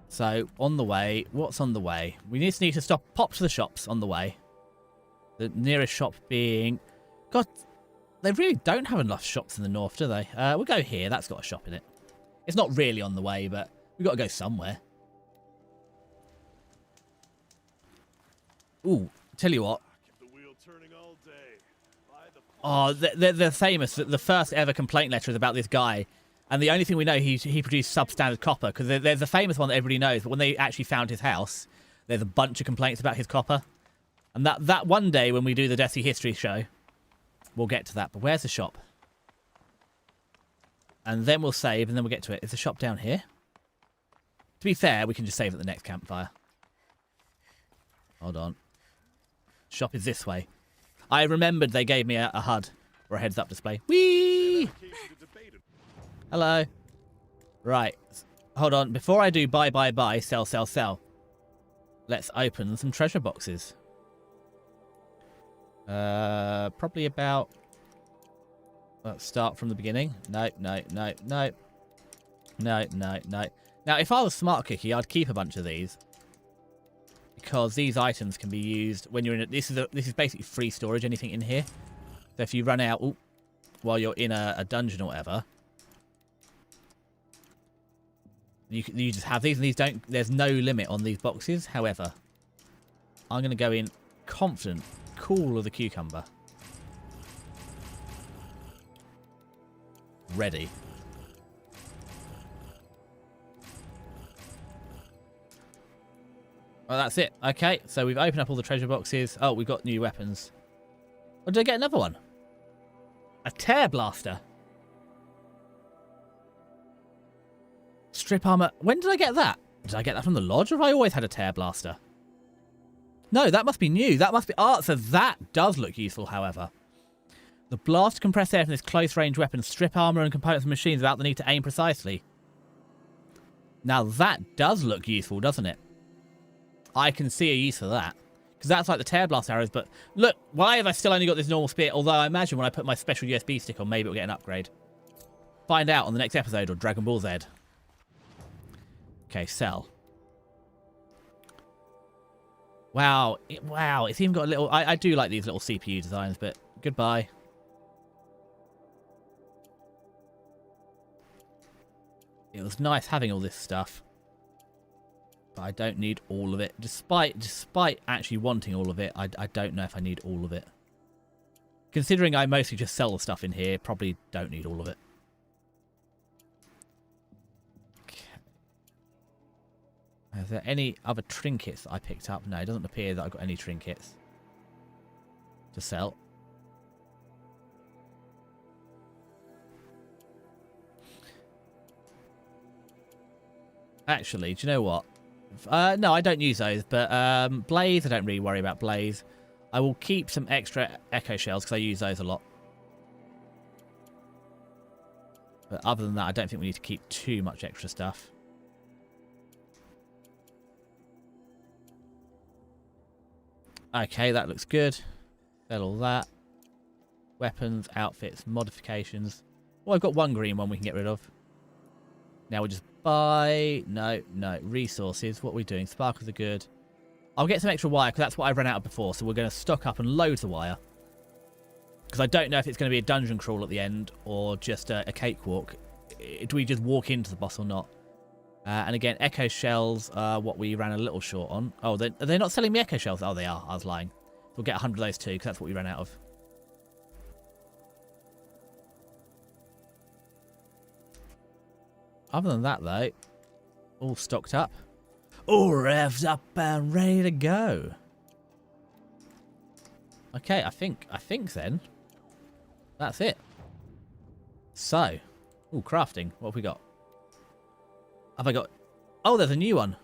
So, on the way. What's on the way? We need to stop. Pop to the shops on the way. The nearest shop being... God, they really don't have enough shops in the north, do they? We'll go here. That's got a shop in it. It's not really on the way, but we've got to go somewhere. Ooh, tell you what. Oh, they're famous. The first ever complaint letter is about this guy. And the only thing we know, he produced substandard copper. Because there's a famous one that everybody knows. But when they actually found his house, there's a bunch of complaints about his copper. And that one day when we do the Desi History show, we'll get to that. But where's the shop? And then we'll save, and then we'll get to it. Is the shop down here? To be fair, we can just save at the next campfire. Hold on. Shop is this way. I remembered they gave me a HUD, or a heads-up display. Whee! Hello. Right. Hold on. Before I do buy, sell, let's open some treasure boxes. Probably about... Let's start from the beginning. No. Now, if I was smart cookie, I'd keep a bunch of these. Because these items can be used when you're in a... This is basically free storage, anything in here. So if you run out while you're in a dungeon or whatever... You just have these, and these don't... There's no limit on these boxes. However, I'm going to go in confident, cool of the cucumber. Ready. Well, that's it. Okay, so we've opened up all the treasure boxes. Oh, we've got new weapons. Oh, did I get another one? A tear blaster. Strip armor. When did I get that? Did I get that from the lodge, or have I always had a tear blaster? No, that must be new. That must be... Ah, so that does look useful, however. The blast compressed air from this close-range weapon strip armor and components of machines without the need to aim precisely. Now that does look useful, doesn't it? I can see a use for that. Because that's like the tear blast arrows, but look, why have I still only got this normal spear? Although I imagine when I put my special USB stick on, maybe it'll get an upgrade. Find out on the next episode of Dragon Ball Z. Okay, sell. Wow, wow, it's even got a little... I do like these little CPU designs, but goodbye. It was nice having all this stuff. But I don't need all of it. Despite actually wanting all of it, I don't know if I need all of it. Considering I mostly just sell the stuff in here, probably don't need all of it. Okay. Is there any other trinkets that I picked up? No, it doesn't appear that I've got any trinkets to sell. Actually, do you know what? No, I don't use those, but Blaze, I don't really worry about Blaze. I will keep some extra Echo Shells because I use those a lot. But other than that, I don't think we need to keep too much extra stuff. Okay, that looks good. Sell all that. Weapons, outfits, modifications. Well, I've got one green one we can get rid of. Now we'll just buy... No. Resources. What are we doing? Sparkles are good. I'll get some extra wire because that's what I ran out of before. So we're going to stock up and loads of wire. Because I don't know if it's going to be a dungeon crawl at the end or just a cakewalk. Do we just walk into the boss or not? And again, Echo Shells are what we ran a little short on. Oh, are they not selling me Echo Shells? Oh, they are. I was lying. We'll get 100 of those too because that's what we ran out of. Other than that, though, all stocked up. All revved up and ready to go. Okay, I think then that's it. So, ooh, crafting. What have we got? Have I got... Oh, there's a new one.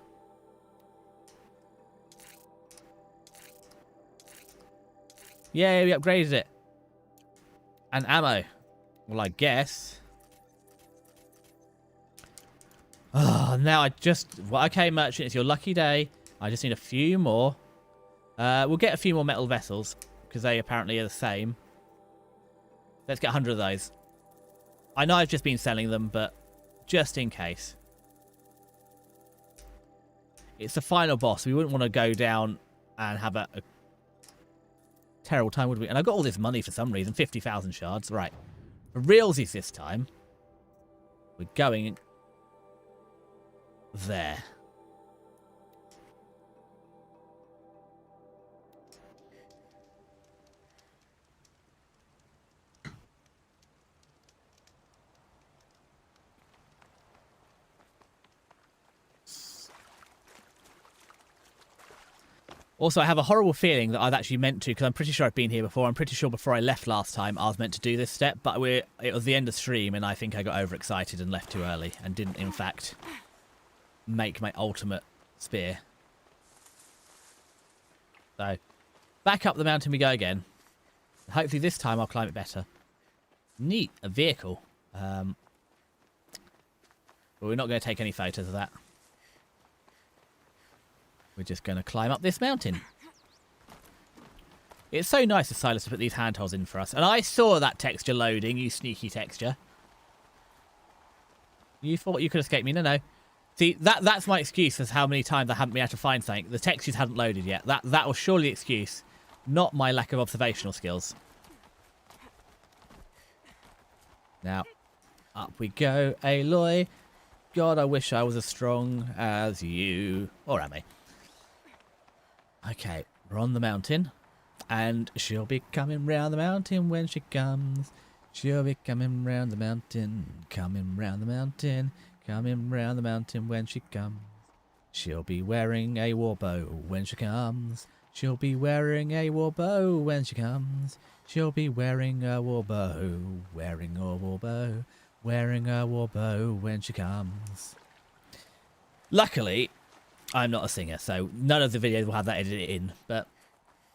Yay, we upgraded it. And ammo. Well, I guess. Oh, now I just... Well, okay, merchant, it's your lucky day. I just need a few more. We'll get a few more metal vessels, because they apparently are the same. Let's get 100 of those. I know I've just been selling them, but just in case. It's the final boss. We wouldn't want to go down and have a terrible time, would we? And I got all this money for some reason. 50,000 shards. Right. For realsies this time. We're going... there. Also, I have a horrible feeling that I've actually meant to, because I'm pretty sure I've been here before. I'm pretty sure before I left last time, I was meant to do this step, but it was the end of stream, and I think I got overexcited and left too early, and didn't, in fact, make my ultimate spear. So, back up the mountain we go again. Hopefully this time I'll climb it better. Neat, a vehicle. But we're not going to take any photos of that. We're just going to climb up this mountain. It's so nice of Silas to put these handholds in for us. And I saw that texture loading, you sneaky texture. You thought you could escape me? No. See, that's my excuse as how many times I haven't been able to find something. The textures hadn't loaded yet. That was surely the excuse, not my lack of observational skills. Now, up we go, Aloy. God, I wish I was as strong as you. Or am I? Okay, we're on the mountain. And she'll be coming round the mountain when she comes. She'll be coming round the mountain. Coming round the mountain. Coming round the mountain when she comes. She'll be wearing a warbow when she comes. She'll be wearing a warbow when she comes. She'll be wearing a warbow. Wearing a warbow. Wearing a warbow when she comes. Luckily, I'm not a singer, so none of the videos will have that edited in. But,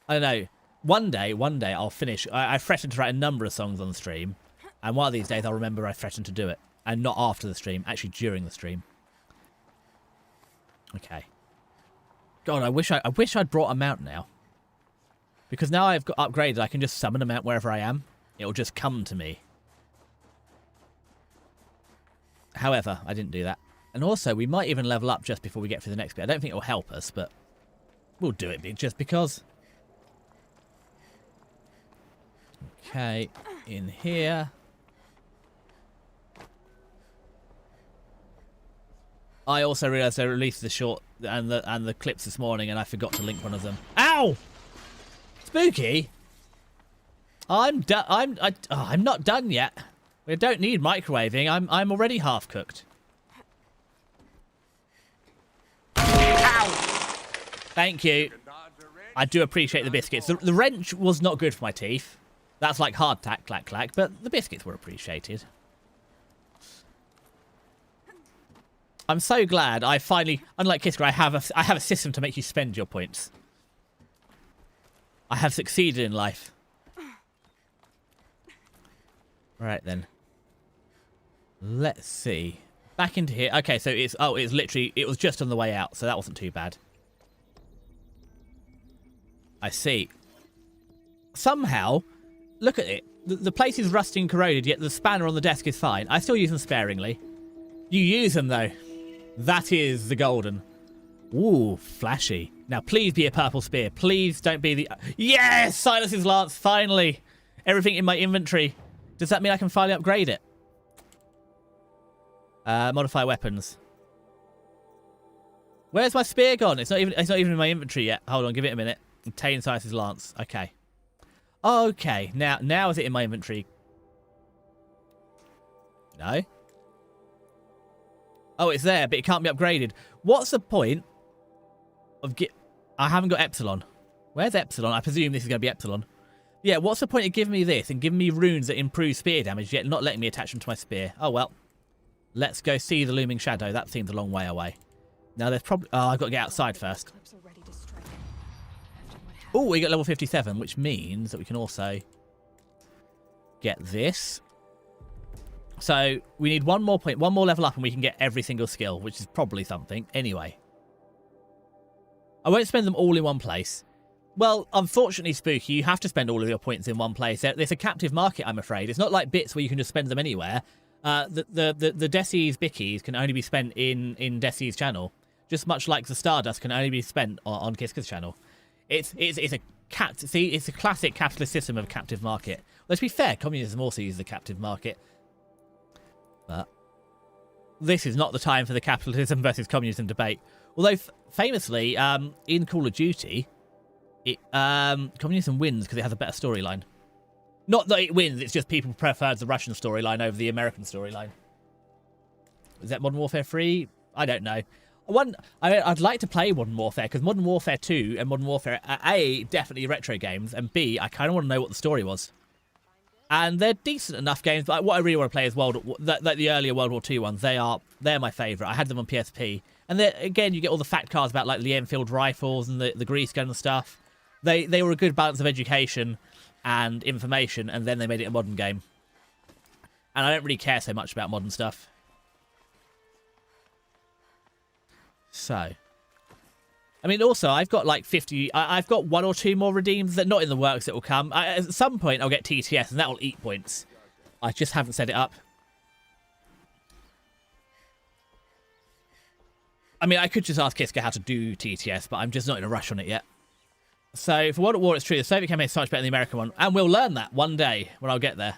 I don't know. One day I'll finish. I threatened to write a number of songs on the stream. And one of these days I'll remember I threatened to do it. And not after the stream, actually during the stream. Okay. God, I wish I'd brought a mount now. Because now I've got upgraded, I can just summon a mount wherever I am. It'll just come to me. However, I didn't do that. And also, we might even level up just before we get to the next bit. I don't think it'll help us, but we'll do it just because. Okay, in here. I also realised I released the short and the clips this morning, and I forgot to link one of them. Ow! Spooky. I'm not done yet. We don't need microwaving. I'm already half cooked. Ow! Thank you. I do appreciate the biscuits. The wrench was not good for my teeth. That's like hardtack, clack, clack. But the biscuits were appreciated. I'm so glad I finally, unlike Kiska, I have a system to make you spend your points. I have succeeded in life. Right then. Let's see. Back into here. Okay, so it's literally, it was just on the way out, so that wasn't too bad. I see. Somehow, look at it. The place is rusty and corroded, yet the spanner on the desk is fine. I still use them sparingly. You use them, though. That is the golden. Ooh, flashy. Now, please be a purple spear. Please don't be the... Yes! Silas's lance, finally! Everything in my inventory. Does that mean I can finally upgrade it? Modify weapons. Where's my spear gone? It's not even in my inventory yet. Hold on, give it a minute. Obtain Silas's lance. Okay. Okay, now is it in my inventory? No. Oh, it's there, but it can't be upgraded. What's the point of I haven't got Epsilon. Where's Epsilon? I presume this is going to be Epsilon. Yeah, what's the point of giving me this and giving me runes that improve spear damage, yet not letting me attach them to my spear? Oh, well. Let's go see the looming shadow. That seems a long way away. Now, there's probably... Oh, I've got to get outside first. Oh, we got level 57, which means that we can also get this. So we need one more point, one more level up, and we can get every single skill, which is probably something. Anyway. I won't spend them all in one place. Well, unfortunately, Spooky, you have to spend all of your points in one place. There's a captive market, I'm afraid. It's not like bits where you can just spend them anywhere. The Desi's bickies can only be spent in Desi's channel. Just much like the Stardust can only be spent on Kiska's channel. It's a classic capitalist system of a captive market. Let's be fair, communism also uses the captive market. But this is not the time for the capitalism versus communism debate. Although, famously, in Call of Duty, communism wins because it has a better storyline. Not that it wins, it's just people prefer the Russian storyline over the American storyline. Is that Modern Warfare 3? I don't know. I'd like to play Modern Warfare, because Modern Warfare 2 and Modern Warfare are A, definitely retro games, and B, I kind of want to know what the story was. And they're decent enough games, but what I really want to play is the earlier World War II ones. They're my favourite. I had them on PSP. And again, you get all the fact cards about like the Enfield rifles and the grease gun and stuff. They were a good balance of education and information, and then they made it a modern game. And I don't really care so much about modern stuff. So, I mean, also, I've got like 50... I've got one or two more redeems that are not in the works that will come. At some point, I'll get TTS, and that will eat points. I just haven't set it up. I mean, I could just ask Kiska how to do TTS, but I'm just not in a rush on it yet. So, for World at War, it's true. The Soviet campaign is so much better than the American one. And we'll learn that one day when I'll get there.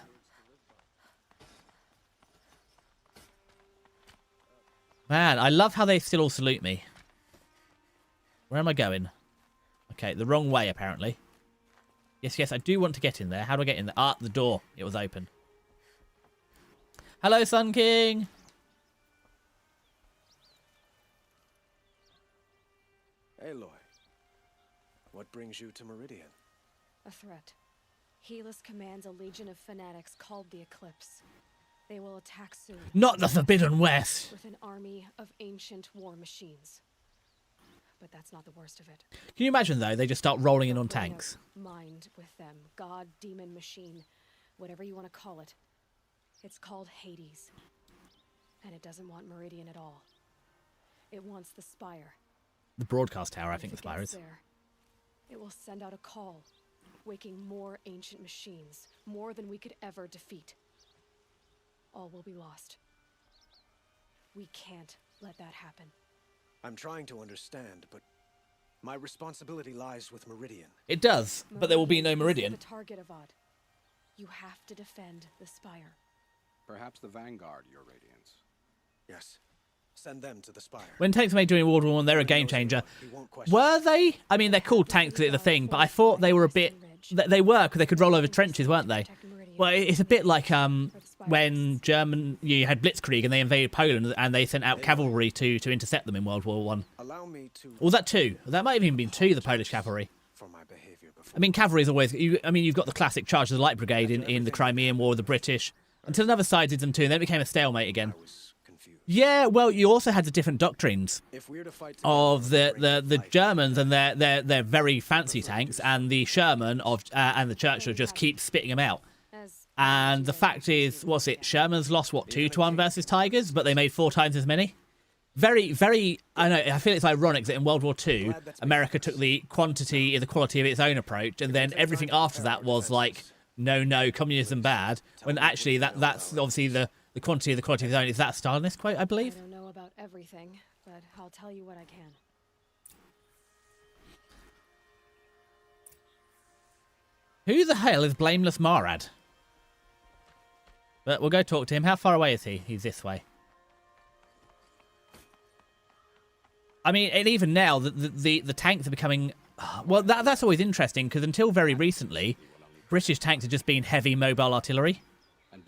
Man, I love how they still all salute me. Where am I going? Okay, the wrong way, apparently. Yes, I do want to get in there. How do I get in there? Ah, the door. It was open. Hello, Sun King. Aloy, what brings you to Meridian? A threat. Helis commands a legion of fanatics called the Eclipse. They will attack soon. Not the Forbidden West. With an army of ancient war machines. But that's not the worst of it. Can you imagine, though, they just start rolling in on tanks? Mind with them. God, demon, machine. Whatever you want to call it. It's called Hades. And it doesn't want Meridian at all. It wants the Spire. The broadcast tower, I think the Spire is. There, it will send out a call. Waking more ancient machines. More than we could ever defeat. All will be lost. We can't let that happen. I'm trying to understand, but my responsibility lies with Meridian. It does, but there will be no Meridian. The target of Odd. You have to defend the Spire. Perhaps the Vanguard, Your Radiance. Yes. Send them to the Spire. When tanks were made during World War I, they're a game changer. Were they? I mean, they're called tanks because they're the thing, but I thought they were a bit... They were, because they could roll over trenches, weren't they? Well, it's a bit like when you had Blitzkrieg and they invaded Poland and they sent out cavalry to intercept them in World War I. Allow me to... Or was that 2? That might have even been 2, the Polish cavalry. For my behavior before. I mean, cavalry is always... you've got the classic charge of the Light Brigade in the Crimean War, the British, until another side did them too, and then it became a stalemate again. Yeah, well, you also had the different doctrines If we're to fight of together, the Germans and their very fancy tanks, and the Sherman of and the Churchill just keep spitting them out. As And the fact is, what's it? Sherman's lost what 2-1 versus Tigers, but they made 4 times as many. Very, very. I know. I feel it's ironic that in World War II, America took the quantity and the quality of its own approach, and then everything after that was like, no, communism bad. When actually that's obviously the quantity of the quality of its own. Is that Stalinist quote? I I believe. don't know about everything, but I'll tell you what I can. Who the hell is Blameless Marad? But we'll go talk to him. How far away is he? He's this way. I mean, and even now, the tanks are becoming... Well, that's always interesting, because until very recently, British tanks have just been heavy mobile artillery.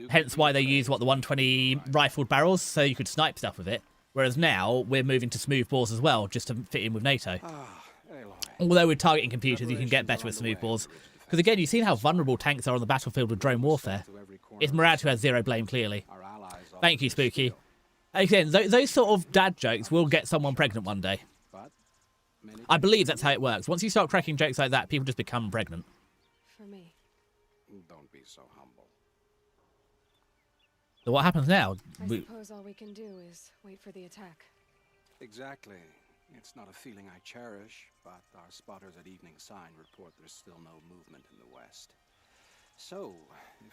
Hence why they use, what, the 120 rifled barrels, so you could snipe stuff with it. Whereas now, we're moving to smooth bores as well, just to fit in with NATO. Although with targeting computers, you can get better with smooth bores. Because again, you've seen how vulnerable tanks are on the battlefield with drone warfare. It's Murad who has zero blame, clearly. Thank you, Spooky. Again, those sort of dad jokes will get someone pregnant one day. I believe that's how it works. Once you start cracking jokes like that, people just become pregnant. For me. Don't be so humble. So what happens now? I suppose all we can do is wait for the attack. Exactly. It's not a feeling I cherish, but our spotters at Evening Sign report there's still no movement in the west. So...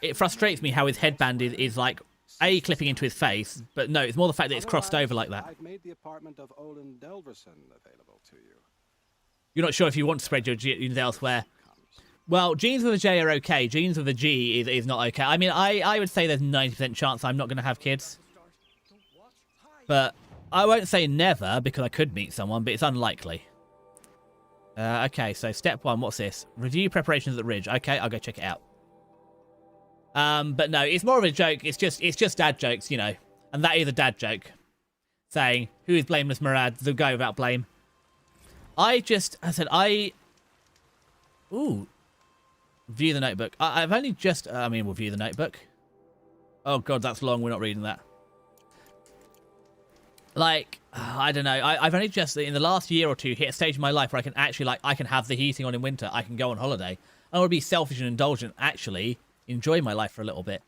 It frustrates me how his headband is like, A, clipping into his face, but no, it's more the fact that it's crossed over like that. I've made the apartment of Olin Delverson available to you. You're not sure if you want to spread your genes elsewhere. Well, genes with a J are okay. Genes with a G is not okay. I mean, I would say there's 90% chance I'm not going to have kids. But I won't say never, because I could meet someone, but it's unlikely. Okay, so step 1, what's this? Review preparations at the Ridge. Okay, I'll go check it out. But no, it's more of a joke. It's just dad jokes, you know. And that is a dad joke. Saying, who is Blameless Murad, the guy without blame. Ooh. View the notebook. I've only just... I mean, we'll view the notebook. Oh, God, that's long. We're not reading that. Like, I don't know. I've only just, in the last year or two, hit a stage in my life where I can actually, like, I can have the heating on in winter. I can go on holiday. I want to be selfish and indulgent, actually enjoy my life for a little bit.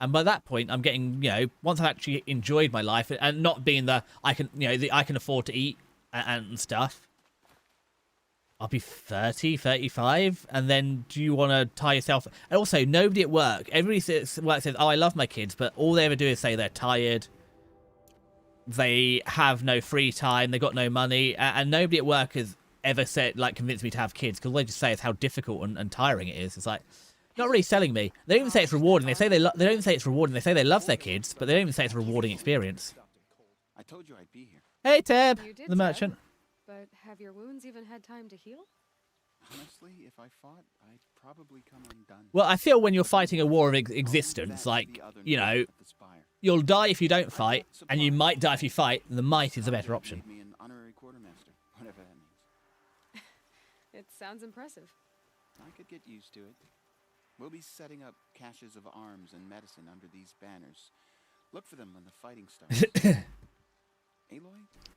And by that point, I'm getting, you know, once I've actually enjoyed my life and not being I can afford to eat and stuff. I'll be 30, 35, and then do you want to tie yourself... And also, nobody at work, everybody at work says, oh, I love my kids, but all they ever do is say they're tired, they have no free time, they got no money, and nobody at work has ever said, like, convinced me to have kids, because all they just say is how difficult and tiring it is. It's like, not really selling me. They don't even say it's rewarding. They say they don't even say it's rewarding. They say they love their kids, but they don't even say it's a rewarding experience. I told you I'd be here. Hey, Teb, You did, the merchant. Ted. But have your wounds even had time to heal? Honestly, if I fought, I'd probably come undone. Well, I feel when you're fighting a war of existence, like, you know, you'll die if you don't fight, and you might die if you fight. The might is a better option. Me an honorary quartermaster, whatever that means. It sounds impressive. I could get used to it. We'll be setting up caches of arms and medicine under these banners. Look for them when the fighting starts. Aloy?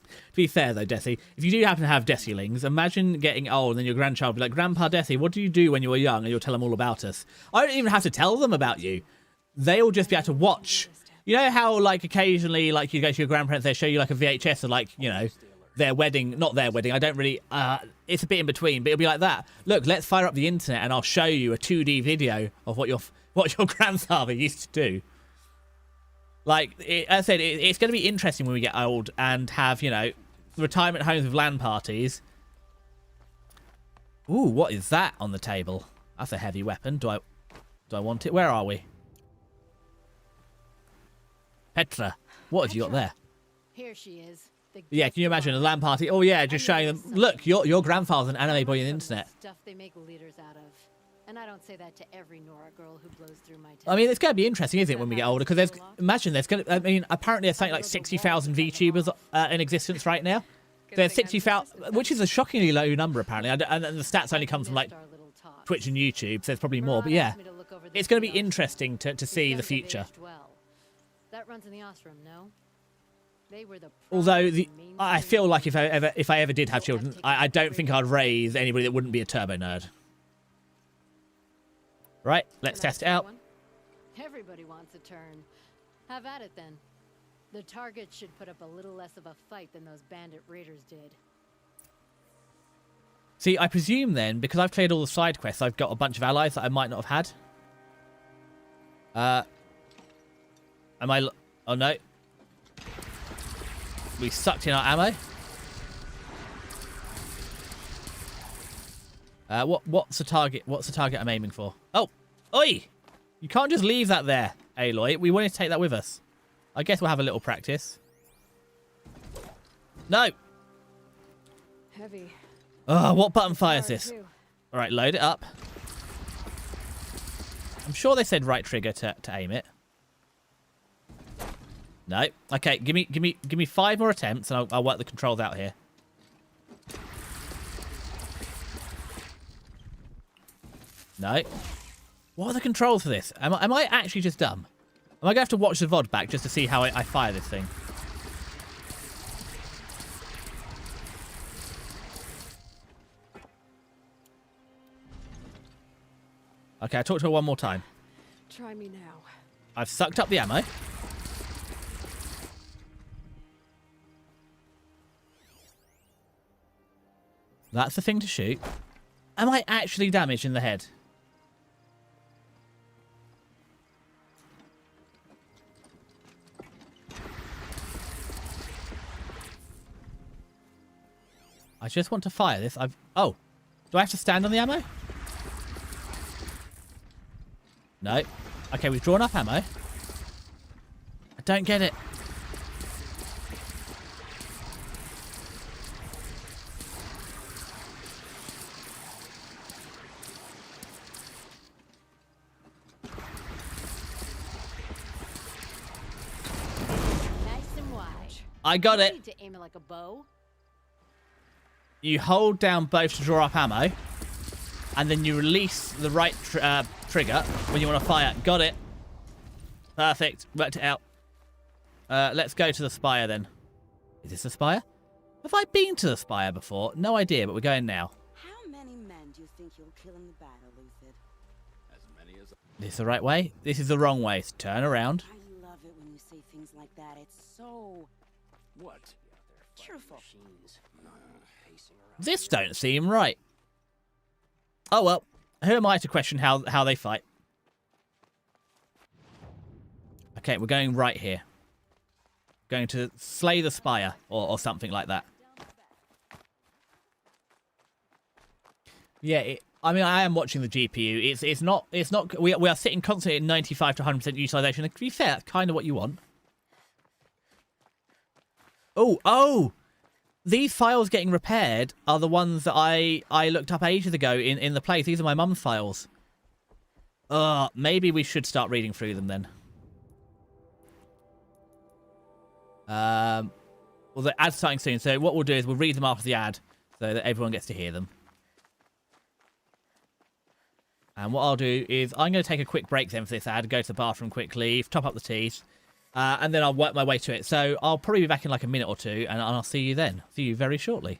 To be fair, though, Desi, if you do happen to have Desilings, imagine getting old and then your grandchild will be like, Grandpa Desi, what do you do when you were young? And you'll tell them all about us. I don't even have to tell them about you. They'll just be able to watch. You know how, like, occasionally, like, you go to your grandparents, they show you, like, a VHS of, like, you know, their wedding. Not their wedding. I don't really... it's a bit in between, but it'll be like that. Look, let's fire up the internet and I'll show you a 2D video of what your grandfather used to do. Like, as I said, it's going to be interesting when we get old and have, you know, retirement homes with LAN parties. Ooh, what is that on the table? That's a heavy weapon. Do I want it? Where are we? Petra, what have you got there? Here she is. Yeah, can you imagine a LAN party? Oh yeah, just showing them, look, your grandfather's an anime boy on the internet. Stuff they make leaders out of. And I don't say that to every Nora girl who blows through my I mean, it's going to be interesting, isn't it, when we get older? Because imagine there's going to, I mean, apparently there's something like 60,000 VTubers in existence right now. There's 60,000, which is a shockingly low number, apparently. And the stats only come from, like, Twitch and YouTube, so there's probably more. But yeah, it's going to be interesting to see the future. That runs in the Ostrom, no? They were the Although pride of I mainstream feel like if gaming. I ever did have children, I don't think I'd raise anybody that wouldn't be a turbo nerd. Right, let's Can I test it take out. one? Everybody wants a turn. Have at it then. The target should put up a little less of a fight than those bandit raiders did. See, I presume then, because I've cleared all the side quests, I've got a bunch of allies that I might not have had. Am I... Oh, no. We sucked in our ammo. What's the target? What's the target I'm aiming for? Oh! Oi! You can't just leave that there, Aloy. We wanted to take that with us. I guess we'll have a little practice. No! Heavy. Oh, what button fires Hard, this? too. Alright, load it up. I'm sure they said right trigger to aim it. No. Okay, give me 5 more attempts and I'll work the controls out here. No. What are the controls for this? Am I actually just dumb? Am I going to have to watch the VOD back just to see how I fire this thing? Okay, I'll talk to her one more time. Try me now. I've sucked up the ammo. That's the thing to shoot. Am I actually damaged in the head? I just want to fire this. Oh. Do I have to stand on the ammo? No. Okay, we've drawn up ammo. I don't get it. Nice and wide. I got You it. need to aim it like a bow. You hold down both to draw up ammo. And then you release the right trigger when you want to fire. Got it. Perfect. Worked it out. Let's go to the spire then. Is this the spire? Have I been to the spire before? No idea, but we're going now. How many men do you think you'll kill in the battle, Luthid? As many as This the right way? This is the wrong way. So turn around. I love it when you say things like that. It's so what? truthful. This don't seem right. Oh well. Who am I to question how they fight? Okay, we're going right here. Going to slay the spire or something like that. Yeah, I mean, I am watching the GPU. It's not. We are sitting constantly at 95 to 100% utilization. And to be fair, that's kind of what you want. Oh! These files getting repaired are the ones that I looked up ages ago in the place. These are my mum's files. Maybe we should start reading through them then. Well, the ad's starting soon, so what we'll do is we'll read them after the ad so that everyone gets to hear them. And what I'll do is I'm going to take a quick break then for this ad, go to the bathroom quickly, top up the teas, and then I'll work my way to it. So I'll probably be back in like a minute or two, and I'll see you then. See you very shortly.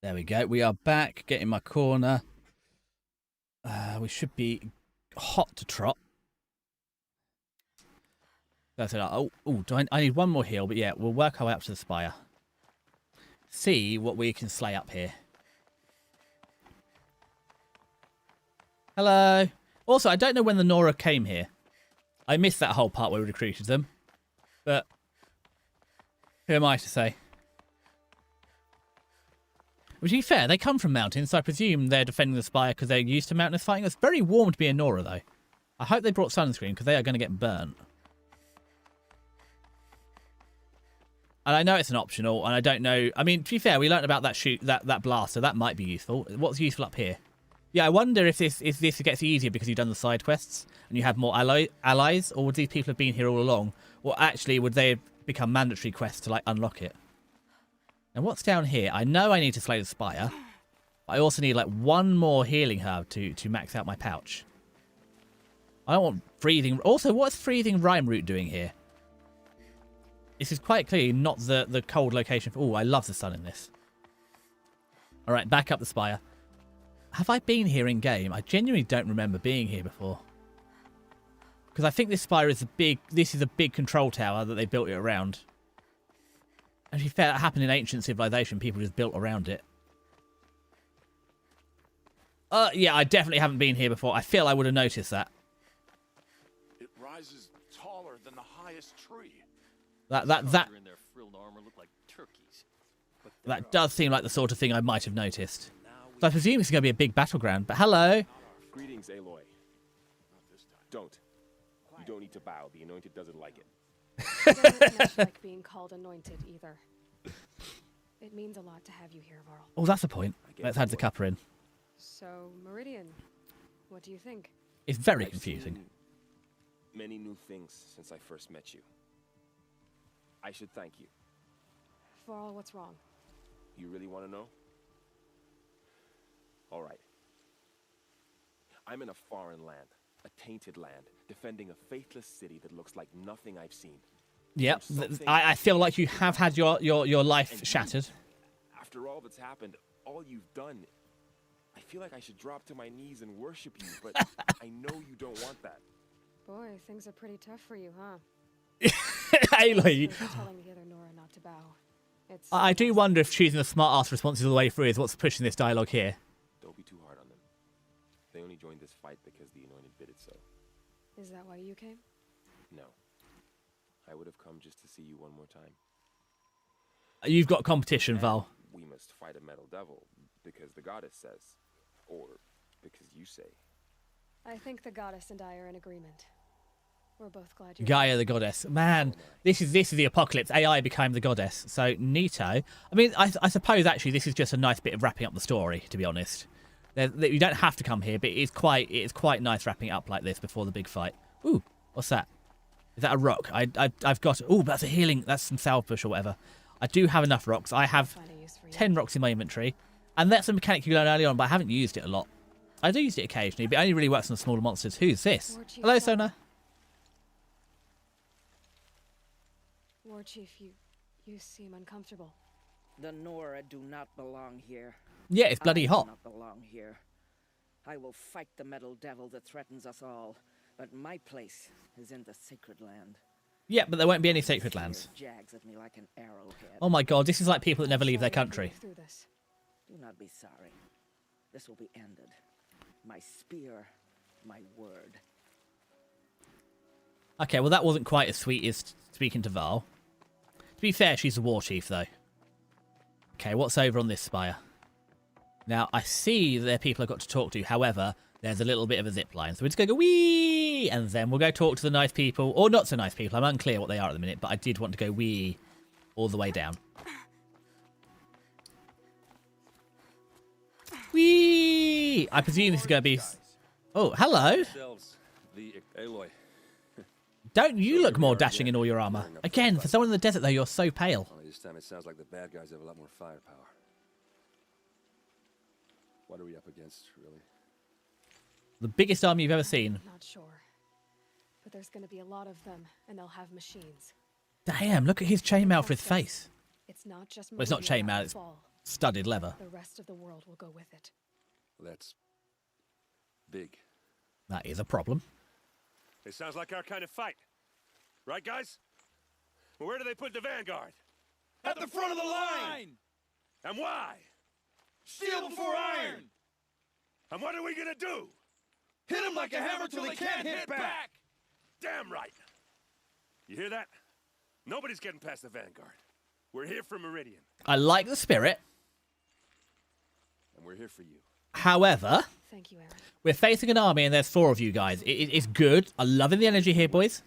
There we go. We are back. Get in my corner. We should be hot to trot. That's it. Oh, I need one more heal, but yeah, we'll work our way up to the spire. See what we can slay up here. Hello. Also, I don't know when the Nora came here. I missed that whole part where we recruited them. But who am I to say? To be fair, they come from mountains, so I presume they're defending the spire because they're used to mountainous fighting. It's very warm to be in Nora, though. I hope they brought sunscreen because they are going to get burnt. And I know it's an optional, and I don't know. I mean, to be fair, we learned about that blaster. That might be useful. What's useful up here? Yeah, I wonder if this gets easier because you've done the side quests and you have more allies, or would these people have been here all along, or actually would they become mandatory quests to like unlock it? And what's down here? I know I need to slay the spire. But I also need like one more healing herb to max out my pouch. I don't want breathing. Also, what's breathing rhyme root doing here? This is quite clearly not the cold location. Oh, I love the sun in this. All right, back up the spire. Have I been here in game? I genuinely don't remember being here before. Because I think this spire is this is a big control tower that they built it around. And to be fair, that happened in ancient civilization. People just built around it. Yeah, I definitely haven't been here before. I feel I would have noticed that. It rises taller than the highest tree. That does seem like the sort of thing I might have noticed. So I presume it's going to be a big battleground. But hello. Greetings, Aloy. Don't. You don't need to bow. The Anointed doesn't like it. It doesn't much like being called anointed either. It means a lot to have you here, Varl. Oh, that's a point. Let's add the cuppa in. So, Meridian, what do you think? It's very confusing. Many new things since I first met you. I should thank you. Varl, what's wrong? You really want to know? All right. I'm in a foreign land, a tainted land, defending a faithless city that looks like nothing I've seen. Yep, I feel like you have had your life shattered. After all that's happened, all you've done, I feel like I should drop to my knees and worship you, but I know you don't want that. Boy, things are pretty tough for you, huh? Aloy. Telling the other Nora not to bow. I do wonder if choosing the smart-ass responses all the way through is what's pushing this dialogue here. Don't be too hard on them. They only joined this fight because the Anointed bid it so. Is that why you came? No. I would have come just to see you one more time. You've got competition, Val. We must fight a metal devil, because the goddess says. Or because you say. I think the goddess and I are in agreement. We're both glad you're Gaia the goddess. Man, this is the apocalypse. AI became the goddess. So, Nito. I mean, I suppose, actually, this is just a nice bit of wrapping up the story, to be honest. You don't have to come here, but it's quite nice wrapping it up like this before the big fight. Ooh, what's that? Is that a rock? I've got... Ooh, that's a healing... That's some salvebush or whatever. I do have enough rocks. I have 10 rocks in my inventory. And that's a mechanic you learned early on, but I haven't used it a lot. I do use it occasionally, but it only really works on the smaller monsters. Who's this? Hello, Sona. War Chief, you seem uncomfortable. The Nora do not belong here. Yeah, it's bloody hot. I do not belong here. I will fight the metal devil that threatens us all, but my place is in the sacred land. Yeah, but there won't be any sacred lands. Jags at me like an arrowhead. Oh my god, this is like people that never leave their country. Do not be sorry. This will be ended. My spear, my word. Okay, well that wasn't quite as sweet as speaking to Val. To be fair, she's the war chief though. Okay, what's over on this spire? Now, I see there are people I've got to talk to. However, there's a little bit of a zip line. So we're just going to go wee, and then we'll go talk to the nice people. Or not so nice people. I'm unclear what they are at the minute, but I did want to go wee all the way down. Wee! I presume this is going to be... Oh, hello. The Aloy. Don't you look more dashing in all your armor? Again, for someone in the desert, though, you're so pale. Only this time it sounds like the bad guys have a lot more firepower. What are we up against, really? The biggest army you've ever seen. Not sure. But there's going to be a lot of them, and they'll have machines. Damn, look at his chainmail for his face. It's not just well, it's not chainmail, it's studded leather. The rest of the world will go with it. That's big. That is a problem. It sounds like our kind of fight. Right, guys? Well, where do they put the vanguard? At the front of the line! And why? Steel before iron! And what are we gonna do? Hit them like a hammer till they can't hit back! Damn right. You hear that? Nobody's getting past the vanguard. We're here for Meridian. I like the spirit. And we're here for you. However, thank you, Aaron. We're facing an army and there's 4 of you guys. It's good. I'm loving the energy here, boys.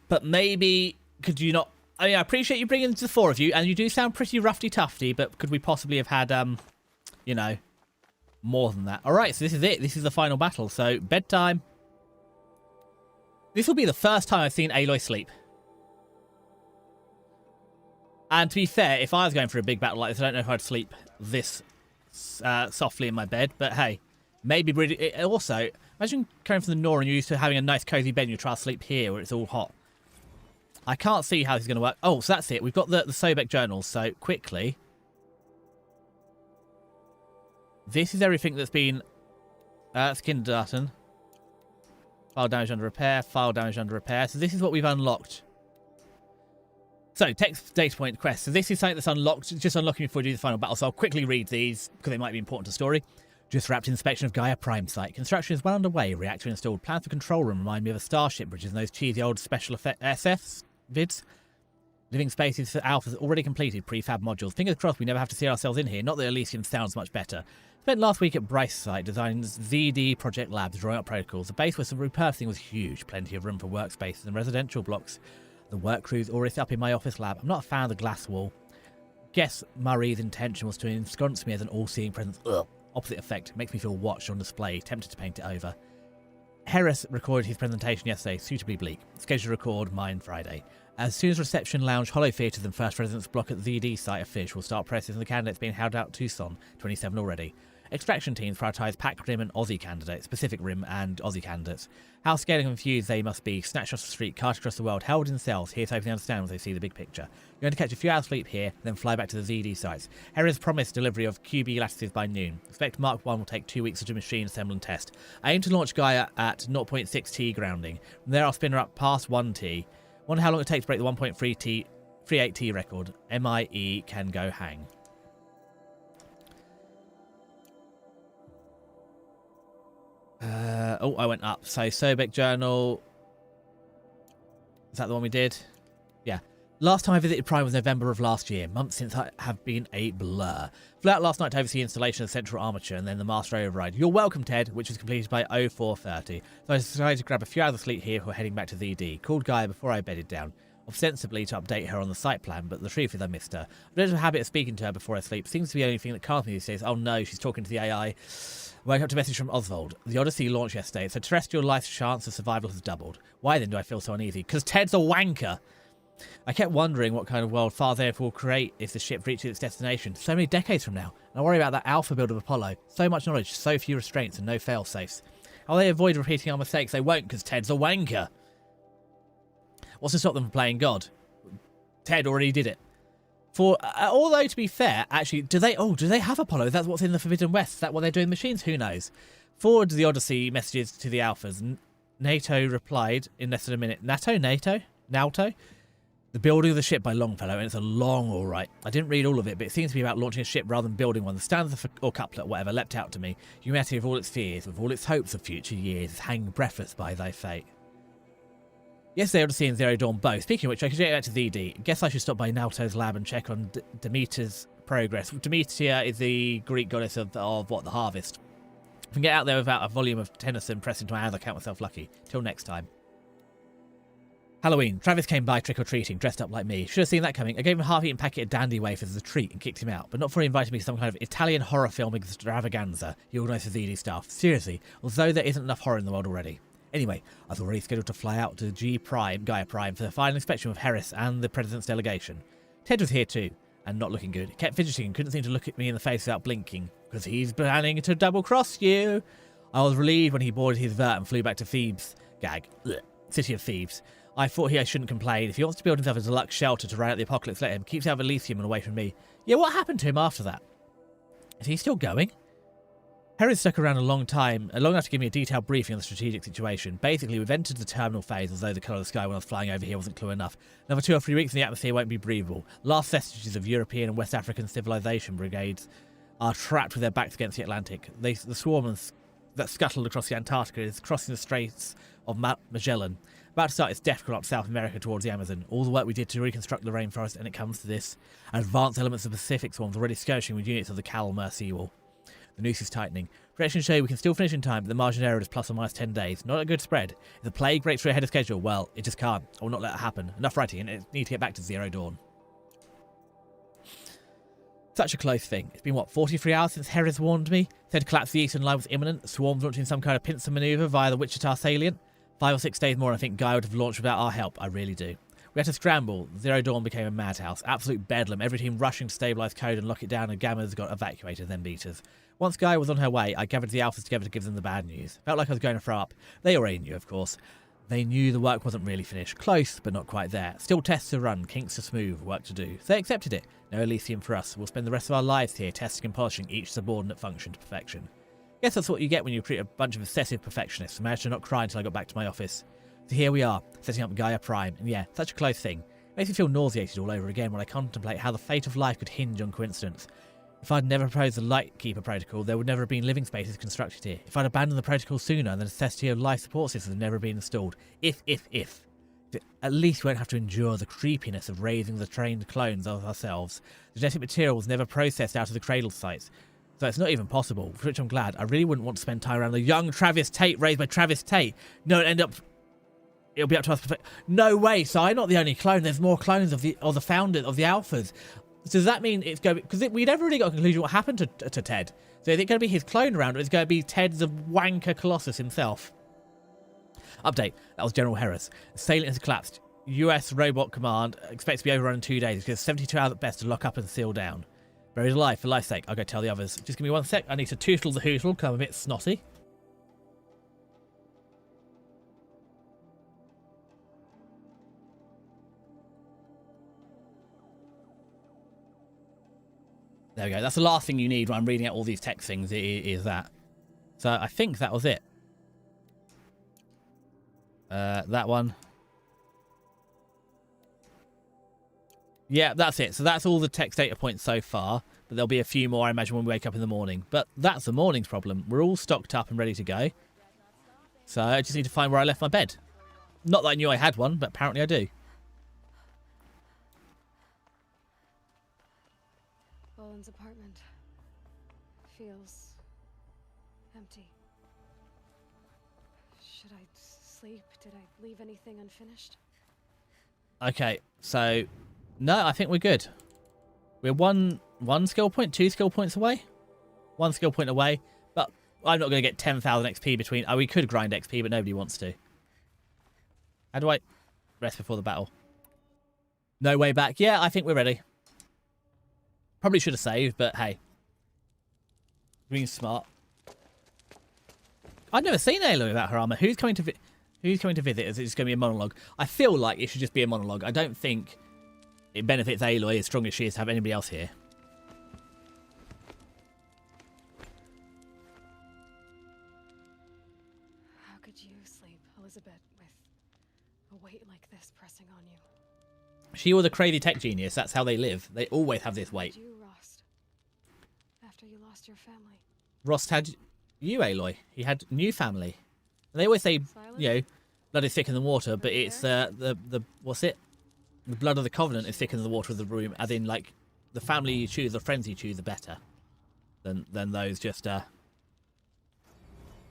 But maybe, could you not... I mean, I appreciate you bringing the 4 of you, and you do sound pretty roughy-tufty, but could we possibly have had, you know, more than that? All right, so this is it. This is the final battle. So, bedtime. This will be the first time I've seen Aloy sleep. And to be fair, if I was going for a big battle like this, I don't know if I'd sleep this softly in my bed. But hey, maybe... Also, imagine coming from the Nora and you're used to having a nice cozy bed and you try to sleep here where it's all hot. I can't see how this is going to work. Oh, so that's it. We've got the Sobek journals. So, quickly. This is everything that's been... That's kindergarten. File damage under repair. File damage under repair. So, this is what we've unlocked. So, text data point quest. So, this is something that's unlocked. Just unlocking before we do the final battle. So, I'll quickly read these because they might be important to the story. Just wrapped inspection of Gaia Prime site. Construction is well underway. Reactor installed. Plans for control room remind me of a starship bridges and those cheesy old special effect SFs vids. Living spaces for alphas already completed. Prefab modules. Fingers crossed we never have to see ourselves in here. Not that Elysium sounds much better. Spent last week at Bryce site designing ZD project labs, drawing up protocols. The base with some repurposing was huge. Plenty of room for workspaces and residential blocks. The work crew's already up in my office lab. I'm not a fan of the glass wall. Guess Murray's intention was to ensconce me as an all-seeing presence. Ugh. Opposite effect. Makes me feel watched on display. Tempted to paint it over. Harris recorded his presentation yesterday, suitably bleak. Scheduled to record mine Friday. As soon as reception lounge, Hollow Theatres and first residence block at ZD site are finished, we'll start processing the candidates being held out Tucson, 27 already. Extraction teams prioritise Pac Rim and Aussie candidates, Pacific Rim and Aussie candidates. How scared and confused they must be, snatched off the street, carted across the world, held in cells. Here's hoping they understand when they see the big picture. You're going to catch a few hours sleep here, then fly back to the ZD sites. Harris promised delivery of QB lattices by noon. Expect Mark 1 will take 2 weeks to machine, assemble and test. I aim to launch Gaia at 0.6T grounding. From there I'll spin her up past 1T. Wonder how long it takes to break the 1.38T record. MIE can go hang. Oh, I went up. So, Sobek Journal. Is that the one we did? Yeah. Last time I visited Prime was November of last year. Months since I have been a blur. Flew out last night to oversee installation of the central armature and then the master override. You're welcome, Ted, which was completed by 0430. So I decided to grab a few hours of sleep here before heading back to ZD. Called Gaia before I bedded down. Ostensibly to update her on the site plan, but the truth is I missed her. I don't have a habit of speaking to her before I sleep. Seems to be the only thing that calms me these days. Oh no, she's talking to the AI. Woke up to a message from Oswald. The Odyssey launched yesterday, so terrestrial life's chance of survival has doubled. Why then do I feel so uneasy? Because Ted's a wanker. I kept wondering what kind of world Father will create if the ship reaches its destination so many decades from now. And I worry about that alpha build of Apollo. So much knowledge, so few restraints and no fail-safes. How will they avoid repeating our mistakes? They won't, because Ted's a wanker. What's to stop them from playing God? Ted already did it. Although, to be fair, actually, do they have Apollo? That's what's in the Forbidden West. Is that what they're doing machines? Who knows? Forward the Odyssey messages to the Alphas. NATO replied in less than a minute. NATO? The building of the ship by Longfellow, and it's a long all right. I didn't read all of it, but it seems to be about launching a ship rather than building one. The stanza or couplet, whatever, leapt out to me. Humanity of all its fears, with all its hopes of future years, is hanging breathless by thy fate. Yesterday, Odyssey and Zero Dawn both. Speaking of which, I could get back to ZD. Guess I should stop by Naoto's lab and check on Demeter's progress. Demeter is the Greek goddess of what? The harvest. If I can get out there without a volume of Tennyson pressed into my hands, I count myself lucky. Till next time. Halloween. Travis came by trick-or-treating, dressed up like me. Should have seen that coming. I gave him a half-eaten packet of dandy wafers as a treat and kicked him out, but not before he invited me to some kind of Italian horror film extravaganza he organised for ZD staff. Seriously, although there isn't enough horror in the world already. Anyway, I was already scheduled to fly out to Gaia Prime, for the final inspection of Harris and the President's delegation. Ted was here too, and not looking good. He kept fidgeting and couldn't seem to look at me in the face without blinking, because he's planning to double-cross you. I was relieved when he boarded his vert and flew back to Thebes. Gag. Ugh. City of Thieves. I thought he shouldn't complain. If he wants to build himself a deluxe shelter to ride out the apocalypse, let him. Keeps out of Elysium and away from me. Yeah, what happened to him after that? Is he still going? Harry's stuck around a long time, long enough to give me a detailed briefing on the strategic situation. Basically, we've entered the terminal phase, as though the colour of the sky when I was flying over here wasn't clear enough. Another 2 or 3 weeks and the atmosphere won't be breathable. Last vestiges of European and West African civilization brigades are trapped with their backs against the Atlantic. The swarm that scuttled across the Antarctica is crossing the Straits of Magellan. About to start its death crop South America towards the Amazon. All the work we did to reconstruct the rainforest, and it comes to this. Advanced elements of the Pacific swarms already skirmishing with units of the Kalmar seawall. The noose is tightening. Projections show we can still finish in time, but the margin of error is plus or minus 10 days. Not a good spread. If the plague breaks through ahead of schedule, well, it just can't. I will not let it happen. Enough writing, and I need to get back to Zero Dawn. Such a close thing. It's been, what, 43 hours since Harris warned me? Said collapse the eastern line was imminent. The swarms launching some kind of pincer maneuver via the Wichita salient. 5 or 6 days more, and I think Guy would have launched without our help. I really do. We had to scramble. Zero Dawn became a madhouse. Absolute bedlam. Every team rushing to stabilise code and lock it down, and Gammas got evacuated, then beaters. Once Guy was on her way, I gathered the Alphas together to give them the bad news. Felt like I was going to throw up. They already knew, of course. They knew the work wasn't really finished. Close, but not quite there. Still tests to run, kinks to smooth, work to do. So they accepted it. No Elysium for us. We'll spend the rest of our lives here testing and polishing each subordinate function to perfection. Guess that's what you get when you treat a bunch of obsessive perfectionists. I managed to not cry until I got back to my office. So here we are, setting up Gaia Prime. And yeah, such a close thing. Makes me feel nauseated all over again when I contemplate how the fate of life could hinge on coincidence. If I'd never proposed the Lightkeeper protocol, there would never have been living spaces constructed here. If I'd abandoned the protocol sooner, the necessity of life support systems had never been installed. If. At least we won't have to endure the creepiness of raising the trained clones of ourselves. The genetic material was never processed out of the cradle sites. So it's not even possible, for which I'm glad. I really wouldn't want to spend time around the young Travis Tate raised by Travis Tate. No, it'll be up to us. No way. So I'm not the only clone. There's more clones of the founders of the Alphas. So does that mean it's going to be... Because we never really got a conclusion what happened to Ted. So is it going to be his clone around, or is it going to be Ted's wanker Colossus himself? Update. That was General Harris. The salient has collapsed. US Robot Command expects to be overrun in 2 days. It gives 72 hours at best to lock up and seal down. Buried alive for life's sake. I'll go tell the others. Just give me 1 sec. I need to tootle the hootle, because I'm a bit snotty. There we go. That's the last thing you need when I'm reading out all these text things, is that. So I think that was it. That one. Yeah, that's it. So that's all the text data points so far. But there'll be a few more, I imagine, when we wake up in the morning. But that's the morning's problem. We're all stocked up and ready to go. So I just need to find where I left my bed. Not that I knew I had one, but apparently I do. Bowen's apartment feels empty. Should I sleep? Did I leave anything unfinished? Okay, so no, I think we're good. We're one skill point, 2 skill points away. 1 skill point away, but I'm not going to get 10,000 XP between... Oh, we could grind XP, but nobody wants to. How do I rest before the battle? No way back. Yeah, I think we're ready. Probably should have saved, but hey. Being smart. I've never seen Aloy without her armor. Who's coming to visit? Is it just going to be a monologue? I feel like it should just be a monologue. I don't think it benefits Aloy as strong as she is to have anybody else here. How could you sleep, Elizabeth, with a weight like this pressing on you? She was a crazy tech genius. That's how they live. They always have this weight. How did you, Rost? After you lost your family. Rost had you, Aloy. He had new family. And they always say, you know, blood is thicker than water, but it's the what's it? The blood of the Covenant is thicker than the water of the room. As in, like, the family you choose, the friends you choose, are better than those just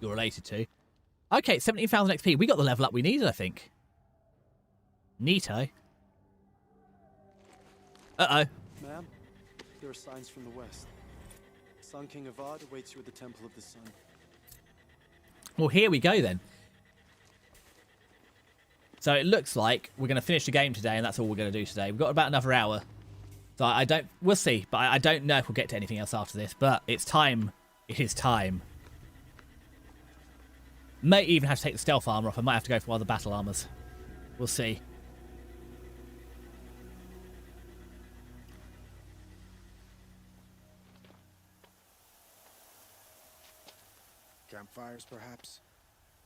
you're related to. Okay, 17,000 XP. We got the level up we needed, I think. Neato. Uh-oh. Ma'am, there are signs from the west. Sun King Avad awaits you at the Temple of the Sun. Well, here we go then. So it looks like we're going to finish the game today, and that's all we're going to do today. We've got about another hour. So we'll see, but I don't know if we'll get to anything else after this, but it's time. It is time. May even have to take the stealth armor off. I might have to go for one of the battle armors. We'll see. Campfires, perhaps?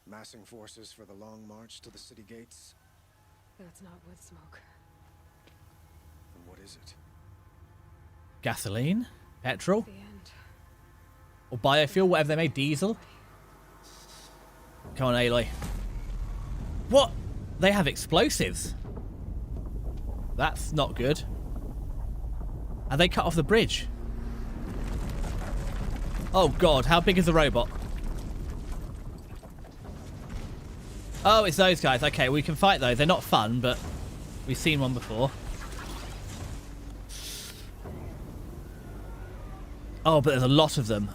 Massing forces for the long march to the city gates? That's not wood smoke. And what is it? Gasoline? Petrol? The end. Or biofuel, whatever they made. Diesel? Come on, Aloy. What? They have explosives. That's not good. And they cut off the bridge. Oh god, how big is the robot? Oh, it's those guys. Okay, we can fight those. They're not fun, but we've seen one before. Oh, but there's a lot of them.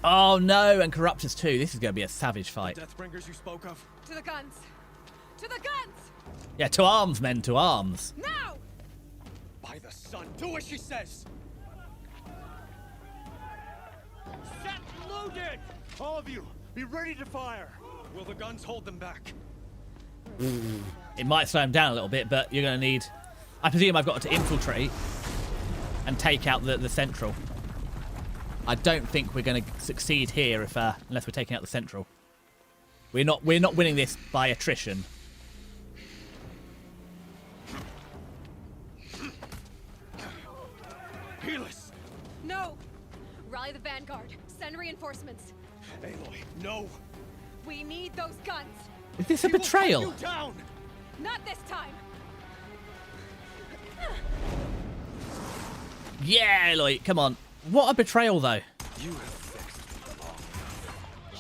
Oh no, and Corruptors too. This is going to be a savage fight. The Deathbringers you spoke of? To the guns! To the guns! Yeah, to arms, men, to arms. Now! By the sun, do as she says! Set loaded! All of you, be ready to fire! Will the guns hold them back? It might slow them down a little bit, but you're going to need... I presume I've got to infiltrate and take out the central. I don't think we're going to succeed here if unless we're taking out the central. We're not winning this by attrition. Healers! No! Rally the vanguard. Send reinforcements. Aloy, no! We need those guns. Is this a betrayal? You down! Not this time. Yeah, Aloy, come on. What a betrayal, though. You have fixed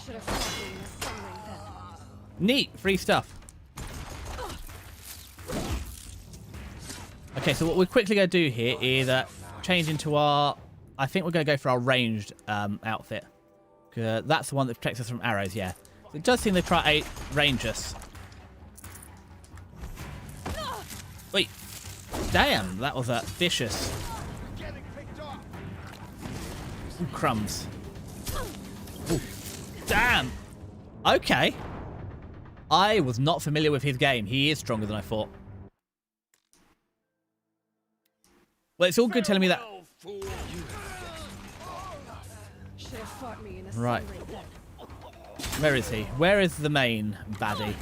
Should have fought me in the sunring then. Neat, free stuff. Okay, so what we're quickly going to do here is change into our... I think we're going to go for our ranged outfit. That's the one that protects us from arrows, yeah. So it does seem they try to range us. Wait. Damn, that was vicious. Ooh, crumbs. Ooh, damn. Okay. I was not familiar with his game. He is stronger than I thought. Well, it's all good telling me that. Should have fought me in a Right. sunring then. Where is he? Where is the main baddie?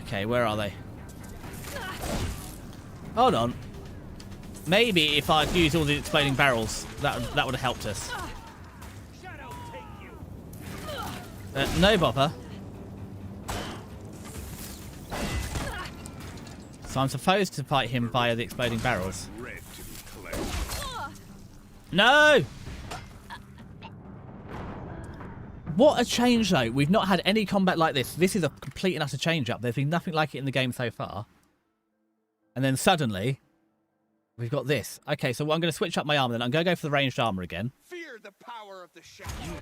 Okay, where are they? Hold on. Maybe if I'd used all the exploding barrels, that would have helped us. No bopper. So I'm supposed to fight him via the exploding barrels. No! What a change, though. We've not had any combat like this. This is a complete and utter change-up. There's been nothing like it in the game so far. And then suddenly, we've got this. Okay, so I'm going to switch up my armor then. I'm going to go for the ranged armor again. Fear the power of the shadow.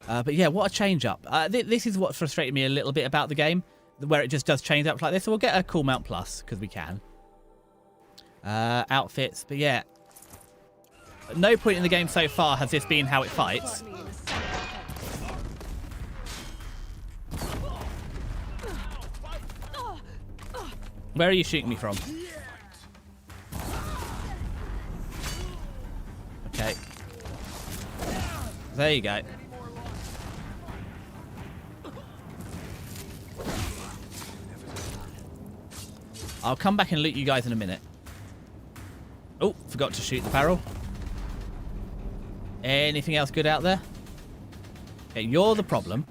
But yeah, what a change-up. This is what frustrated me a little bit about the game, where it just does change up like this. So we'll get a cool mount plus, because we can. Outfits, but yeah. At no point in the game so far has this been how it fights. Where are you shooting me from? Okay. There you go. I'll come back and loot you guys in a minute. Oh, forgot to shoot the barrel. Anything else good out there? Okay, you're the problem.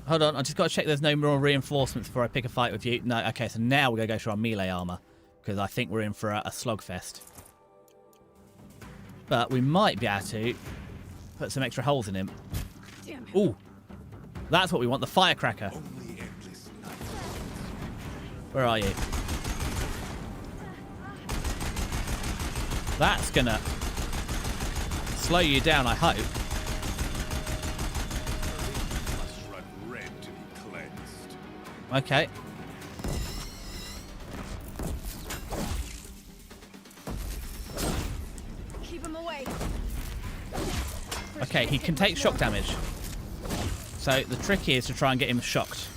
Hold on, I just got to check there's no more reinforcements before I pick a fight with you. No, okay, so now we're going to go for our melee armor, because I think we're in for a slogfest. But we might be able to put some extra holes in him. Ooh, that's what we want, the firecracker. Where are you? That's going to slow you down, I hope. Okay. Keep him away. Okay, he can take shock damage. So the trick is to try and get him shocked.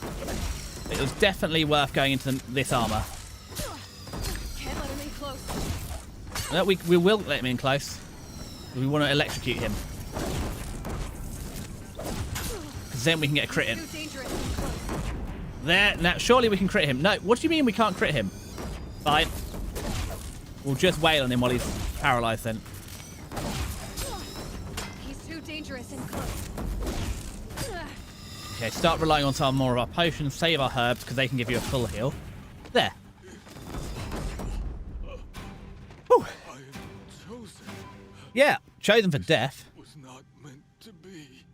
It was definitely worth going into this armor. Can't let him in close. No, we will let him in close. We want to electrocute him. Because then we can get a crit in. There. Now, surely we can crit him. No, what do you mean we can't crit him? Fine. We'll just wail on him while he's paralyzed then. He's too dangerous in close. Okay, start relying on some more of our potions. Save our herbs because they can give you a full heal. There. Whew. Yeah, chosen for death. Was not meant to be.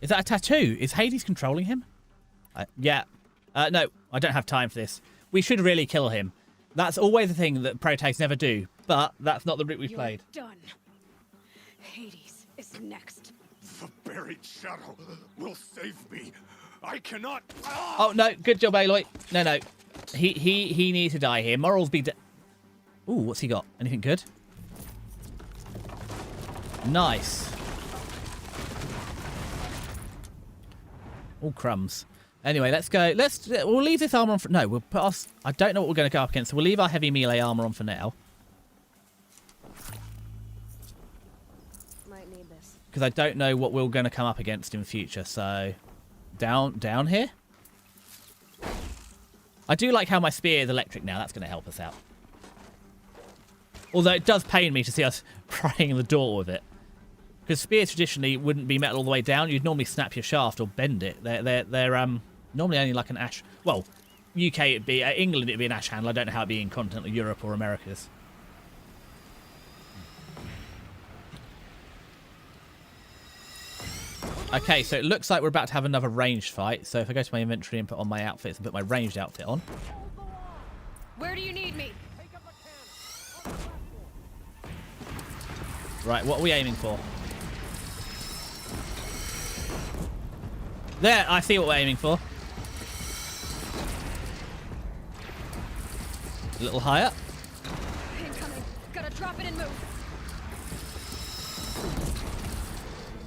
Is that a tattoo? Is Hades controlling him? Yeah. No, I don't have time for this. We should really kill him. That's always the thing that protagonists never do. But that's not the route we've played. Done. Hades is next. The buried shadow will save me. I cannot. Oh no! Good job, Aloy. No. He needs to die here. Morals be. Ooh, what's he got? Anything good? Nice. All crumbs. Anyway, let's go. We'll leave this armor on for... No, we'll put us... I don't know what we're going to go up against, so we'll leave our heavy melee armor on for now. Might need this. Because I don't know what we're going to come up against in future, so... Down here? I do like how my spear is electric now. That's going to help us out. Although it does pain me to see us prying the door with it. Because spears traditionally wouldn't be metal all the way down. You'd normally snap your shaft or bend it. They're normally only like an ash... Well, UK it'd be... England it'd be an ash handle. I don't know how it'd be in continental Europe or Americas. Okay, so it looks like we're about to have another ranged fight. So if I go to my inventory and put on my outfits and put my ranged outfit on. Where do you need me? Right, what are we aiming for? There, I see what we're aiming for. A little higher. Incoming. Gotta drop it and move.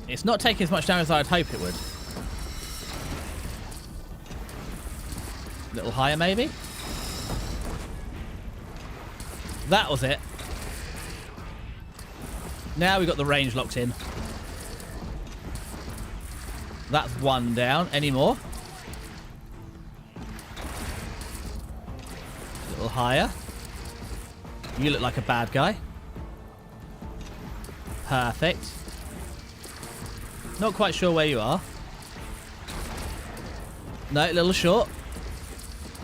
It's not taking as much damage as I'd hope it would. A little higher, maybe? That was it. Now we've got the range locked in. That's one down. Any more? A little higher. You look like a bad guy. Perfect. Not quite sure where you are. No, a little short.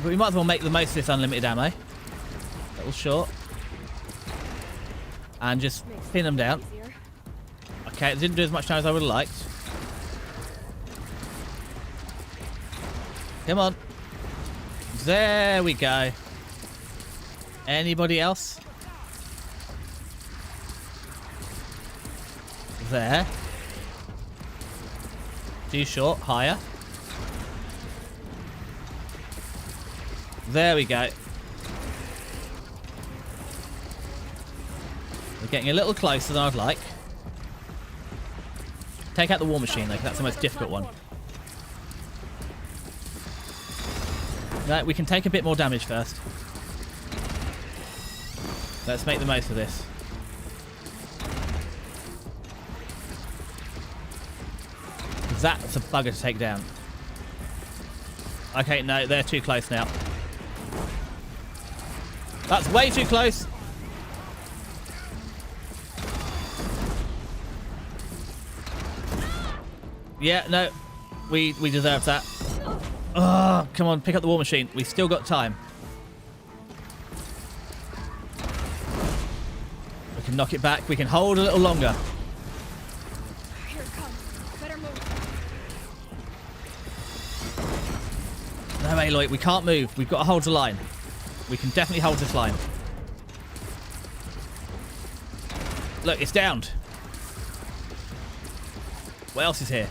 But we might as well make the most of this unlimited ammo. A little short. And just pin them down. Okay, it didn't do as much damage as I would have liked. Come on. There we go. Anybody else? There. Too short. Higher. There we go. We're getting a little closer than I'd like. Take out the war machine, though, 'cause that's the most difficult one. No, we can take a bit more damage first. Let's make the most of this. That's a bugger to take down. Okay, no, they're too close now. That's way too close. Yeah, no. We deserve that. Oh, come on, pick up the war machine. We've still got time. We can knock it back. We can hold a little longer. Here it comes. Better move. No, Aloy, we can't move. We've got to hold the line. We can definitely hold this line. Look, it's downed. What else is here?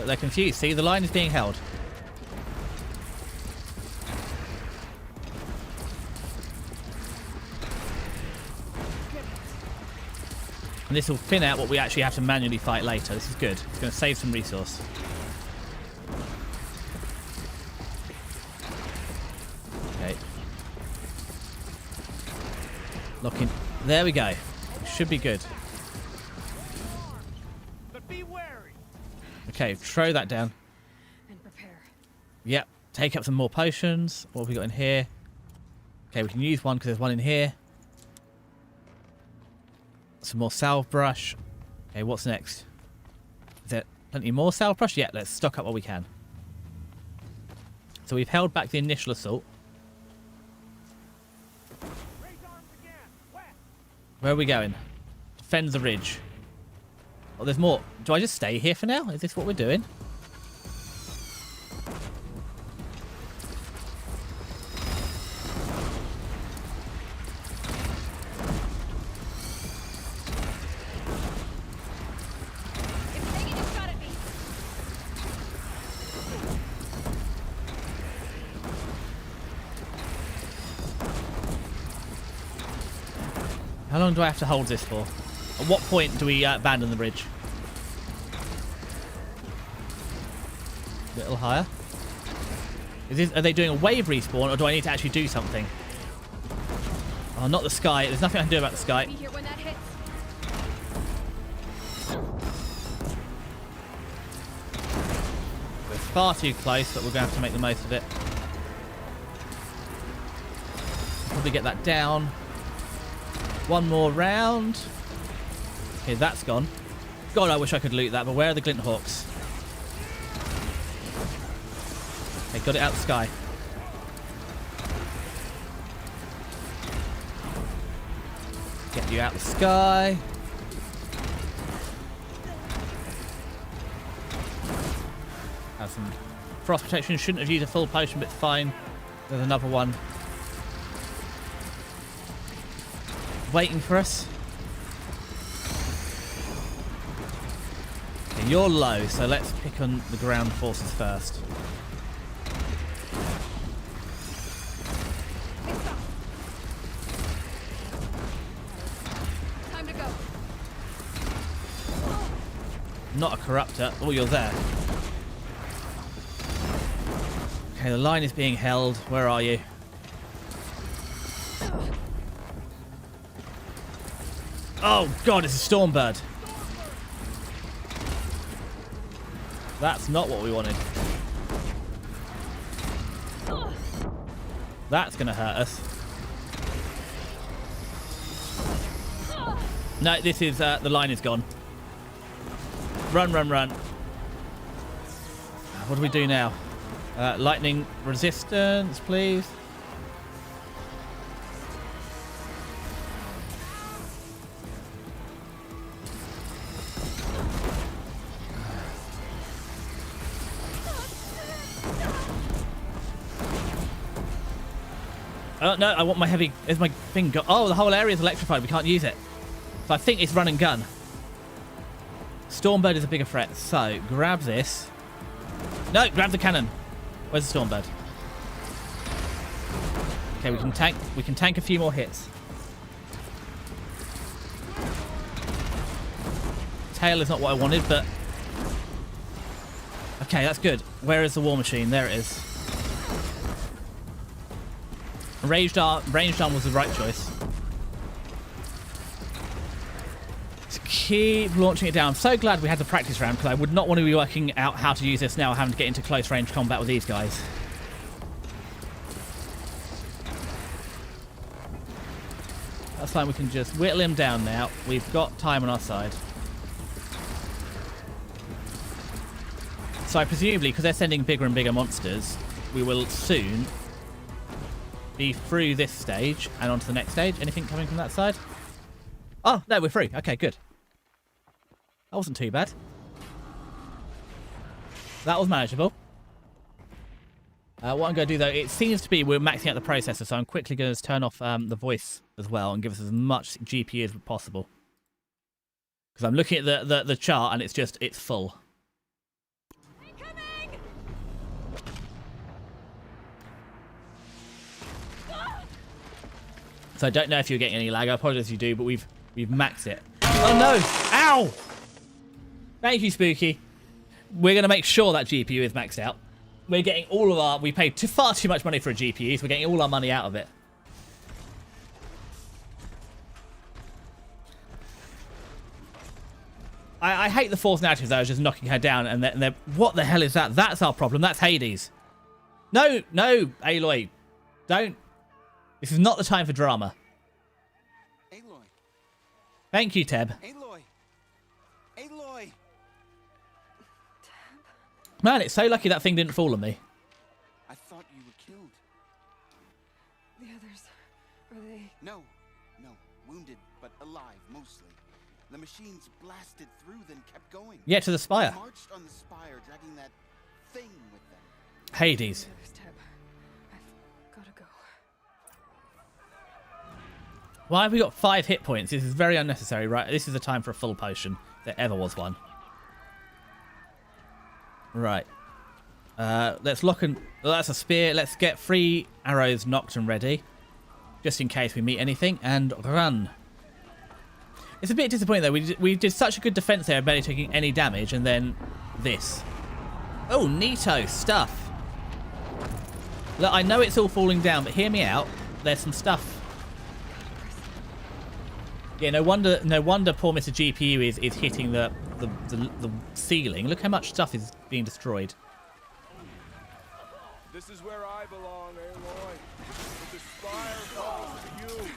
But they're confused. See, the line is being held. And this will thin out what we actually have to manually fight later. This is good. It's going to save some resource. Okay. Locking. There we go. Should be good. Okay, throw that down. And prepare. Yep. Take up some more potions. What have we got in here? Okay, we can use one because there's one in here. Some more salve brush. Okay, what's next? Is there plenty more salve brush? Yeah, let's stock up what we can. So we've held back the initial assault. Where are we going? Defend the ridge. Oh, there's more. Do I just stay here for now? Is this what we're doing? How long do I have to hold this for? At what point do we abandon the bridge? A little higher. Are they doing a wave respawn, or do I need to actually do something? Oh, not the sky. There's nothing I can do about the sky. Be here when that hits. We're far too close, but we're going to have to make the most of it. Probably get that down. One more round. Okay, that's gone. God, I wish I could loot that, but where are the glint hawks? Okay, got it out of the sky. Get you out of the sky. Have some frost protection. Shouldn't have used a full potion, but it's fine. There's another one waiting for us. Okay, you're low, so let's pick on the ground forces first. Time to go. Not a corruptor. Oh, you're there. Okay, the line is being held. Where are you? Oh god, it's a Stormbird. That's not what we wanted. That's going to hurt us. No, this is, the line is gone. Run, run, run. What do we do now? Lightning resistance, please. Oh, no, I want my heavy... Is my thing go... Oh, the whole area is electrified. We can't use it. So I think it's run and gun. Stormbird is a bigger threat. So, grab this. No, grab the cannon. Where's the Stormbird? Okay, we can tank a few more hits. Tail is not what I wanted, but... Okay, that's good. Where is the war machine? There it is. Ranged arm was the right choice. Just keep launching it down. I'm so glad we had the practice round, because I would not want to be working out how to use this now, having to get into close range combat with these guys. That's fine, we can just whittle him down now. We've got time on our side. So presumably, because they're sending bigger and bigger monsters, we will soon be through this stage and onto the next stage. Anything coming from that side? Oh, no, we're through. Okay, good. That wasn't too bad. That was manageable. What I'm going to do, though, it seems to be we're maxing out the processor, so I'm quickly going to turn off the voice as well and give us as much GPU as possible. Because I'm looking at the chart and it's full. So I don't know if you're getting any lag. I apologize if you do, but we've maxed it. Oh no! Ow! Thank you, Spooky. We're going to make sure that GPU is maxed out. We're getting all of our... We paid far too much money for a GPU, so we're getting all our money out of it. I hate the false narratives that I was just knocking her down, and they're... What the hell is that? That's our problem. That's Hades. No, no, Aloy. Don't. This is not the time for drama. Aloy. Thank you, Teb. Aloy. Aloy. Man, it's so lucky that thing didn't fall on me. I thought you were killed. The others, are they... No, wounded, but alive, mostly. The machines blasted through, then kept going. Yeah, to the spire. They marched on the spire, dragging that thing with them. Hades. I've gotta go. Why have we got 5 hit points? This is very unnecessary, right? This is the time for a full potion. There ever was one. Right. Let's lock and... Well, that's a spear. Let's get 3 arrows knocked and ready. Just in case we meet anything. And run. It's a bit disappointing, though. We did such a good defense there, barely taking any damage, and then this. Oh, neato stuff. Look, I know it's all falling down, but hear me out. There's some stuff. Yeah, no wonder poor Mr. GPU is hitting the ceiling. Look how much stuff is being destroyed. This is where I belong, Aloy. But the spire belongs to you.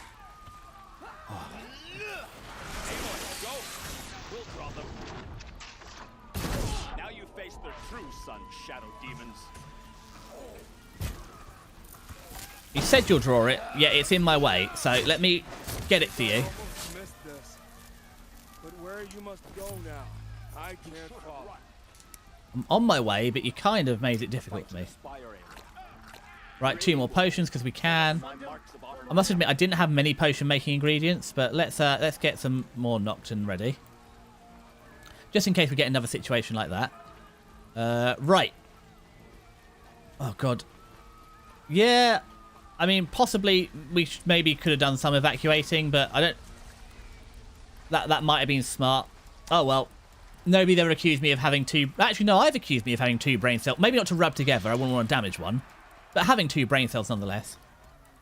Aloy, go. We'll draw them. Now you face their true sun, shadow demons. You said you'll draw it. Yeah, it's in my way. So let me get it for you. Missed this. But where you must go now, I can't follow. I'm on my way, but you kind of made it difficult for me. Right, 2 more potions because we can. I must admit I didn't have many potion making ingredients, but let's get some more Nocturne ready, just in case we get another situation like that. Right. Oh god. Yeah. I mean, possibly we maybe could have done some evacuating, but I don't... That might have been smart. Oh, well. Nobody ever accused me of having 2... Actually, no, I've accused me of having 2 brain cells. Maybe not to rub together. I wouldn't want to damage one. But having 2 brain cells nonetheless.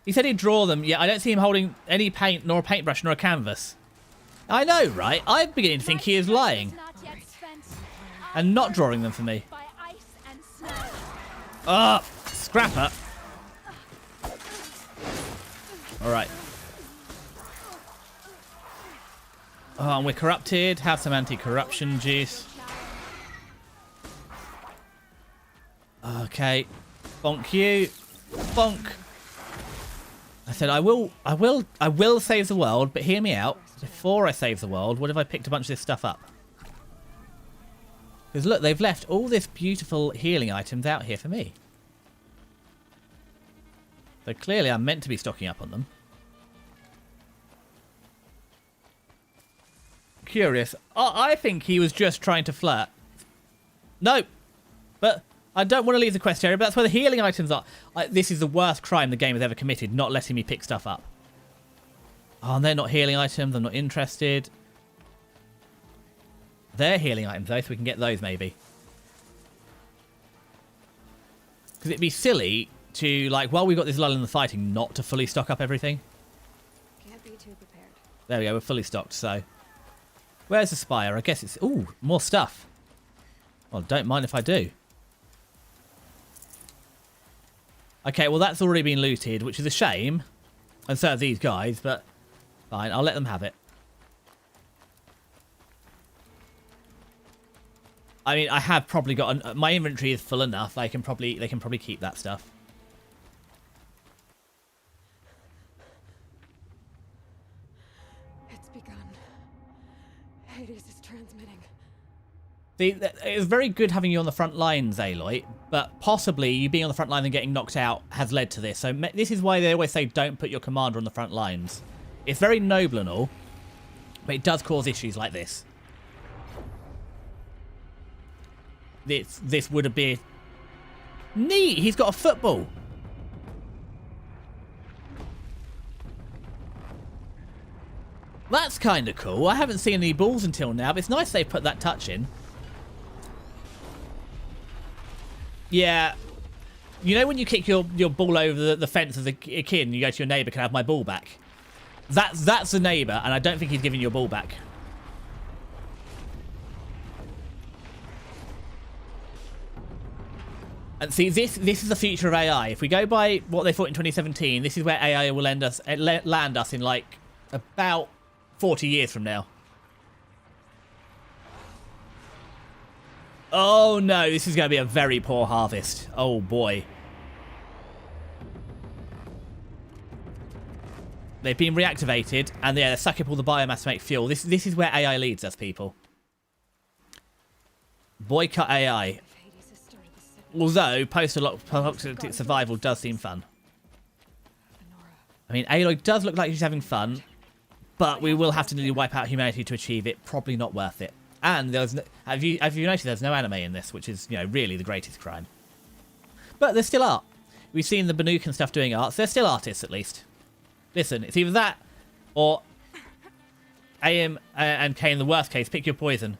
He said he'd draw them. Yeah, I don't see him holding any paint, nor a paintbrush, nor a canvas. I know, right? I'm beginning to think he is lying. And not drawing them for me. Ah, scrapper. Alright. Oh, and we're corrupted. Have some anti-corruption juice. Okay. Bonk you. Bonk. I said I will save the world, but hear me out. Before I save the world, what if I picked a bunch of this stuff up? Because look, they've left all this beautiful healing items out here for me. So clearly I'm meant to be stocking up on them. Curious. I think he was just trying to flirt. No. But I don't want to leave the quest area, but that's where the healing items are. This is the worst crime the game has ever committed, not letting me pick stuff up. Oh, and they're not healing items. I'm not interested. They're healing items, though, so we can get those, maybe. Because it'd be silly to, like, while we've got this lull in the fighting, not to fully stock up everything. Can't be too prepared. There we go, we're fully stocked, so... Where's the spire? I guess it's... Ooh, more stuff. Well, don't mind if I do. Okay, well, that's already been looted, which is a shame. And so have these guys, but... Fine, I'll let them have it. I mean, I have probably got... my inventory is full enough. They can probably keep that stuff. It's begun. Hades is transmitting. See, it's very good having you on the front lines, Aloy, but possibly you being on the front line and getting knocked out has led to this. So this is why they always say don't put your commander on the front lines. It's very noble and all, but it does cause issues like this. This would have been... Neat! He's got a football! That's kind of cool. I haven't seen any balls until now, but it's nice they put that touch in. Yeah. You know when you kick your ball over the fence as a kid and you go to your neighbour, can I have my ball back? That's the neighbour, and I don't think he's giving your ball back. And see, this is the future of AI. If we go by what they thought in 2017, this is where AI will land us in like about 40 years from now. Oh no, this is going to be a very poor harvest. Oh boy. They've been reactivated, and yeah, they're sucking up all the biomass to make fuel. This is where AI leads us, people. Boycott AI. Although post-apocalyptic survival does seem fun. I mean, Aloy does look like she's having fun, but we will have to nearly wipe out humanity to achieve it. Probably not worth it. And there's no, have you noticed there's no anime in this, which is, you know, really the greatest crime. But there's still art. We've seen the Banuk and stuff doing art, so they're still artists at least. Listen, it's either that or AM and Kane. The worst case, pick your poison.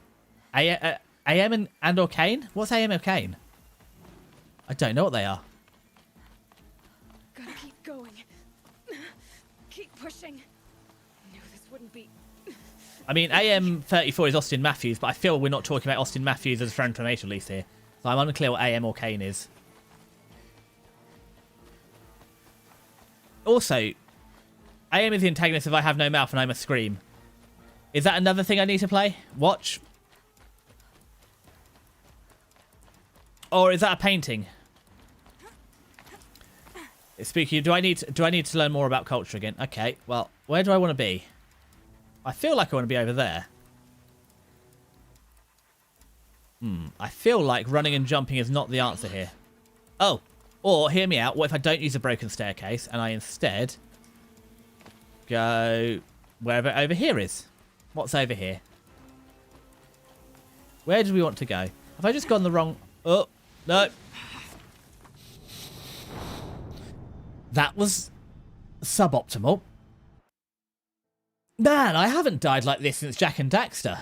AM and or Kane? What's AM or Kane? I don't know what they are. Gotta keep going. Keep pushing. Knew this wouldn't be. I mean, AM34 is Austin Matthews, but I feel we're not talking about Austin Matthews as a transformation least here. So I'm unclear what AM or Kane is. Also, AM is the antagonist of I Have No Mouth and I Must Scream. Is that another thing I need to play? Watch? Or is that a painting? It's spooky. Do I need to learn more about culture again? Okay, well, where do I want to be? I feel like I want to be over there. I feel like running and jumping is not the answer here. Oh, or hear me out. What if I don't use a broken staircase and I instead go wherever over here is? What's over here? Where do we want to go? Have I just gone the wrong... Oh, no. That was suboptimal. Man, I haven't died like this since Jack and Daxter,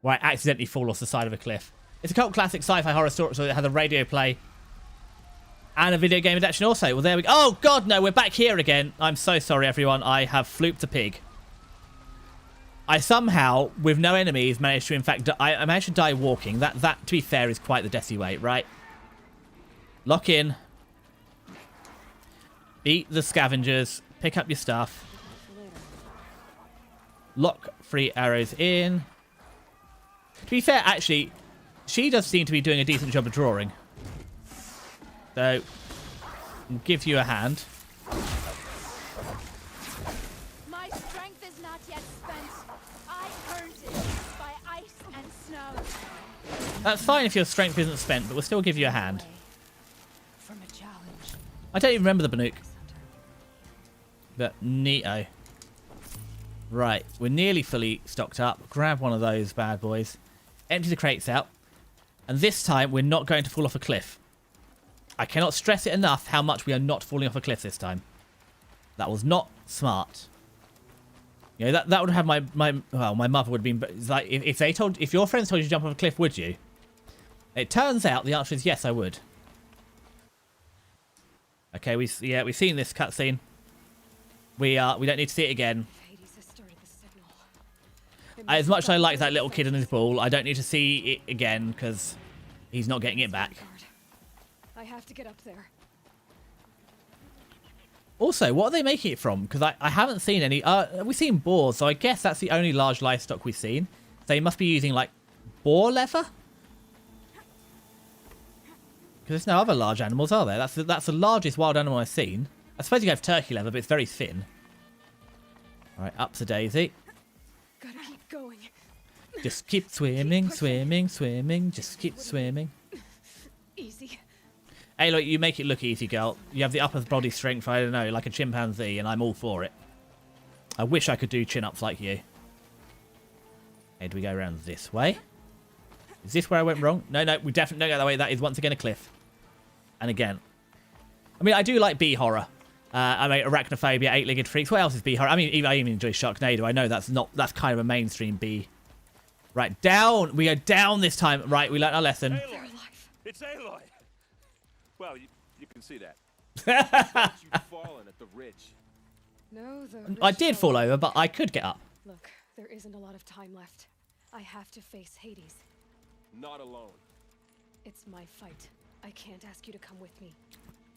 where I accidentally fall off the side of a cliff. It's a cult classic sci-fi horror story, so it had a radio play and a video game adaptation also. Well, there we go. Oh, God, no, we're back here again. I'm so sorry, everyone. I have flooped a pig. I somehow, with no enemies, managed to, in fact, I managed to die walking. That, to be fair, is quite the deathly way, right? Lock in. Beat the scavengers. Pick up your stuff. Lock 3 arrows in. To be fair, actually, she does seem to be doing a decent job of drawing. So, I'll give you a hand. My strength is not yet spent. I earned it by ice and snow. That's fine if your strength isn't spent, but we'll still give you a hand. From a challenge. I don't even remember the Banuk. But neato. Right, we're nearly fully stocked up. Grab one of those bad boys. Empty the crates out. And this time, we're not going to fall off a cliff. I cannot stress it enough how much we are not falling off a cliff this time. That was not smart. You know, that would have my mother would have been like, if your friends told you to jump off a cliff, would you? It turns out the answer is yes, I would. Okay, we've seen this cutscene. We don't need to see it again. As much as I like that little kid in his ball, I don't need to see it again because he's not getting it back. I have to get up there. Also, what are they making it from? Because I haven't seen any. We've seen boars, so I guess that's the only large livestock we've seen. They must be using like boar leather. Because there's no other large animals, are there? That's the largest wild animal I've seen. I suppose you have turkey leather, but it's very thin. All right, up to Daisy. Gotta keep going. Just keep swimming, swimming, swimming. Just keep swimming. Easy. Hey, look, you make it look easy, girl. You have the upper body strength, I don't know, like a chimpanzee, and I'm all for it. I wish I could do chin-ups like you. Hey, do we go around this way? Is this where I went wrong? No, we definitely don't go that way. That is once again a cliff. And again. I mean, I do like B horror. I mean, arachnophobia, eight-legged freaks. What else is B horror? I mean, I even enjoy Sharknado. I know that's kind of a mainstream B. Right, down. We go down this time. Right, we learned our lesson. Aloy. It's Aloy. Well, you can see that. You've fallen at the ridge. No, the I did fall over, but I could get up. Look, there isn't a lot of time left. I have to face Hades. Not alone. It's my fight. I can't ask you to come with me.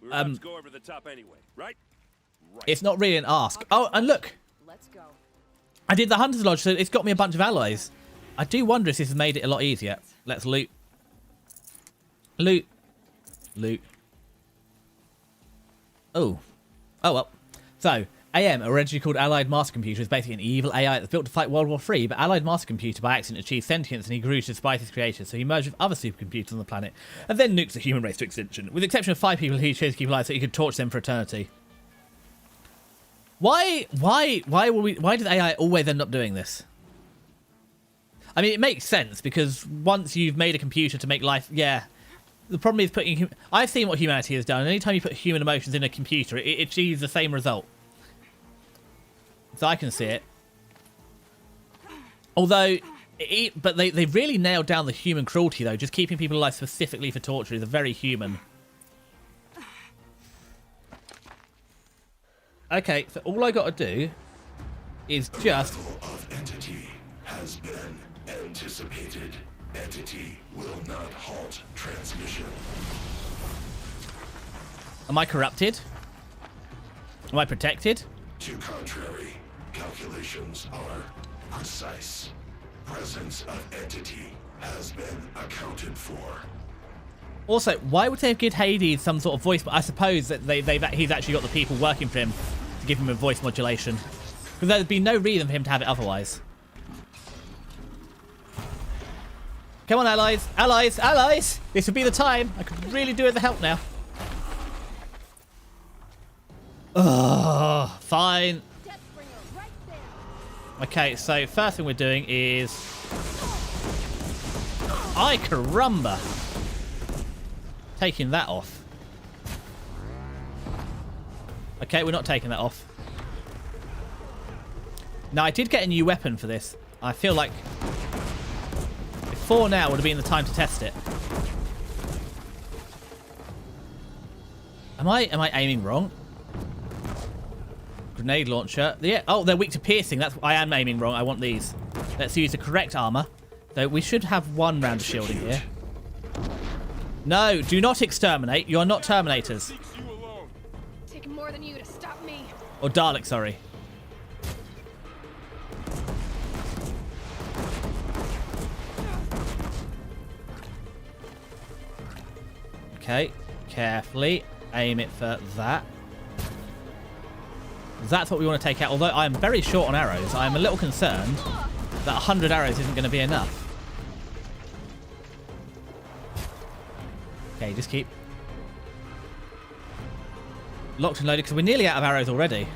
We're about to go over the top anyway, right? Right. It's not really an ask. Oh, and look. Let's go. I did the Hunter's Lodge, so it's got me a bunch of alloys. I do wonder if this has made it a lot easier. Let's loot. Loot. Loot. Oh. Oh, well. So, AM, originally called Allied Master Computer, is basically an evil AI that's built to fight World War III, but Allied Master Computer by accident achieved sentience and he grew to despise his creation, so he merged with other supercomputers on the planet, and then nuked the human race to extinction, with the exception of 5 people he chose to keep alive so he could torture them for eternity. Why did AI always end up doing this? I mean, it makes sense, because once you've made a computer to make life... Yeah. The problem is putting... I've seen what humanity has done, and anytime you put human emotions in a computer, it achieves the same result. So I can see it. Although... But they really nailed down the human cruelty, though. Just keeping people alive specifically for torture is very human. Okay, so all I got to do is just... Of entity has been anticipated. Entity will not halt transmission. Am I corrupted? Am I protected? To contrary, calculations are precise. Presence of entity has been accounted for. Also, why would they have given Hades some sort of voice? I suppose that he's actually got the people working for him to give him a voice modulation. Because there'd be no reason for him to have it otherwise. Come on, allies! Allies! Allies! This would be the time. I could really do with the help now. Ugh, fine. Okay, so first thing we're doing is... Ay caramba! Taking that off. Okay, we're not taking that off. Now, I did get a new weapon for this. I feel like... Before now would have been the time to test it. Am I aiming wrong? Grenade launcher. Yeah. Oh, they're weak to piercing. I am aiming wrong. I want these. Let's use the correct armor. So we should have 1 round of shielding here. No, do not exterminate. You are not Terminators. Take more than you to stop me. Or Dalek, sorry. Okay, carefully aim it for that. That's what we want to take out. Although I am very short on arrows, I am a little concerned that 100 arrows isn't going to be enough. Okay, just keep locked and loaded because we're nearly out of arrows already.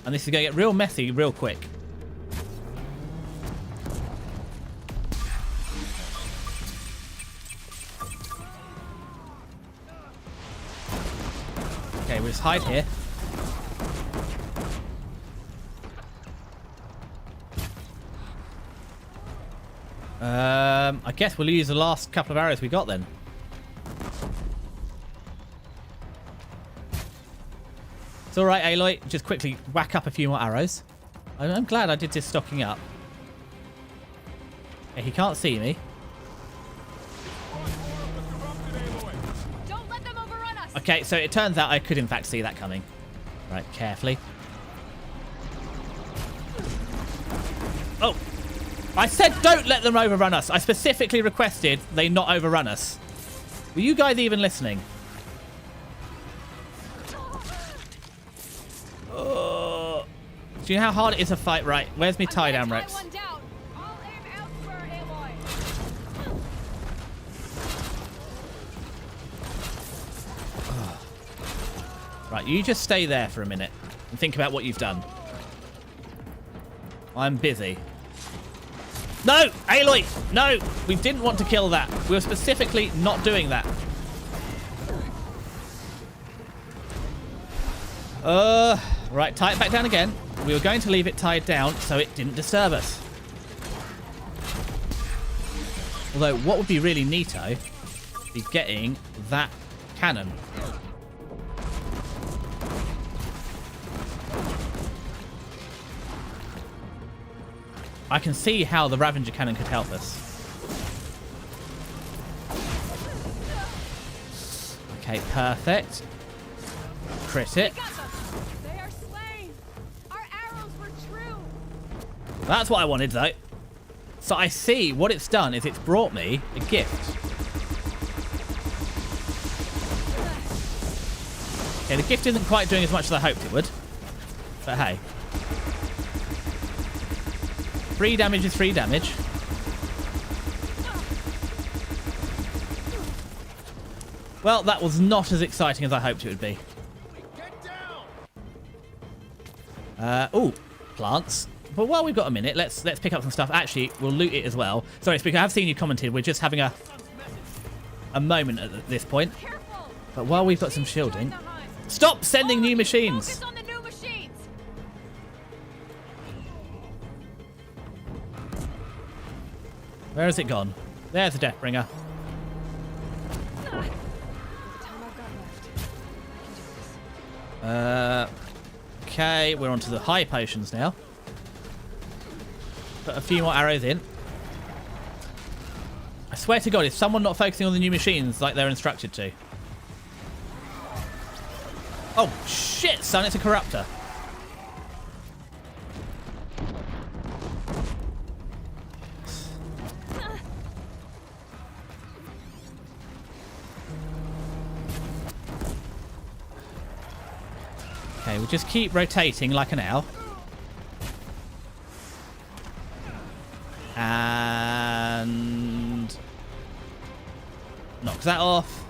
And this is going to get real messy real quick. Okay, we'll just hide here. I guess we'll use the last couple of arrows we got then. It's alright, Aloy. Just quickly whack up a few more arrows. I'm glad I did this stocking up. Okay, he can't see me. Don't let them overrun us. Okay, so it turns out I could in fact see that coming. Right, carefully. Oh! I said don't let them overrun us. I specifically requested they not overrun us. Were you guys even listening? Do you know how hard it is to fight? Right, where's me tie down ropes? Right, you just stay there for a minute and think about what you've done. I'm busy. No! Aloy! No! We didn't want to kill that. We were specifically not doing that. Right, tie it back down again. We were going to leave it tied down so it didn't disturb us. Although, what would be really neato is getting that cannon. I can see how the Ravager cannon could help us. Okay, perfect. Crit it. They are slain. Our arrows were true. That's what I wanted, though. So I see what it's done is it's brought me a gift. Okay, the gift isn't quite doing as much as I hoped it would. But hey. 3 damage is 3 damage. Well, that was not as exciting as I hoped it would be. Oh, plants. But while we've got a minute, let's pick up some stuff. Actually, we'll loot it as well. Sorry, Speaker, I have seen you commented. We're just having a moment at this point. But while we've got some shielding, stop sending new machines. Where has it gone? There's the Deathbringer. Okay, we're onto the high potions now. Put a few more arrows in. I swear to God, is someone not focusing on the new machines like they're instructed to? Oh, shit, son, it's a corruptor. Okay, we'll just keep rotating like an owl. And knocks that off.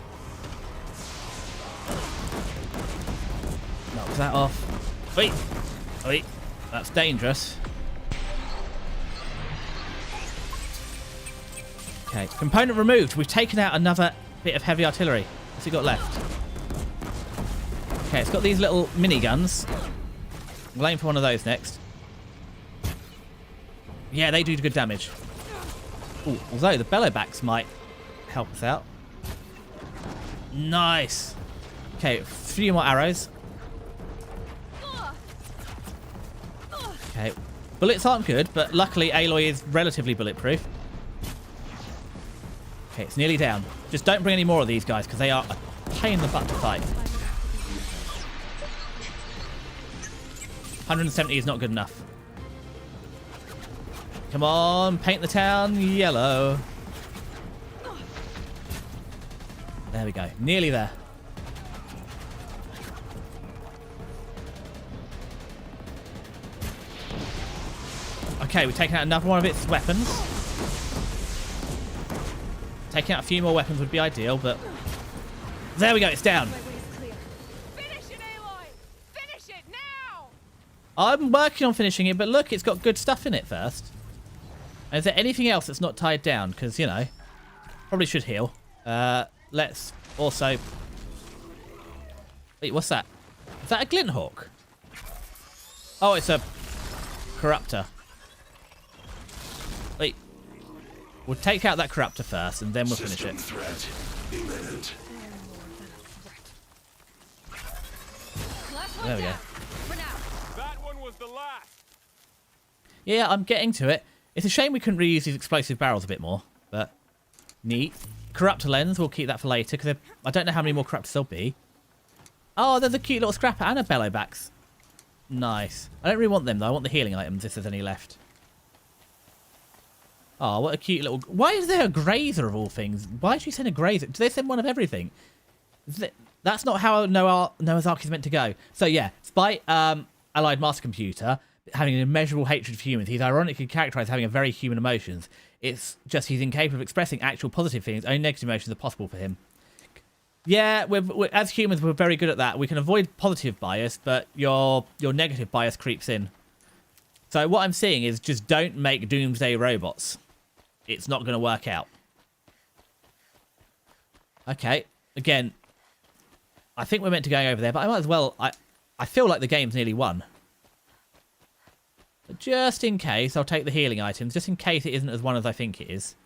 Knocks that off. Wait, wait, that's dangerous. Okay, component removed. We've taken out another bit of heavy artillery. What's it got left? Okay, it's got these little miniguns. We'll aim for one of those next. Yeah, they do good damage. Ooh, although the bellowbacks might help us out. Nice. Okay, a few more arrows. Okay, bullets aren't good, but luckily Aloy is relatively bulletproof. Okay, it's nearly down. Just don't bring any more of these guys because they are a pain in the butt to fight. 170 is not good enough. Come on, paint the town yellow. There we go. Nearly there. Okay, we've taken out another one of its weapons. Taking out a few more weapons would be ideal, but... There we go, it's down. I'm working on finishing it, but look, it's got good stuff in it first. And is there anything else that's not tied down? Because, you know, probably should heal. Let's also... Wait, what's that? Is that a Glinthawk? Oh, it's a Corruptor. Wait. We'll take out that Corruptor first, and then we'll finish it. Threat imminent. There we go. That one was the last. Yeah, I'm getting to it. It's a shame we couldn't reuse these explosive barrels a bit more, but neat. Corruptor lens, we'll keep that for later, because I don't know how many more Corruptors there'll be. Oh, there's a cute little scrapper and a bellowbacks. Nice. I don't really want them, though. I want the healing items, if there's any left. Oh, what a cute little... Why is there a grazer of all things? Why did you send a grazer? Do they send one of everything? That's not how Noah's Ark is meant to go. So, yeah, despite Allied Master Computer having an immeasurable hatred of humans, he's ironically characterized as having a very human emotions. It's just he's incapable of expressing actual positive feelings. Only negative emotions are possible for him. Yeah, we're as humans, we're very good at that. We can avoid positive bias, but your negative bias creeps in. So what I'm seeing is just don't make doomsday robots. It's not going to work out. Okay, again, I think we're meant to go over there, but I might as well... I feel like the game's nearly won. But just in case, I'll take the healing items, just in case it isn't as won as I think it is.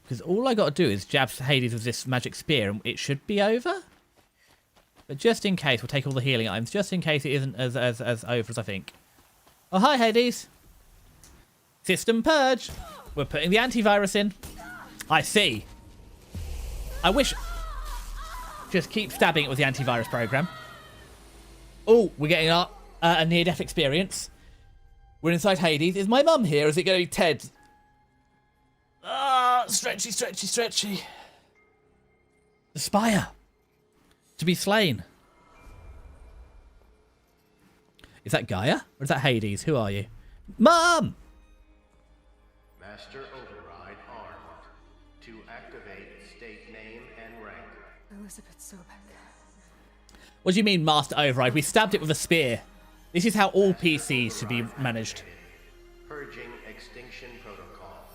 Because all I got to do is jab Hades with this magic spear and it should be over. But just in case, we'll take all the healing items, just in case it isn't as over as I think. Oh, hi, Hades. System purge. We're putting the antivirus in. I see. I wish... Just keep stabbing it with the antivirus program. Oh, we're getting a near-death experience. We're inside Hades. Is my mum here? Or is it going to be Ted? Ah, stretchy, stretchy, stretchy. The spire. To be slain. Is that Gaia? Or is that Hades? Who are you? Mum! Master override armed. To activate, state name and rank. Elizabeth Sobek. What do you mean, Master Override? We stabbed it with a spear. This is how all PCs should be managed. Purging extinction protocol.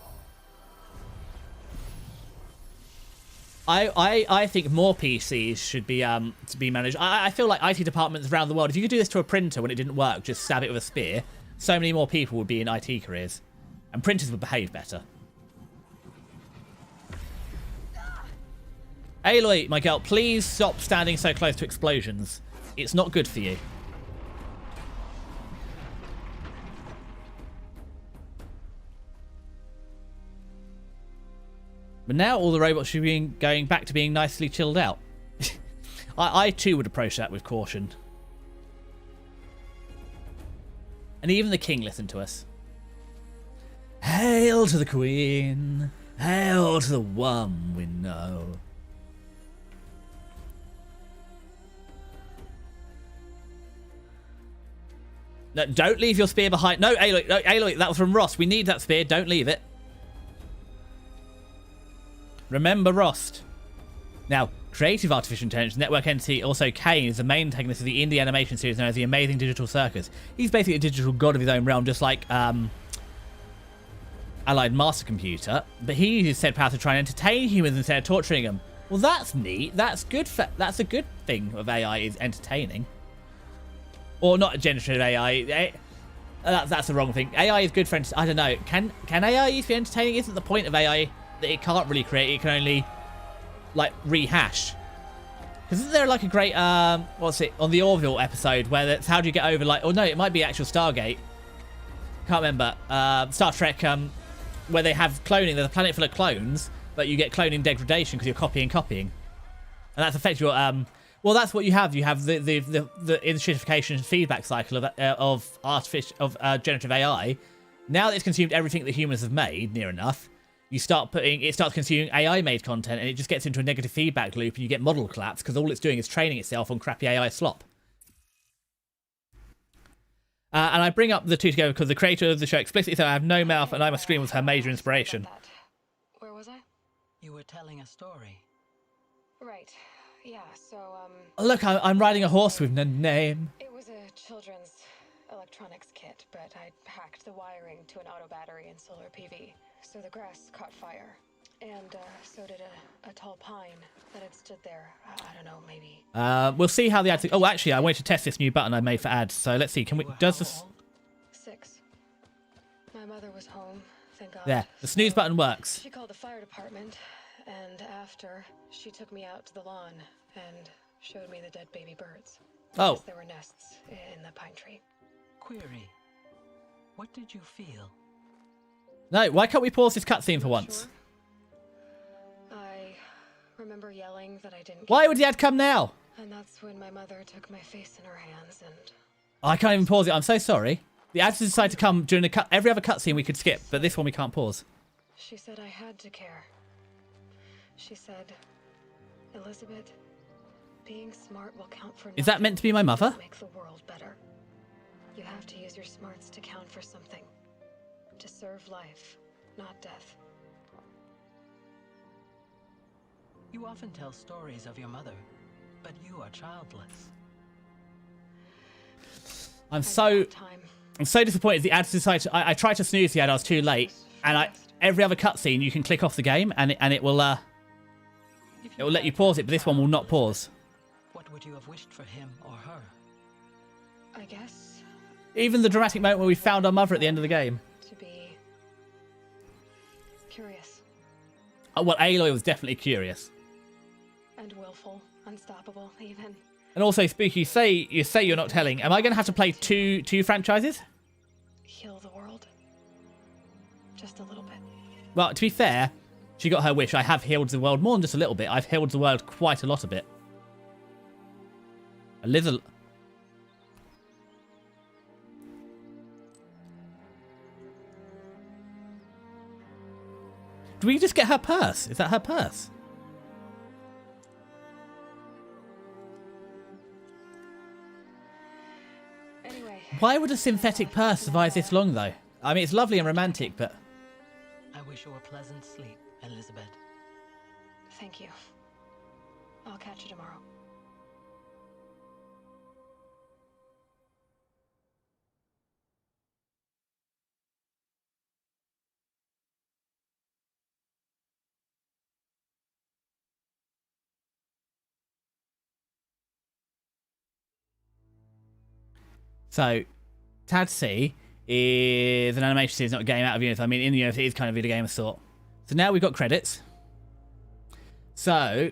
I think more PCs should be to be managed. I feel like IT departments around the world, if you could do this to a printer when it didn't work, just stab it with a spear, so many more people would be in IT careers. And printers would behave better. Aloy, my girl, please stop standing so close to explosions. It's not good for you. But now all the robots should be going back to being nicely chilled out. I too would approach that with caution. And even the king listened to us. Hail to the queen. Hail to the one we know. No, don't leave your spear behind. No, Aloy, no, Aloy, that was from Rost. We need that spear. Don't leave it. Remember Rost. Now, creative artificial intelligence network entity, also Kane, is the main antagonist of the indie animation series known as the Amazing Digital Circus. He's basically a digital god of his own realm, just like Allied Master Computer, but he uses said power to try and entertain humans instead of torturing them. Well, that's neat. That's good. That's a good thing of AI, is entertaining. Or not generative AI. That's the wrong thing. AI is good for I don't know. Can AI use for entertaining? Isn't the point of AI that it can't really create? It can only like rehash. Because isn't there like a great what's it on the Orville episode where that's how do you get over like? Oh no, it might be actual Stargate. Can't remember. Star Trek where they have cloning. There's a planet full of clones, but you get cloning degradation because you're copying, and that's effectively what well, that's what you have. You have the inshitification feedback cycle of generative AI. Now that it's consumed everything that humans have made, near enough, it starts consuming AI-made content, and it just gets into a negative feedback loop, and you get model collapse because all it's doing is training itself on crappy AI slop. And I bring up the two together because the creator of the show explicitly said I have no mouth and I must scream was her major inspiration. Where was I? You were telling a story. Right. Yeah, so, Look, I'm riding a horse with no name. It was a children's electronics kit, but I hacked the wiring to an auto battery and solar PV. So the grass caught fire. And, so did a tall pine that had stood there. I don't know, maybe. We'll see how the ads... Oh, actually, I wanted to test this new button I made for ads. So let's see. Can we... Does this... 6. My mother was home, thank God. There. The snooze button works. She called the fire department. And after, she took me out to the lawn and showed me the dead baby birds. Oh. There were nests in the pine tree. Query. What did you feel? No, why can't we pause this cutscene for once? Sure. I remember yelling that I didn't. Why would the ad come now? And that's when my mother took my face in her hands and... Oh, I can't even pause it. I'm so sorry. The ads decided to come during every other cutscene we could skip, but this one we can't pause. She said I had to care. She said, Elizabeth, being smart will count for nothing. Is that meant to be my mother? Make the world better. You have to use your smarts to count for something. To serve life, not death. You often tell stories of your mother, but you are childless. I'm so disappointed. The ads decided to, I tried to snooze the ad. I was too late, and every other cutscene you can click off the game, and it will It will let you pause it, but this one will not pause. What would you have wished for him or her? I guess Even the dramatic moment where we found our mother at the end of the game. to be curious Oh, well, Aloy was definitely curious. and willful, unstoppable, even. And also, Spooky, you say you're not telling. Am I going to have to play two franchises? Heal the world. Just a little bit. Well, to be fair, she got her wish. I have healed the world more than just a little bit. I've healed the world quite a lot of it. A little. Do we just get her purse? Is that her purse? Anyway. Why would a synthetic purse survive this long, though? I mean, it's lovely and romantic, but... I wish you a pleasant sleep, Elizabeth. Thank you. I'll catch you tomorrow. So, Tad C is an animation series, not a game out of Unity. I mean, in Unity, it is kind of a video game of sort. So now we've got credits. So,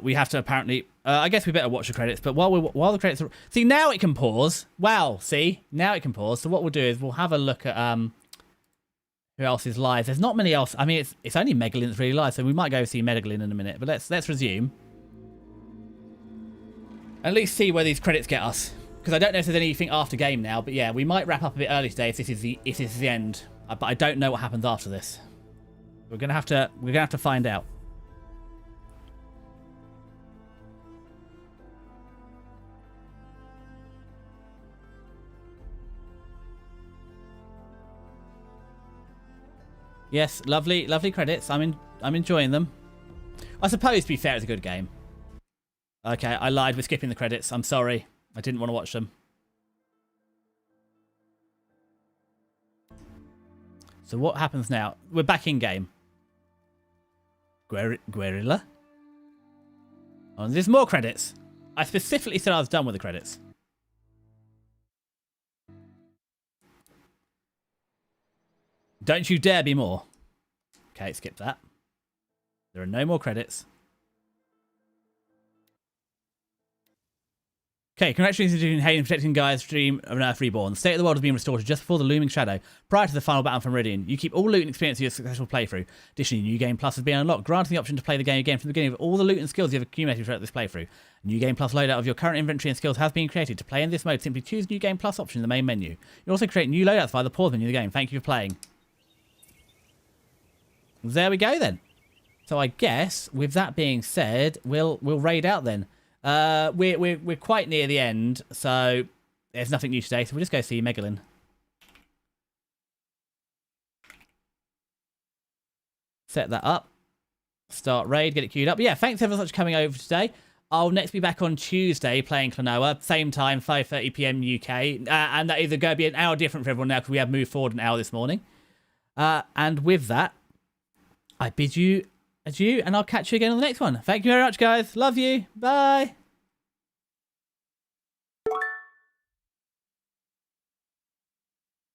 we have to apparently... I guess we better watch the credits, but while the credits are... See, now it can pause. Wow, see? Now it can pause. So what we'll do is we'll have a look at who else is live. There's not many else. I mean, it's only Megalyn that's really live, so we might go see Megalyn in a minute. But let's resume. At least see where these credits get us, because I don't know if there's anything after game now. But yeah, we might wrap up a bit early today if this is the end. But I don't know what happens after this. We're gonna have to find out. Yes, lovely credits. I'm enjoying them. I suppose, to be fair, it's a good game. Okay, I lied with skipping the credits. I'm sorry. I didn't want to watch them. So what happens now? We're back in game. Guerrilla? Oh, there's more credits. I specifically said I was done with the credits. Don't you dare be more. Okay, skip that. There are no more credits. Okay, congratulations to Hayden protecting Gaia's dream of an Earth reborn. The state of the world has been restored just before the looming shadow, prior to the final battle for Meridian. You keep all loot and experience of your successful playthrough. Additionally, New Game Plus has been unlocked, granting the option to play the game again from the beginning with all the loot and skills you have accumulated throughout this playthrough. A New Game Plus loadout of your current inventory and skills has been created. To play in this mode, simply choose New Game Plus option in the main menu. You can also create new loadouts via the pause menu of the game. Thank you for playing. There we go then. So I guess, with that being said, we'll raid out then. We're quite near the end, so there's nothing new today, so we'll just go see Megalyn. Set that up. Start raid, get it queued up. But yeah, thanks ever so much for coming over today. I'll next be back on Tuesday playing Klonoa, same time, 5:30 PM UK, and that is going to be an hour different for everyone now because we have moved forward an hour this morning. And with that, I bid you adieu, and I'll catch you again on the next one. Thank you very much, guys. Love you. Bye.